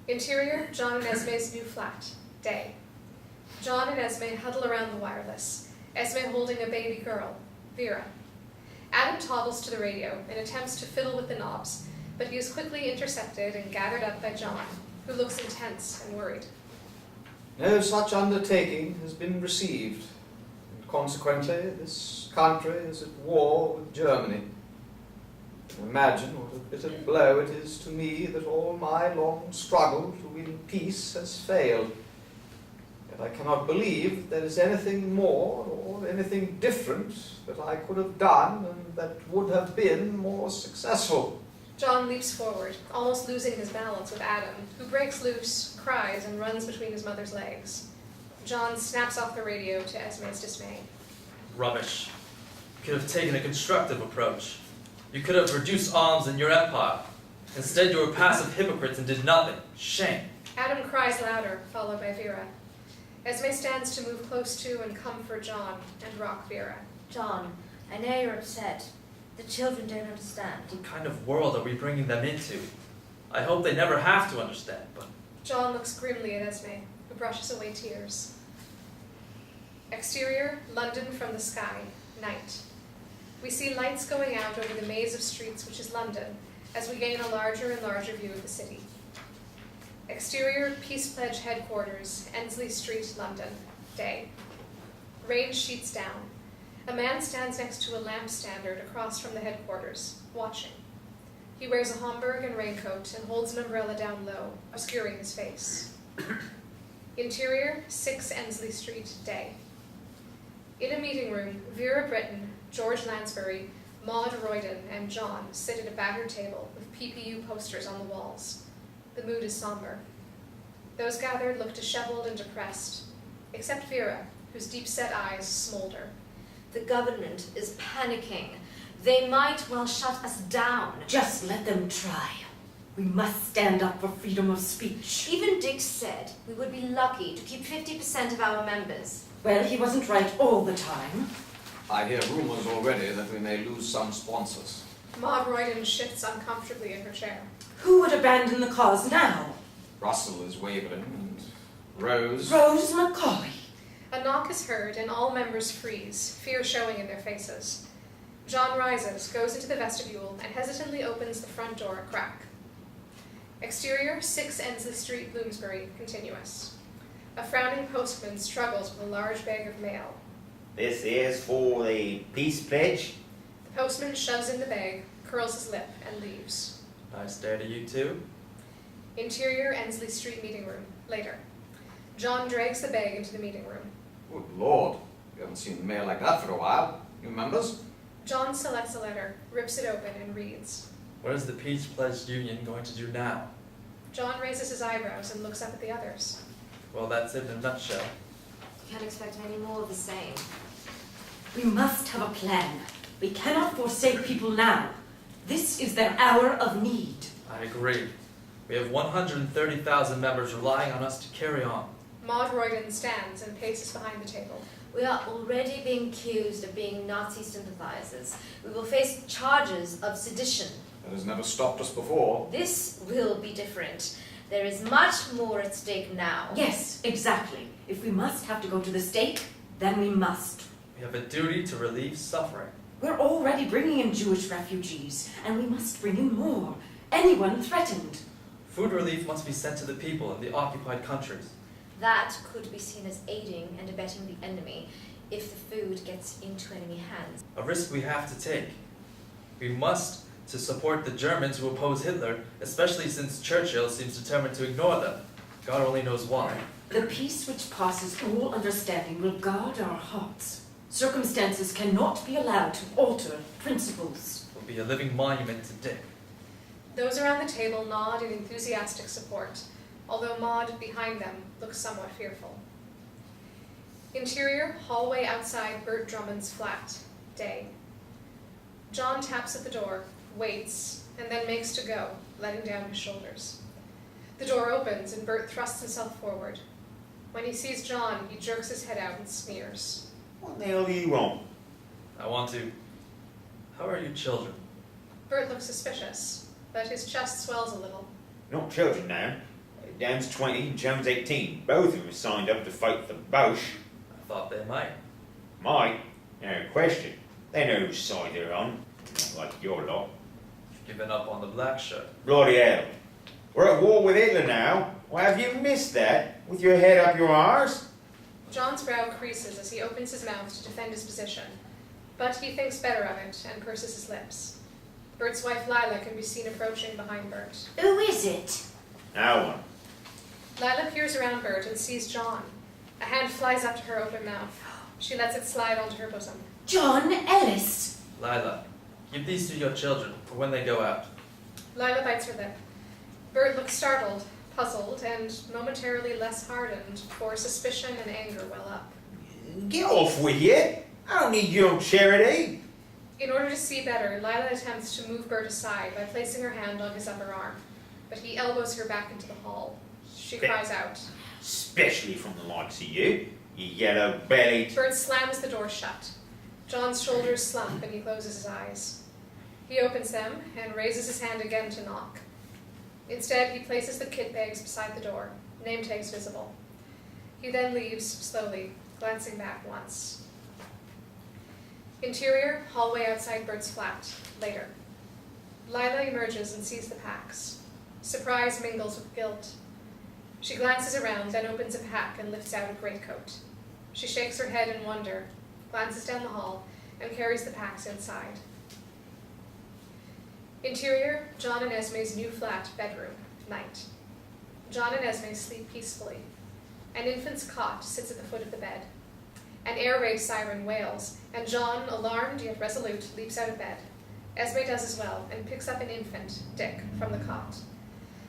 Interior, John and Esme's new flat, day. John and Esme huddle around the wireless, Esme holding a baby girl, Vera. Adam toddles to the radio and attempts to fiddle with the knobs, but he is quickly intercepted and gathered up by John, who looks intense and worried.
No such undertaking has been received, and consequently this country is at war with Germany. Imagine what a bitter blow it is to me that all my long struggle to win peace has failed. Yet I cannot believe that there is anything more or anything different that I could have done and that would have been more successful.
John leaps forward, almost losing his balance with Adam, who breaks loose, cries, and runs between his mother's legs. John snaps off the radio to Esme's dismay.
Rubbish. You could have taken a constructive approach. You could have reduced arms in your empire. Instead, you were passive hypocrites and did nothing. Shame.
Adam cries louder, followed by Vera. Esme stands to move close to and comfort John and rock Vera.
John, I know you're upset. The children don't understand.
What kind of world are we bringing them into? I hope they never have to understand, but...
John looks grimly at Esme, who brushes away tears. Exterior, London from the sky, night. We see lights going out over the maze of streets which is London, as we gain a larger and larger view of the city. Exterior, Peace Pledge headquarters, Ensley Street, London, day. Rain sheets down. A man stands next to a lamp standard across from the headquarters, watching. He wears a Homburg and raincoat and holds an umbrella down low, obscuring his face. Interior, 6 Ensley Street, day. In a meeting room, Vera Britton, George Lansbury, Maud Royden, and John sit at a battered table with PPU posters on the walls. The mood is somber. Those gathered look disheveled and depressed, except Vera, whose deep-set eyes smolder.
The government is panicking. They might well shut us down.
Just let them try. We must stand up for freedom of speech.
Even Dick said we would be lucky to keep 50% of our members.
Well, he wasn't right all the time.
I hear rumors already that we may lose some sponsors.
Maud Royden shifts uncomfortably in her chair.
Who would abandon the cause now?
Russell is wavering, and Rose...
Rose McCulloch.
A knock is heard, and all members freeze, fear showing in their faces. John rises, goes into the vestibule, and hesitantly opens the front door a crack. Exterior, 6 Ensley Street, Bloomsbury, continuous. A frowning postman struggles with a large bag of mail.
This is for the peace pledge.
The postman shoves in the bag, curls his lip, and leaves.
Nice day to you too.
Interior, Ensley Street meeting room, later. John drags the bag into the meeting room.
Good Lord, we haven't seen mail like that for a while. You members?
John selects a letter, rips it open, and reads.
What is the Peace Pledge Union going to do now?
John raises his eyebrows and looks up at the others.
Well, that's it in a nutshell.
Can't expect any more of the same.
We must have a plan. We cannot forsake people now. This is their hour of need.
I agree. We have 130,000 members relying on us to carry on.
Maud Royden stands and paces behind the table.
We are already being accused of being Nazi sympathizers. We will face charges of sedition.
That has never stopped us before.
This will be different. There is much more at stake now.
Yes, exactly. If we must have to go to the stake, then we must.
We have a duty to relieve suffering.
We're already bringing in Jewish refugees, and we must bring in more. Anyone threatened.
Food relief must be sent to the people in the occupied countries.
That could be seen as aiding and abetting the enemy if the food gets into enemy hands.
A risk we have to take. We must to support the Germans who oppose Hitler, especially since Churchill seems determined to ignore them. God only knows why.
The peace which passes all understanding will guard our hearts. Circumstances cannot be allowed to alter principles.
It will be a living monument to Dick.
Those around the table nod in enthusiastic support, although Maud, behind them, looks somewhat fearful. Interior, hallway outside Burt Drummond's flat, day. John taps at the door, waits, and then makes to go, letting down his shoulders. The door opens and Burt thrusts himself forward. When he sees John, he jerks his head out and sneers.
What the hell do you want?
I want to... How are you children?
Burt looks suspicious, but his chest swells a little.
Not children now. Dan's 20 and John's 18. Both of them signed up to fight the Boche.
I thought they might.
Might? No question. They know whose side they're on. Not like your lot.
You've given up on the black shirt.
Bloody hell. We're at war with Hitler now. Why have you missed that? With your head up your arse?
John's brow creases as he opens his mouth to defend his position, but he thinks better of it and purses his lips. Bert's wife Lila can be seen approaching behind Burt.
Who is it?
No one.
Lila peers around Burt and sees John. A hand flies up to her open mouth. She lets it slide onto her bosom.
John Ellis.
Lila, give these to your children for when they go out.
Lila bites her lip. Burt looks startled, puzzled, and momentarily less hardened, for suspicion and anger well up.
Get off with you. I don't need your charity.
In order to see better, Lila attempts to move Burt aside by placing her hand on his upper arm, but he elbows her back into the hall. She cries out.
Especially from the likes of you, you yellow-bellied.
Burt slams the door shut. John's shoulders slump and he closes his eyes. He opens them and raises his hand again to knock. Instead, he places the kit bags beside the door, name tags visible. He then leaves slowly, glancing back once. Interior, hallway outside Bert's flat, later. Lila emerges and sees the packs. Surprise mingles with guilt. She glances around, then opens a pack and lifts out a greatcoat. She shakes her head in wonder, glances down the hall, and carries the packs inside. Interior, John and Esme's new flat, bedroom, night. John and Esme sleep peacefully. An infant's cot sits at the foot of the bed. An air raid siren wails, and John, alarmed yet resolute, leaps out of bed. Esme does as well, and picks up an infant, Dick, from the cot.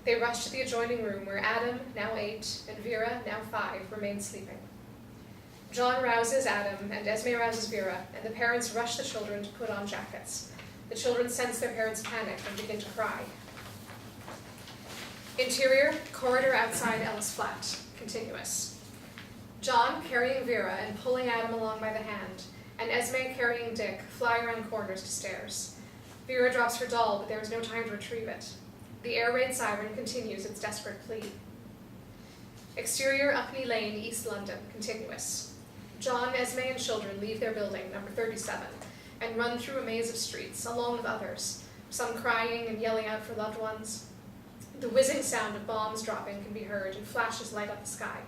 They rush to the adjoining room where Adam, now 8, and Vera, now 5, remain sleeping. John rouses Adam, and Esme rouses Vera, and the parents rush the children to put on jackets. The children sense their parents' panic and begin to cry. Interior, corridor outside Ella's flat, continuous. John carrying Vera and pulling Adam along by the hand, and Esme carrying Dick fly around corners to stairs. Vera drops her doll, but there is no time to retrieve it. The air raid siren continues its desperate plea. Exterior, Upney Lane, East London, continuous. John, Esme, and children leave their building, number 37, and run through a maze of streets, along with others, some crying and yelling out for loved ones. The whizzing sound of bombs dropping can be heard, and flashes light up the sky.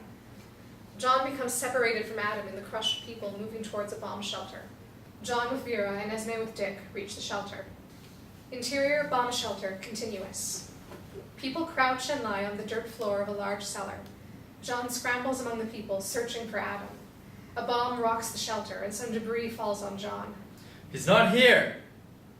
John becomes separated from Adam in the crush of people moving towards a bomb shelter. John with Vera and Esme with Dick reach the shelter. Interior bomb shelter continuous. People crouch and lie on the dirt floor of a large cellar. John scrambles among the people, searching for Adam. A bomb rocks the shelter, and some debris falls on John.
He's not here!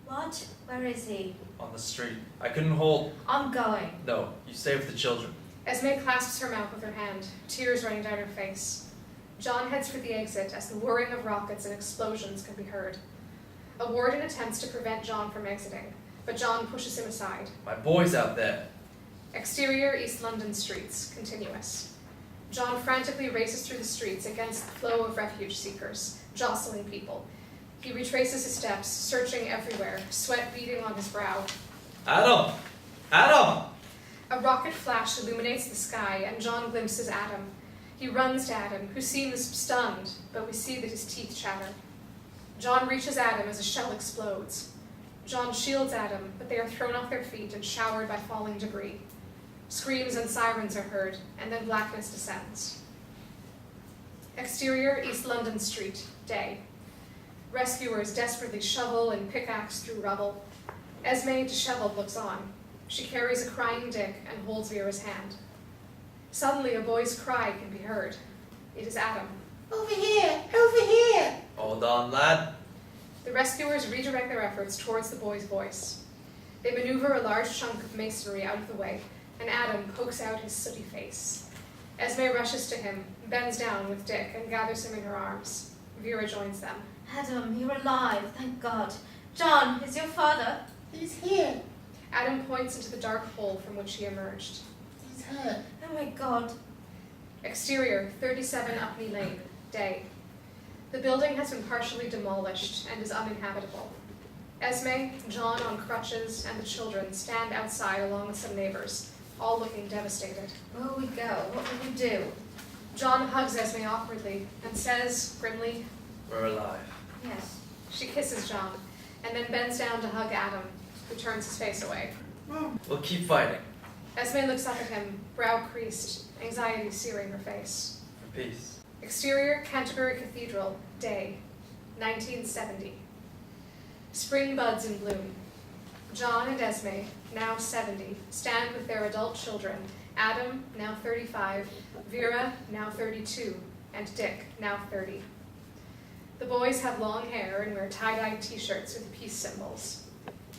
What? Where is he?
On the street. I couldn't hold.
I'm going.
No, you stay with the children.
Esme clasps her mouth with her hand, tears running down her face. John heads for the exit as the whirring of rockets and explosions can be heard. A warden attempts to prevent John from exiting, but John pushes him aside.
My boy's out there.
Exterior East London streets, continuous. John frantically races through the streets against the flow of refuge seekers, jostling people. He retraces his steps, searching everywhere, sweat beading on his brow.
Adam! Adam!
A rocket flash illuminates the sky, and John glimpses Adam. He runs to Adam, who seems stunned, but we see that his teeth chatter. John reaches Adam as a shell explodes. John shields Adam, but they are thrown off their feet and showered by falling debris. Screams and sirens are heard, and then blackness descends. Exterior East London Street, day. Rescuers desperately shovel and pickaxe through rubble. Esme, disheveled, looks on. She carries a crying Dick and holds Vera's hand. Suddenly, a boy's cry can be heard. It is Adam.
Over here! Over here!
Hold on, lad.
The rescuers redirect their efforts towards the boy's voice. They maneuver a large chunk of masonry out of the way, and Adam pokes out his sooty face. Esme rushes to him, bends down with Dick, and gathers him in her arms. Vera joins them.
Adam, you're alive, thank God. John, is your father?
He's here.
Adam points into the dark hole from which he emerged.
He's hurt.
Oh my God.
Exterior, 37 Upney Lane, day. The building has been partially demolished and is uninhabitable. Esme, John on crutches, and the children stand outside along with some neighbors, all looking devastated.
Where will we go? What will we do?
John hugs Esme awkwardly and says, grimly,
We're alive.
Yes.
She kisses John, and then bends down to hug Adam, who turns his face away.
We'll keep fighting.
Esme looks up at him, brow creased, anxiety searing her face.
For peace.
Exterior Canterbury Cathedral, day, 1970. Spring buds in bloom. John and Esme, now 70, stand with their adult children, Adam, now 35, Vera, now 32, and Dick, now 30. The boys have long hair and wear tie-dyed t-shirts with peace symbols.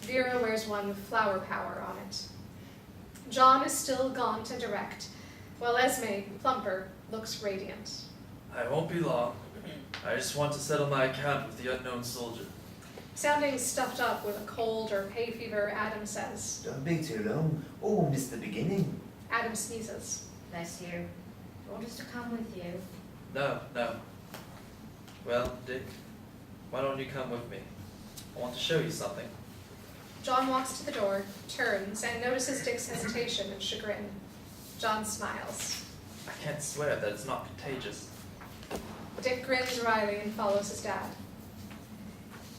Vera wears one with flower power on it. John is still gaunt and erect, while Esme, plumper, looks radiant.
I won't be long. I just want to settle my account with the unknown soldier.
Sounding stuffed up with a cold or hay fever, Adam says.
Don't be too long. Oh, miss the beginning.
Adam sneezes.
Bless you. Do you want us to come with you?
No. Well, Dick, why don't you come with me? I want to show you something.
John walks to the door, turns, and notices Dick's hesitation and chagrin. John smiles.
I can't swear that it's not contagious.
Dick grins wryly and follows his dad.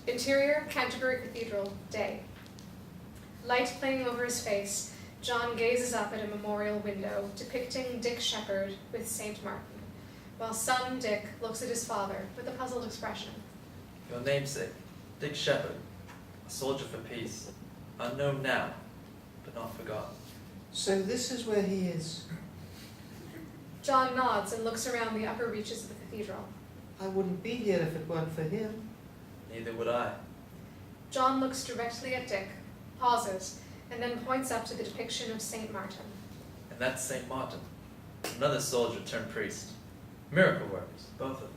Interior Canterbury Cathedral, day. Light playing over his face, John gazes up at a memorial window depicting Dick Sheppard with St. Martin, while son Dick looks at his father with a puzzled expression.
Your namesake, Dick Sheppard, a soldier for peace, unknown now, but not forgotten.
So this is where he is.
John nods and looks around the upper reaches of the cathedral.
I wouldn't be here if it weren't for him.
Neither would I.
John looks directly at Dick, pauses, and then points up to the depiction of St. Martin.
And that's St. Martin, another soldier turned priest. Miracle workers, both of them.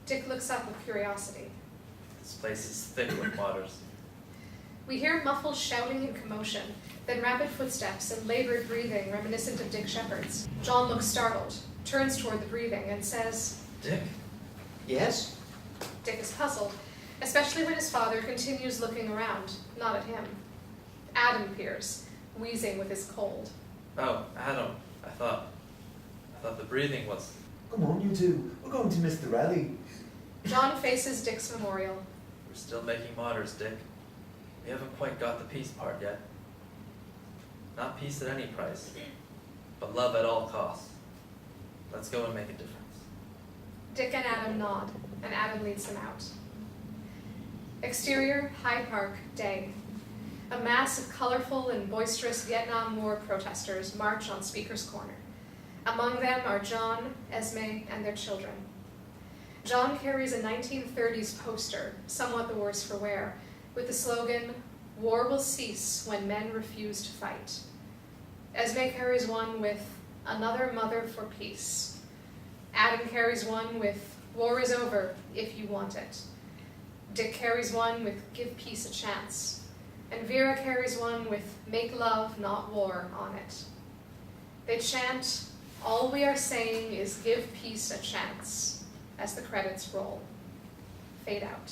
Dick looks up with curiosity.
This place is thick with martyrs.
We hear muffled shouting and commotion, then rapid footsteps and labored breathing reminiscent of Dick Sheppard's. John looks startled, turns toward the breathing, and says,
Dick?
Yes?
Dick is puzzled, especially when his father continues looking around, not at him. Adam appears, wheezing with his cold.
Oh, Adam, I thought the breathing was...
Come on, you two. We're going to miss the rally.
John faces Dick's memorial.
We're still making martyrs, Dick. We haven't quite got the peace part yet. Not peace at any price, but love at all costs. Let's go and make a difference.
Dick and Adam nod, and Adam leads them out. Exterior, Hyde Park, day. A mass of colorful and boisterous Vietnam War protesters march on Speaker's Corner. Among them are John, Esme, and their children. John carries a 1930s poster, somewhat the worse for wear, with the slogan, "War will cease when men refuse to fight." Esme carries one with "Another mother for peace." Adam carries one with "War is over if you want it." Dick carries one with "Give peace a chance." And Vera carries one with "Make love, not war" on it. They chant, "All we are saying is give peace a chance," as the credits roll. Fade out.